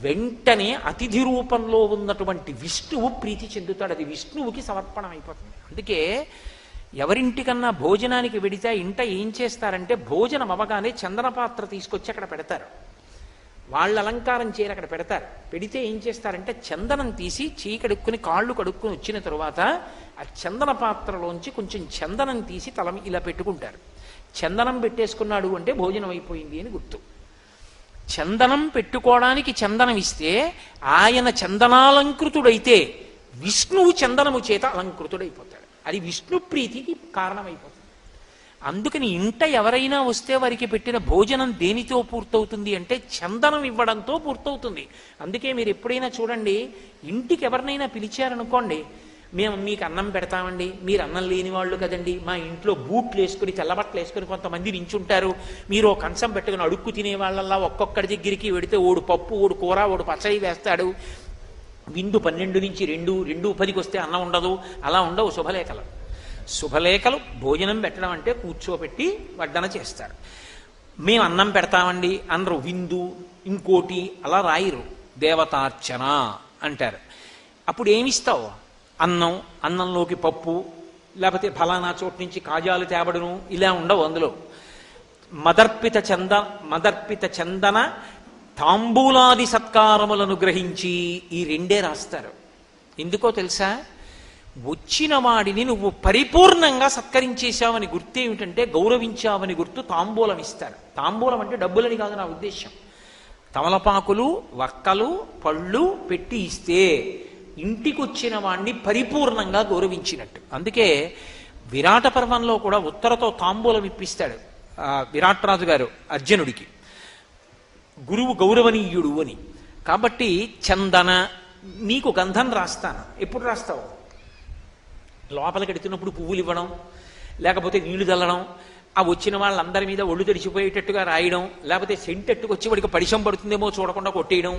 వెంటనే అతిథి రూపంలో ఉన్నటువంటి విష్ణువు ప్రీతి చెందుతాడు, అది విష్ణువుకి సమర్పణం అయిపోతుంది. అందుకే ఎవరింటికన్నా భోజనానికి వెడితే ఇంట ఏం చేస్తారంటే, భోజనం అవగానే చందన పాత్ర తీసుకొచ్చి అక్కడ పెడతారు. వాళ్ళు అలంకారం చేయరు, అక్కడ పెడతారు. పెడితే ఏం చేస్తారంటే చందనం తీసి చేయి కడుక్కుని కాళ్ళు కడుక్కుని వచ్చిన తరువాత ఆ చందన పాత్రలోంచి కొంచెం చందనం తీసి తల ఇలా పెట్టుకుంటారు. చందనం పెట్టేసుకున్నాడు అంటే భోజనం అయిపోయింది అని గుర్తు. చందనం పెట్టుకోవడానికి చందనం ఇస్తే ఆయన చందనాలంకృతుడైతే విష్ణువు చందనము చేత అలంకృతుడైపోతాడు. అది విష్ణు ప్రీతికి కారణమైపోతుంది. అందుకని ఇంట ఎవరైనా వస్తే వారికి పెట్టిన భోజనం దేనితో పూర్తవుతుంది అంటే చందనం ఇవ్వడంతో పూర్తవుతుంది. అందుకే మీరు ఎప్పుడైనా చూడండి, ఇంటికి ఎవరినైనా పిలిచారనుకోండి, మేము మీకు అన్నం పెడతామండి, మీరు అన్నం లేని వాళ్ళు కదండి, మా ఇంట్లో బూట్లు వేసుకుని తెల్లబట్టలు వేసుకుని కొంతమంది నించుంటారు, మీరు ఓ కంచం పెట్టుకుని అడుక్కు తినే వాళ్ళల్లా ఒక్కొక్కడి దగ్గరికి వెడితే ఓడు పప్పు, ఓడు కూర, ఓడు పచ్చడి వేస్తాడు. విందు 12 నుంచి 2:10 వస్తే అన్నం ఉండదు. అలా ఉండవు శుభలేఖలు. శుభలేఖలు భోజనం పెట్టడం అంటే కూర్చోబెట్టి వడ్డన చేస్తారు. మేము అన్నం పెడతామండి అనరు. విందు ఇంకోటి అలా రాయరు, దేవతార్చన అంటారు. అప్పుడు ఏమిస్తావు? అన్నం, అన్నంలోకి పప్పు, లేకపోతే ఫలానా చోటు నుంచి కాజాలు తేబడును, ఇలా ఉండవు. అందులో మదర్పిత చందన తాంబూలాది సత్కారములను గ్రహించి ఈ రెండే రాస్తారు. ఎందుకో తెలుసా? వచ్చిన వాడిని నువ్వు పరిపూర్ణంగా సత్కరించేశావని గుర్తు ఏమిటంటే, గౌరవించావని గుర్తు తాంబూలం ఇస్తారు. తాంబూలం అంటే డబ్బులని కాదు నా ఉద్దేశం. తమలపాకులు, వక్కలు, పళ్ళు పెట్టి ఇస్తే ఇంటికి వచ్చిన వాడిని పరిపూర్ణంగా గౌరవించినట్టు. అందుకే విరాట పర్వంలో కూడా ఉత్తరతో తాంబూలం ఇప్పిస్తాడు విరాట్ రాజు గారు అర్జునుడికి, గురువు గౌరవనీయుడు అని. కాబట్టి చందన, నీకు గంధం రాస్తాను. ఎప్పుడు రాస్తావు? లోపలికి ఎడుతున్నప్పుడు పువ్వులు ఇవ్వడం, లేకపోతే నీళ్లు చల్లడం, ఆ వచ్చిన వాళ్ళందరి మీద ఒళ్ళు తడిచిపోయేటట్టుగా రాయడం, లేకపోతే సెంటెట్టుకు వచ్చి వాడికి పరిశం పడుతుందేమో చూడకుండా కొట్టేయడం,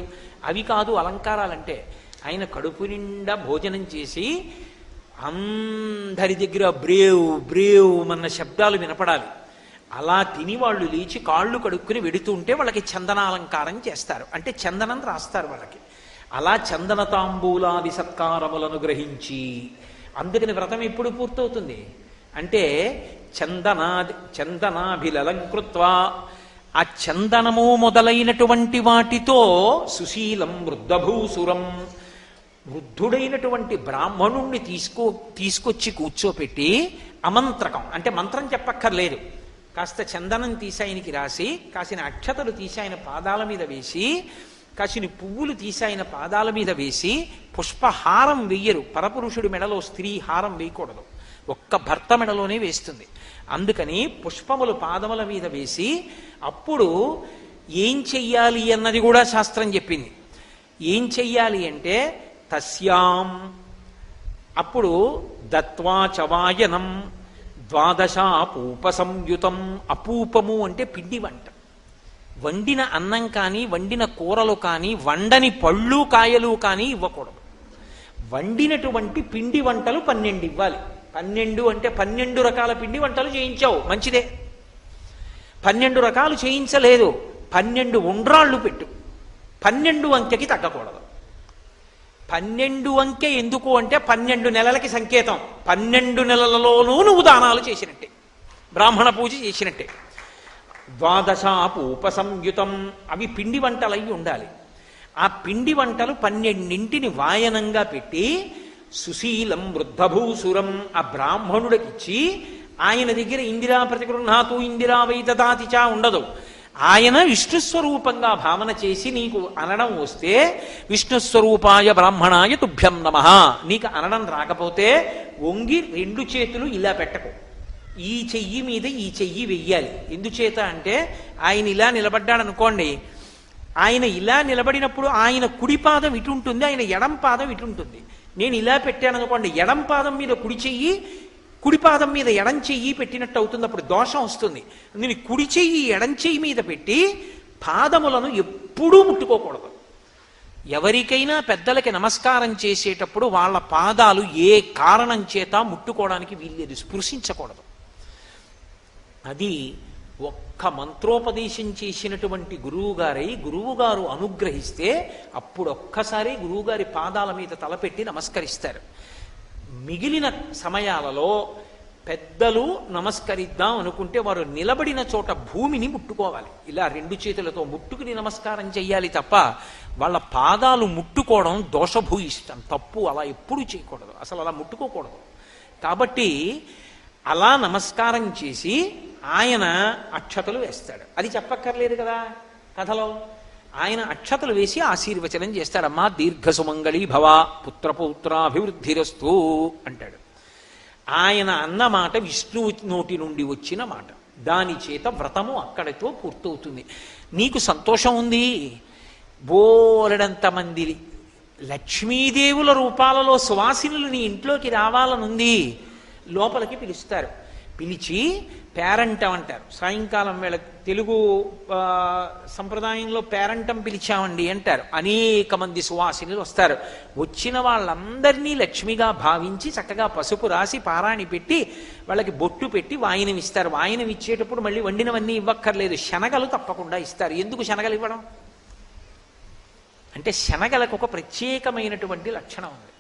అవి కాదు అలంకారాలంటే. ఆయన కడుపు నిండా భోజనం చేసి అందరి దగ్గర బ్రేవ్ బ్రేవ్ అన్న శబ్దాలు వినపడాలి. అలా తిని వాళ్ళు లేచి కాళ్ళు కడుక్కుని వెడుతుంటే వాళ్ళకి చందనాలంకారం చేస్తారు, అంటే చందనం రాస్తారు వాళ్ళకి. అలా చందన తాంబూలాది సత్కారములను గ్రహించి, అందుకని వ్రతం ఎప్పుడు పూర్తవుతుంది అంటే చందనాభిలలంకృత్వా, ఆ చందనము మొదలైనటువంటి వాటితో సుశీలం వృద్ధభూసురం, వృద్ధుడైనటువంటి బ్రాహ్మణుణ్ణి తీసుకొచ్చి కూర్చోపెట్టి అమంత్రకం, అంటే మంత్రం చెప్పక్కర్లేదు, కాస్త చందనం తీసి ఆయనకి రాసి, కాసిన అక్షతలు తీసి ఆయన పాదాల మీద వేసి, కాసిన పువ్వులు తీసి ఆయన పాదాల మీద వేసి, పుష్పహారం వెయ్యరు. పరపురుషుడి మెడలో స్త్రీ హారం వేయకూడదు, ఒక్క భర్త మెడలోనే వేస్తుంది. అందుకని పుష్పములు పాదముల మీద వేసి, అప్పుడు ఏం చెయ్యాలి అన్నది కూడా శాస్త్రం చెప్పింది. ఏం చెయ్యాలి అంటే తస్యాం, అప్పుడు దత్వా చవాయనం ద్వాదశాపూప సంయుతం. అపూపము అంటే పిండి వంట. వండిన అన్నం కానీ, వండిన కూరలు కానీ, వండని పళ్ళు కాయలు కానీ ఇవ్వకూడదు. వండినటువంటి పిండి వంటలు 12 ఇవ్వాలి. 12 అంటే 12 రకాల పిండి వంటలు చేయించావు, మంచిదే. 12 రకాలు చేయించలేదు, 12 ఉండ్రాళ్ళు పెట్టు. 12 అంకెకి తగ్గకూడదు. 12 అంకె ఎందుకు అంటే 12 నెలలకి సంకేతం. 12 నెలలలోనూ నువ్వు దానాలు చేసినట్టే, బ్రాహ్మణ పూజ చేసినట్టే. ద్వాదశాపూప సంయుతం, అవి పిండి వంటలై ఉండాలి. ఆ పిండి వంటలు 12 వాయనంగా పెట్టి సుశీలం వృద్ధభూసురం ఆ బ్రాహ్మణుడికిచ్చి, ఆయన దగ్గర ఇందిరా ప్రతిగృహాతు ఇందిరా వై దదాతిచా ఉండదు. ఆయన విష్ణుస్వరూపంగా భావన చేసి నీకు అనడం వస్తే విష్ణుస్వరూపాయ బ్రాహ్మణాయ తుభ్యం నమః. నీకు అనడం రాకపోతే వంగి 2 చేతులు ఇలా పెట్టకు, ఈ చెయ్యి మీద ఈ చెయ్యి వెయ్యాలి. ఎందుచేత అంటే ఆయన ఇలా నిలబడ్డాడు అనుకోండి, ఆయన ఇలా నిలబడినప్పుడు ఆయన కుడి పాదం ఇటు ఉంటుంది, ఆయన ఎడం పాదం ఇటు ఉంటుంది. నేను ఇలా పెట్టాను అనుకోండి, ఎడం పాదం మీద కుడి చెయ్యి, కుడి పాదం మీద ఎడం చెయ్యి పెట్టినట్టు అవుతుంది, అప్పుడు దోషం వస్తుంది. నేను కుడి చెయ్యి ఎడం చెయ్యి మీద పెట్టి పాదములను ఎప్పుడూ ముట్టుకోకూడదు. ఎవరికైనా పెద్దలకి నమస్కారం చేసేటప్పుడు వాళ్ళ పాదాలు ఏ కారణం చేత ముట్టుకోవడానికి వీల్లేదు, స్పృశించకూడదు. అది ఒక్క మంత్రోపదేశం చేసినటువంటి గురువుగారు అనుగ్రహిస్తే అప్పుడు ఒక్కసారి గురువుగారి పాదాల మీద తలపెట్టి నమస్కరిస్తారు. మిగిలిన సమయాలలో పెద్దలు నమస్కరిద్దాం అనుకుంటే వారు నిలబడిన చోట భూమిని ముట్టుకోవాలి. ఇలా 2 చేతులతో ముట్టుకుని నమస్కారం చెయ్యాలి తప్ప వాళ్ళ పాదాలు ముట్టుకోవడం దోషభూయిష్టం, తప్పు. అలా ఎప్పుడూ చేయకూడదు, అసలు అలా ముట్టుకోకూడదు. కాబట్టి అలా నమస్కారం చేసి ఆయన అక్షతలు వేస్తాడు. అది చెప్పక్కర్లేదు కదా కథలో. ఆయన అక్షతలు వేసి ఆశీర్వచనం చేస్తాడమ్మా, దీర్ఘ సుమంగళీ భవ పుత్రపౌత్రాభివృద్ధిరస్తు అంటాడు. ఆయన అన్నమాట విష్ణువు నోటి నుండి వచ్చిన మాట, దాని చేత వ్రతము అక్కడితో పూర్తవుతుంది. నీకు సంతోషం ఉంది, బోలెడంత మంది లక్ష్మీదేవుల రూపాలలో సువాసినులు నీ ఇంట్లోకి రావాలనుంది, లోపలికి పిలుస్తారు. పిలిచి పేరంటం అంటారు. సాయంకాలం వేళ తెలుగు సంప్రదాయంలో పేరంటం పిలిచామండి అంటారు. అనేక మంది సువాసినులు వస్తారు. వచ్చిన వాళ్ళందరినీ లక్ష్మిగా భావించి చక్కగా పసుపు రాసి పారాణి పెట్టి వాళ్ళకి బొట్టు పెట్టి వాయినం ఇస్తారు. వాయినం ఇచ్చేటప్పుడు మళ్ళీ వండినవన్నీ ఇవ్వక్కర్లేదు, శనగలు తప్పకుండా ఇస్తారు. ఎందుకు శనగలు ఇవ్వడం అంటే శనగలకు ఒక ప్రత్యేకమైనటువంటి లక్షణం ఉంది.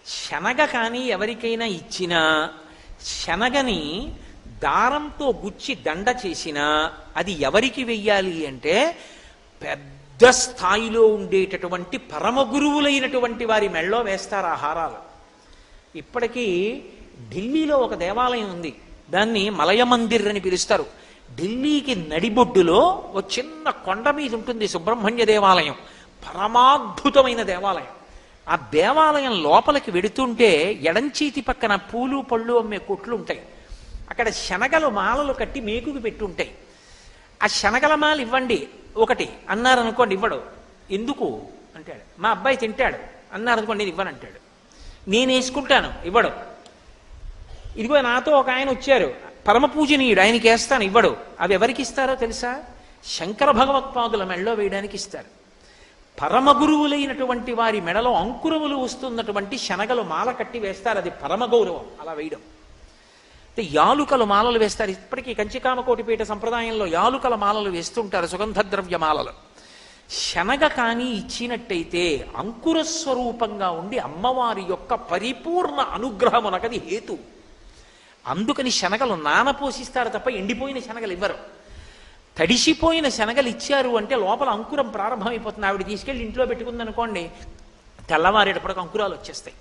శనగ కానీ ఎవరికైనా ఇచ్చినా శనగని దారంతో గుచ్చి దండ చేసినా అది ఎవరికి వెయ్యాలి అంటే పెద్ద స్థాయిలో ఉండేటటువంటి పరమ గురువులైనటువంటి వారి మెళ్ళో వేస్తారు ఆ హారాలు. ఇప్పటికీ ఢిల్లీలో ఒక దేవాలయం ఉంది, దాన్ని మలయ మందిర్ అని పిలుస్తారు. ఢిల్లీకి నడిబొడ్డులో ఒక చిన్న కొండ మీద ఉంటుంది సుబ్రహ్మణ్య దేవాలయం, పరమాద్భుతమైన దేవాలయం. ఆ దేవాలయం లోపలికి వెడుతుంటే ఎడంచేతి పక్కన పూలు పళ్ళు అమ్మే కొట్లు ఉంటాయి. అక్కడ శనగలు మాలలు కట్టి మేకుకు పెట్టి ఉంటాయి. ఆ శనగల మాల ఇవ్వండి ఒకటి అన్నారు అనుకోండి, ఇవ్వడు. ఎందుకు అంటాడు. మా అబ్బాయి తింటాడు అన్నారు అనుకోండి, నేను ఇవ్వనంటాడు. నేను వేసుకుంటాను, ఇవ్వడు. ఇదిగో నాతో ఒక ఆయన వచ్చారు, పరమ పూజనీయుడు, ఆయనకి వేస్తాను, ఇవ్వడు. అవి ఎవరికి ఇస్తారో తెలుసా? శంకర భగవత్పాదుల మెడలో వేయడానికి ఇస్తారు. పరమ గురువులైనటువంటి వారి మెడలో అంకురములు వస్తున్నటువంటి శనగలు మాల కట్టి వేస్తారు. అది పరమ గౌరవం అలా వేయడం. అంటే యాలుకల మాలలు వేస్తారు. ఇప్పటికీ కంచికామకోటిపీఠ సంప్రదాయంలో యాలుకల మాలలు వేస్తుంటారు, సుగంధ ద్రవ్య మాలలు. శనగ కానీ ఇచ్చినట్టయితే అంకుర స్వరూపంగా ఉండి అమ్మవారి యొక్క పరిపూర్ణ అనుగ్రహమునకది హేతు. అందుకని శనగలు నానపోసిస్తారు తప్ప ఎండిపోయిన శనగలు ఇవ్వరు. తడిసిపోయిన శనగలు ఇచ్చారు అంటే లోపల అంకురం ప్రారంభమైపోతుంది. ఆవిడ తీసుకెళ్ళి ఇంట్లో పెట్టుకుందనుకోండి, తెల్లవారేటప్పటికి అంకురాలు వచ్చేస్తాయి.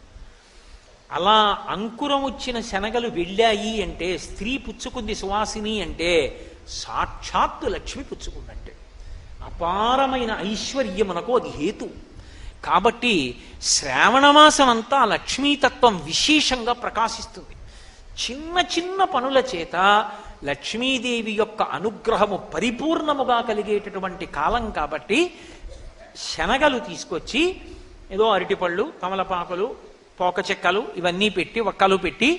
అలా అంకురం వచ్చిన శనగలు వెళ్ళాయి అంటే, స్త్రీ పుచ్చుకుంది సువాసిని అంటే సాక్షాత్తు లక్ష్మి పుచ్చుకుందంటే అపారమైన ఐశ్వర్యమునకు అది హేతు. కాబట్టి శ్రావణమాసం అంతా లక్ష్మీతత్వం విశేషంగా ప్రకాశిస్తుంది. చిన్న చిన్న పనుల చేత లక్ష్మీదేవి యొక్క అనుగ్రహము పరిపూర్ణముగా కలిగేటటువంటి కాలం. కాబట్టి శనగలు తీసుకొచ్చి ఏదో అరటిపళ్ళు, తమలపాకులు, పోక చెక్కలు ఇవన్నీ పెట్టి, ఒక్కలు పెట్టి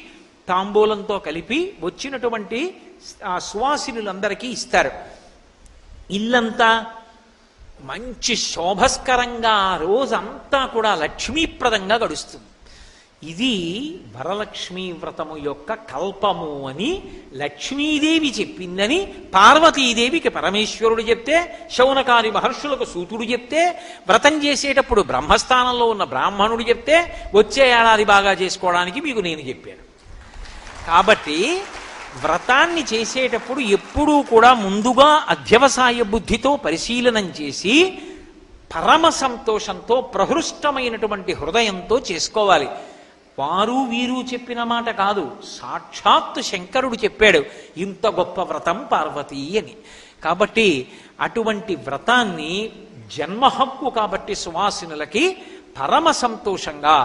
తాంబూలంతో కలిపి వచ్చినటువంటి ఆ సువాసినులందరికీ ఇస్తారు. ఇల్లంతా మంచి శోభస్కరంగా ఆ రోజంతా కూడా లక్ష్మీప్రదంగా గడుస్తుంది. ఇది వరలక్ష్మీ వ్రతము యొక్క కల్పము అని లక్ష్మీదేవి చెప్పిందని పార్వతీదేవికి పరమేశ్వరుడు చెప్తే, శౌనకాది మహర్షులకు సూతుడు చెప్తే, వ్రతం చేసేటప్పుడు బ్రహ్మస్థానంలో ఉన్న బ్రాహ్మణుడు చెప్తే, వచ్చే ఏడాది బాగా చేసుకోవడానికి మీకు నేను చెప్పాను. కాబట్టి వ్రతాన్ని చేసేటప్పుడు ఎప్పుడూ కూడా ముందుగా అధ్యవసాయ బుద్ధితో పరిశీలనం చేసి పరమ సంతోషంతో ప్రహృష్టమైనటువంటి హృదయంతో చేసుకోవాలి. వారు వీరు చెప్పిన మాట కాదు, సాక్షాత్తు శంకరుడు చెప్పాడు ఇంత గొప్ప వ్రతం పార్వతీ అని. కాబట్టి అటువంటి వ్రతాన్ని జన్మహక్కు కాబట్టి సువాసినులకి పరమ సంతోషంగా,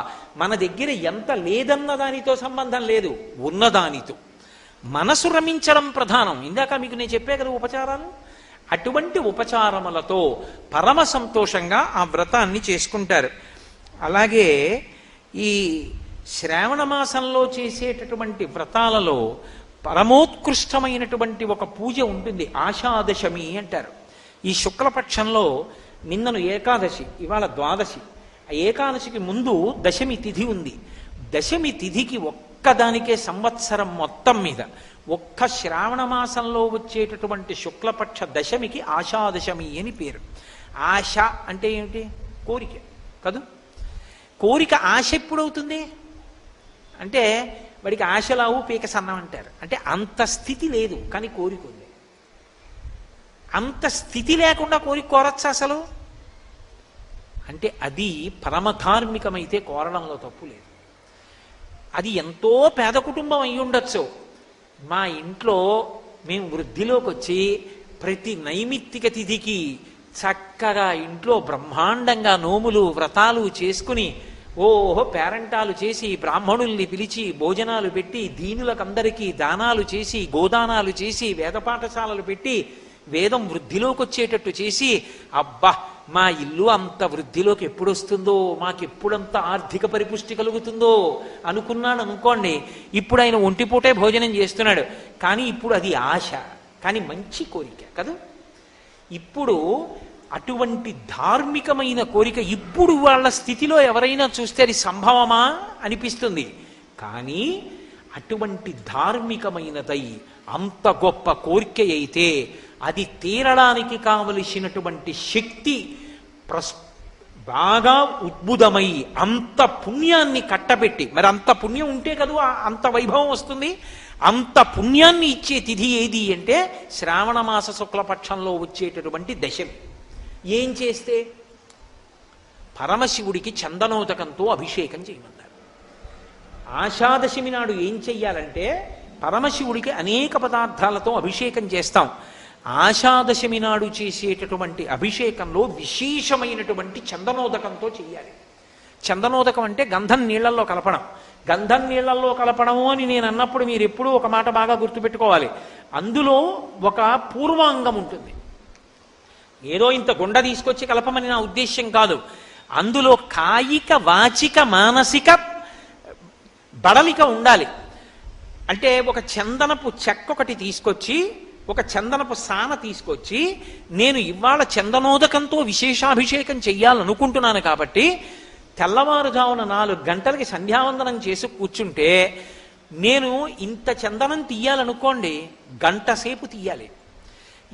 మన దగ్గర ఎంత లేదన్న దానితో సంబంధం లేదు, ఉన్నదానితో మనసు రమించడం ప్రధానం. ఇందాక మీకు నేను చెప్పే కదా ఉపచారాలు, అటువంటి ఉపచారములతో పరమ సంతోషంగా ఆ వ్రతాన్ని చేసుకుంటారు. అలాగే ఈ శ్రావణ మాసంలో చేసేటటువంటి వ్రతాలలో పరమోత్కృష్టమైనటువంటి ఒక పూజ ఉంటుంది, ఆషాదశమి అంటారు. ఈ శుక్లపక్షంలో నిన్నను ఏకాదశి, ఇవాళ ద్వాదశి. ఆ ఏకాదశికి ముందు దశమి తిథి ఉంది. దశమి తిథికి ఒక్కదానికే సంవత్సరం మొత్తం మీద ఒక్క శ్రావణ మాసంలో వచ్చేటటువంటి శుక్లపక్ష దశమికి ఆషాదశమి అని పేరు. ఆశ అంటే ఏమిటి? కోరిక కదూ. కోరిక ఆశ ఎప్పుడవుతుంది అంటే, వాడికి ఆశలావు పీక సన్నం అంటారు. అంటే అంత స్థితి లేదు, కానీ కోరిక ఉంది. అంత స్థితి లేకుండా కోరిక కోరచ్చా అసలు? అంటే అది పరమధార్మికమైతే కోరడంలో తప్పు లేదు. అది ఎంతో పేద కుటుంబం అయి ఉండొచ్చు. మా ఇంట్లో మేము వృద్ధిలోకి వచ్చి ప్రతి నైమిత్తిక తిథికి చక్కగా ఇంట్లో బ్రహ్మాండంగా నోములు వ్రతాలు చేసుకుని ఓహో పేరంటాలు చేసి, బ్రాహ్మణుల్ని పిలిచి భోజనాలు పెట్టి, దీనులకందరికీ దానాలు చేసి, గోదానాలు చేసి, వేద పాఠశాలలు పెట్టి వేదం వృద్ధిలోకి వచ్చేటట్టు చేసి, అబ్బా మా ఇల్లు అంత వృద్ధిలోకి ఎప్పుడు వస్తుందో, మాకెప్పుడంత ఆర్థిక పరిపుష్టి కలుగుతుందో అనుకున్నాడు అనుకోండి. ఇప్పుడు ఆయన ఒంటిపూటే భోజనం చేస్తున్నాడు, కానీ ఇప్పుడు అది ఆశ, కానీ మంచి కోరిక కదా. ఇప్పుడు అటువంటి ధార్మికమైన కోరిక ఇప్పుడు వాళ్ళ స్థితిలో ఎవరైనా చూస్తే అది సంభవమా అనిపిస్తుంది. కానీ అటువంటి ధార్మికమైనదై అంత గొప్ప కోరిక అయితే అది తీరడానికి కావలసినటువంటి శక్తి బాగా ఉద్భుతమై అంత పుణ్యాన్ని కట్టబెట్టి, మరి అంత పుణ్యం ఉంటే కదా అంత వైభవం వస్తుంది. అంత పుణ్యాన్ని ఇచ్చే తిథి ఏది అంటే శ్రావణ మాస శుక్లపక్షంలో వచ్చేటటువంటి దశమి. ఏం చేస్తే? పరమశివుడికి చందనోదకంతో అభిషేకం చేయమన్నారు. ఆషాదశమి నాడు ఏం చెయ్యాలంటే పరమశివుడికి అనేక పదార్థాలతో అభిషేకం చేస్తాం. ఆషాదశమి నాడు చేసేటటువంటి అభిషేకంలో విశేషమైనటువంటి చందనోదకంతో చెయ్యాలి. చందనోదకం అంటే గంధం నీళ్లలో కలపడం. గంధం నీళ్లలో కలపడము అని నేను అన్నప్పుడు మీరు ఎప్పుడూ ఒక మాట బాగా గుర్తుపెట్టుకోవాలి. అందులో ఒక పూర్వాంగం ఉంటుంది. ఏదో ఇంత గుండ తీసుకొచ్చి కలపమని నా ఉద్దేశ్యం కాదు. అందులో కాయిక వాచిక మానసిక బడలిక ఉండాలి. అంటే ఒక చందనపు చెక్క ఒకటి తీసుకొచ్చి, ఒక చందనపు సాన తీసుకొచ్చి, నేను ఇవాళ చందనోదకంతో విశేషాభిషేకం చెయ్యాలనుకుంటున్నాను కాబట్టి తెల్లవారుజామున 4 గంటలకి సంధ్యావందనం చేసి కూర్చుంటే నేను ఇంత చందనం తీయాలనుకోండి, గంట సేపు తీయాలి.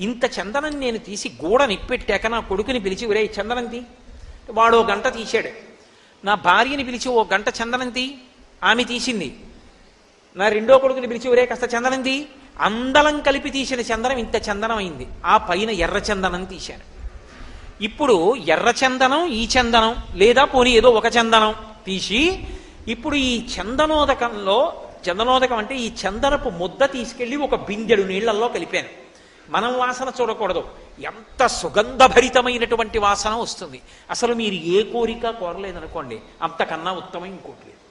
ఇంత చందనం నేను తీసి గూడ నిప్పెట్టాక నా కొడుకుని పిలిచి, ఒరే చందనం తీ, వాడు 1 గంట తీశాడు. నా భార్యని పిలిచి 1 గంట చందనం తీ, ఆమె తీసింది. నా రెండో కొడుకుని పిలిచి, ఒరే కాస్త చందనం తీ, అందలం కలిపి తీసిన చందనం ఇంత చందనం అయింది. ఆ పైన ఎర్ర చందనం తీశాను. ఇప్పుడు ఎర్ర చందనం, ఈ చందనం, లేదా పోనీ ఏదో ఒక చందనం తీసి, ఇప్పుడు ఈ చందనోదకం అంటే ఈ చందనపు ముద్ద తీసుకెళ్లి ఒక బిందెడు నీళ్లలో కలిపాను. మనం వాసన చూడకూడదు, ఎంత సుగంధభరితమైనటువంటి వాసన వస్తుంది. అసలు మీరు ఏ కోరిక కోరలేదనుకోండి, అంతకన్నా ఉత్తమం ఇంకోటి లేదు.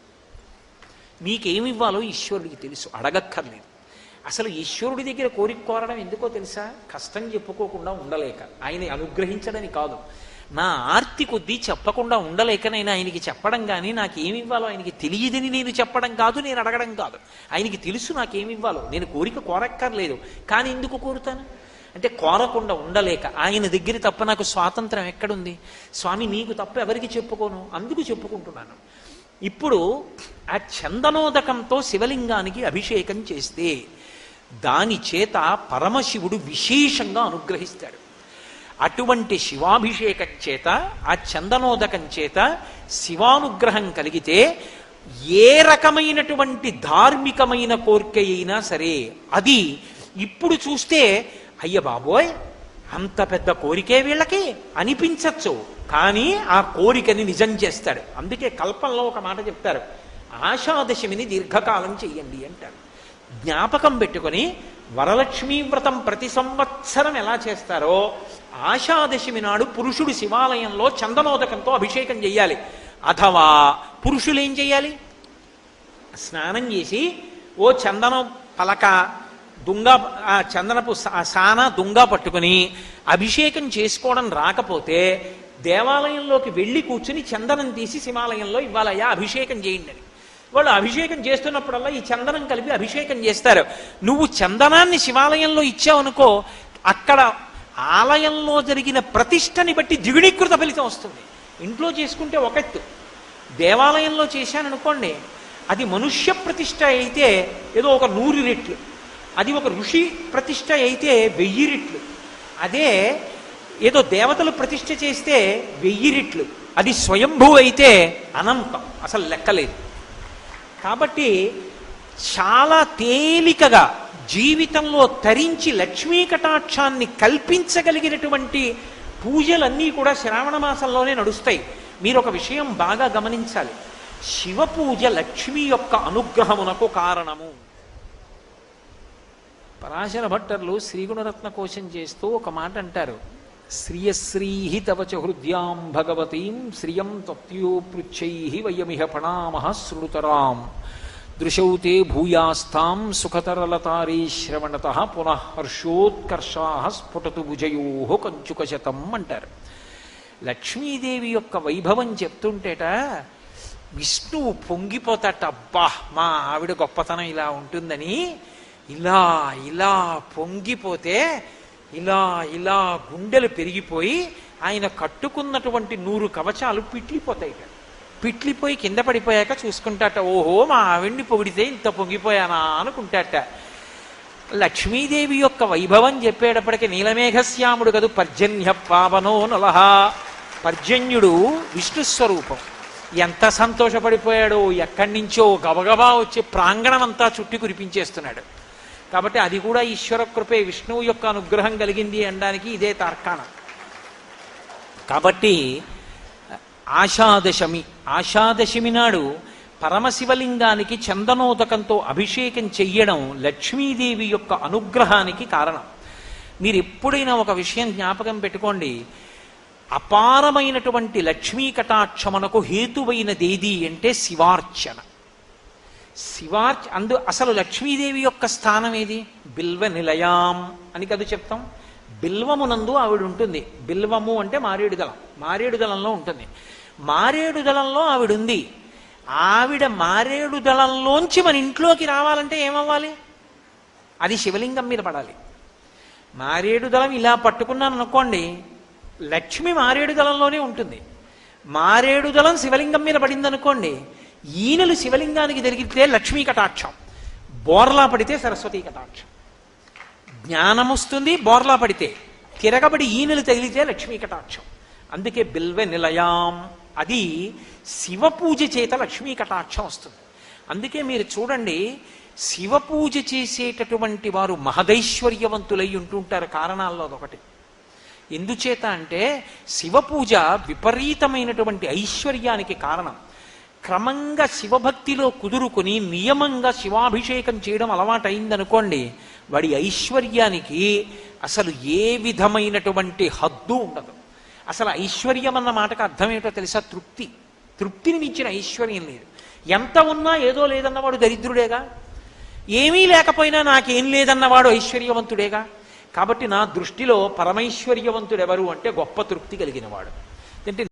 మీకేమివ్వాలో ఈశ్వరుడికి తెలుసు, అడగక్కర్లేదు. అసలు ఈశ్వరుడి దగ్గర కోరిక కోరడం ఎందుకో తెలుసా? కష్టం చెప్పుకోకుండా ఉండలేక, ఆయన అనుగ్రహించడని కాదు. నా ఆర్తి కొద్దీ చెప్పకుండా ఉండలేక నేను ఆయనకి చెప్పడం కానీ, నాకేమివ్వాలో ఆయనకి తెలియదని నేను చెప్పడం కాదు, నేను అడగడం కాదు. ఆయనకి తెలుసు నాకేమివ్వాలో. నేను కోరిక కోరక్కర్లేదు, కానీ ఎందుకు కోరుతాను అంటే కోరకుండా ఉండలేక. ఆయన దగ్గర తప్ప నాకు స్వాతంత్రం ఎక్కడుంది? స్వామి నీకు తప్ప ఎవరికి చెప్పుకోను, అందుకు చెప్పుకుంటున్నాను. ఇప్పుడు ఆ చందనోదకంతో శివలింగానికి అభిషేకం చేస్తే దాని చేత పరమశివుడు విశేషంగా అనుగ్రహిస్తాడు. అటువంటి శివాభిషేకం చేత, ఆ చందనోదకం చేత శివానుగ్రహం కలిగితే ఏ రకమైనటువంటి ధార్మికమైన కోరిక అయినా సరే అది ఇప్పుడు చూస్తే అయ్య బాబోయ్ అంత పెద్ద కోరికే వీళ్ళకి అనిపించచ్చు, కానీ ఆ కోరికని నిజం చేస్తాడు. అందుకే కల్పంలో ఒక మాట చెప్తారు, ఆషాదశమిని దీర్ఘకాలం చెయ్యండి అంటారు. జ్ఞాపకం పెట్టుకొని వరలక్ష్మీ వ్రతం ప్రతి సంవత్సరం ఎలా చేస్తారో ఆషాదశమి నాడు పురుషుడు శివాలయంలో చందనోదకంతో అభిషేకం చెయ్యాలి. అథవా పురుషులు ఏం చెయ్యాలి? స్నానం చేసి ఓ చందనం పలక దుంగ, ఆ చందనపు సాన దుంగ పట్టుకుని అభిషేకం చేసుకోవడం రాకపోతే దేవాలయంలోకి వెళ్ళి కూర్చుని చందనం తీసి శివాలయంలో ఇవ్వాలయ్యా అభిషేకం చేయండి అని. వాళ్ళు అభిషేకం చేస్తున్నప్పుడల్లా ఈ చందనం కలిపి అభిషేకం చేస్తారు. నువ్వు చందనాన్ని శివాలయంలో ఇచ్చావనుకో, అక్కడ ఆలయంలో జరిగిన ప్రతిష్టని బట్టి ద్విగుణీకృత ఫలితం వస్తుంది. ఇంట్లో చేసుకుంటే ఒక ఎత్తు, దేవాలయంలో చేశాననుకోండి అది మనుష్య ప్రతిష్ట అయితే ఏదో ఒక 100 రెట్లు, అది ఒక ఋషి ప్రతిష్ట అయితే 1000 రెట్లు, అదే ఏదో దేవతలు ప్రతిష్ఠ చేస్తే 1000 రెట్లు, అది స్వయంభూ అయితే అనంతం, అసలు లెక్కలేదు. కాబట్టి చాలా తేలికగా జీవితంలో తరించి లక్ష్మీ కటాక్షాన్ని కల్పించగలిగినటువంటి పూజలన్నీ కూడా శ్రావణ మాసంలోనే నడుస్తాయి. మీరు ఒక విషయం బాగా గమనించాలి, శివ పూజ లక్ష్మి యొక్క అనుగ్రహమునకు కారణము. పరాశర భట్టర్లు శ్రీగుణరత్న కోశం చేస్తూ ఒక మాట అంటారు, శ్రియశ్రీహి తవచ హృద్యాం భగవతీం శ్రియం తత్యో పృచ్ఛై వయమిహ ప్రణామః శృణుతరాం దృశౌతే భూయాస్తాం సుఖతరలతారే శ్రవణతః పునః హర్షోత్కర్షాః స్ఫుటతు భుజయోః కంచుకశతం అంటారు. లక్ష్మీదేవి యొక్క వైభవం చెప్తుంటేట విష్ణువు పొంగిపోతాట, అబ్బా మా ఆవిడ గొప్పతనం ఇలా ఉంటుందని. ఇలా ఇలా పొంగిపోతే ఇలా ఇలా గుండెలు పెరిగిపోయి ఆయన కట్టుకున్నటువంటి 100 కవచాలు పిట్లిపోతాయిట. పిట్లిపోయి కింద పడిపోయాక చూసుకుంటాట, ఓహో మా ఆవిడ్ని పొగిడితే ఇంత పొంగిపోయానా అనుకుంటాట. లక్ష్మీదేవి యొక్క వైభవం చెప్పేటప్పటికి నీలమేఘశ్యాముడు కదూ పర్జన్య పావనో నలహ, పర్జన్యుడు విష్ణు స్వరూపం. ఎంత సంతోషపడిపోయాడో, ఎక్కడి నుంచో గబగబా వచ్చి ప్రాంగణం అంతా చుట్టి కురిపించేస్తున్నాడు. కాబట్టి అది కూడా ఈశ్వర కృపే, విష్ణువు యొక్క అనుగ్రహం కలిగింది అనడానికి ఇదే తార్కాణం. కాబట్టి ఆషాదశమి నాడు పరమశివలింగానికి చందనోదకంతో అభిషేకం చెయ్యడం లక్ష్మీదేవి యొక్క అనుగ్రహానికి కారణం. మీరు ఎప్పుడైనా ఒక విషయం జ్ఞాపకం పెట్టుకోండి, అపారమైనటువంటి లక్ష్మీ కటాక్షమునకు హేతువైనదేది అంటే శివార్చన. అసలు లక్ష్మీదేవి యొక్క స్థానం ఏది? బిల్వ నిలయాం అని కదా చెప్తాం. బిల్వమునందు ఆవిడ ఉంటుంది. బిల్వము అంటే మారేడు దళం, మారేడు దళంలో ఉంటుంది. మారేడు దళంలో ఆవిడ ఉంది. ఆవిడ మారేడు దళంలోంచి మన ఇంట్లోకి రావాలంటే ఏమవ్వాలి? అది శివలింగం మీద పడాలి. మారేడు దళం ఇలా పట్టుకున్నాను అనుకోండి, లక్ష్మి మారేడు దళంలోనే ఉంటుంది. మారేడు దళం శివలింగం మీద పడింది అనుకోండి, ఈనెలు శివలింగానికి జరిగితే లక్ష్మీ కటాక్షం, బోర్లా పడితే సరస్వతీ కటాక్షం. జ్ఞానం వస్తుంది బోర్లా పడితే, తిరగబడి ఈనెలు తగిలితే లక్ష్మీ కటాక్షం. అందుకే బిల్వ నిలయాం, అది శివ పూజ చేత లక్ష్మీ కటాక్షం వస్తుంది. అందుకే మీరు చూడండి, శివ పూజ చేసేటటువంటి వారు మహదైశ్వర్యవంతులై ఉంటుంటారు. కారణాల్లో అదొకటి. ఎందుచేత అంటే శివ పూజ విపరీతమైనటువంటి ఐశ్వర్యానికి కారణం. క్రమంగా శివభక్తిలో కుదురుకుని నియమంగా శివాభిషేకం చేయడం అలవాటైందనుకోండి, వాడి ఐశ్వర్యానికి అసలు ఏ విధమైనటువంటి హద్దు ఉండదు. అసలు ఐశ్వర్యం అన్న మాటకు అర్థం ఏంటో తెలుసా? తృప్తి. తృప్తిని మించిన ఐశ్వర్యం లేదు. ఎంత ఉన్నా ఏదో లేదన్నవాడు దరిద్రుడేగా, ఏమీ లేకపోయినా నాకేం లేదన్నవాడు ఐశ్వర్యవంతుడేగా. కాబట్టి నా దృష్టిలో పరమైశ్వర్యవంతుడెవరు అంటే గొప్ప తృప్తి కలిగినవాడు. అంటే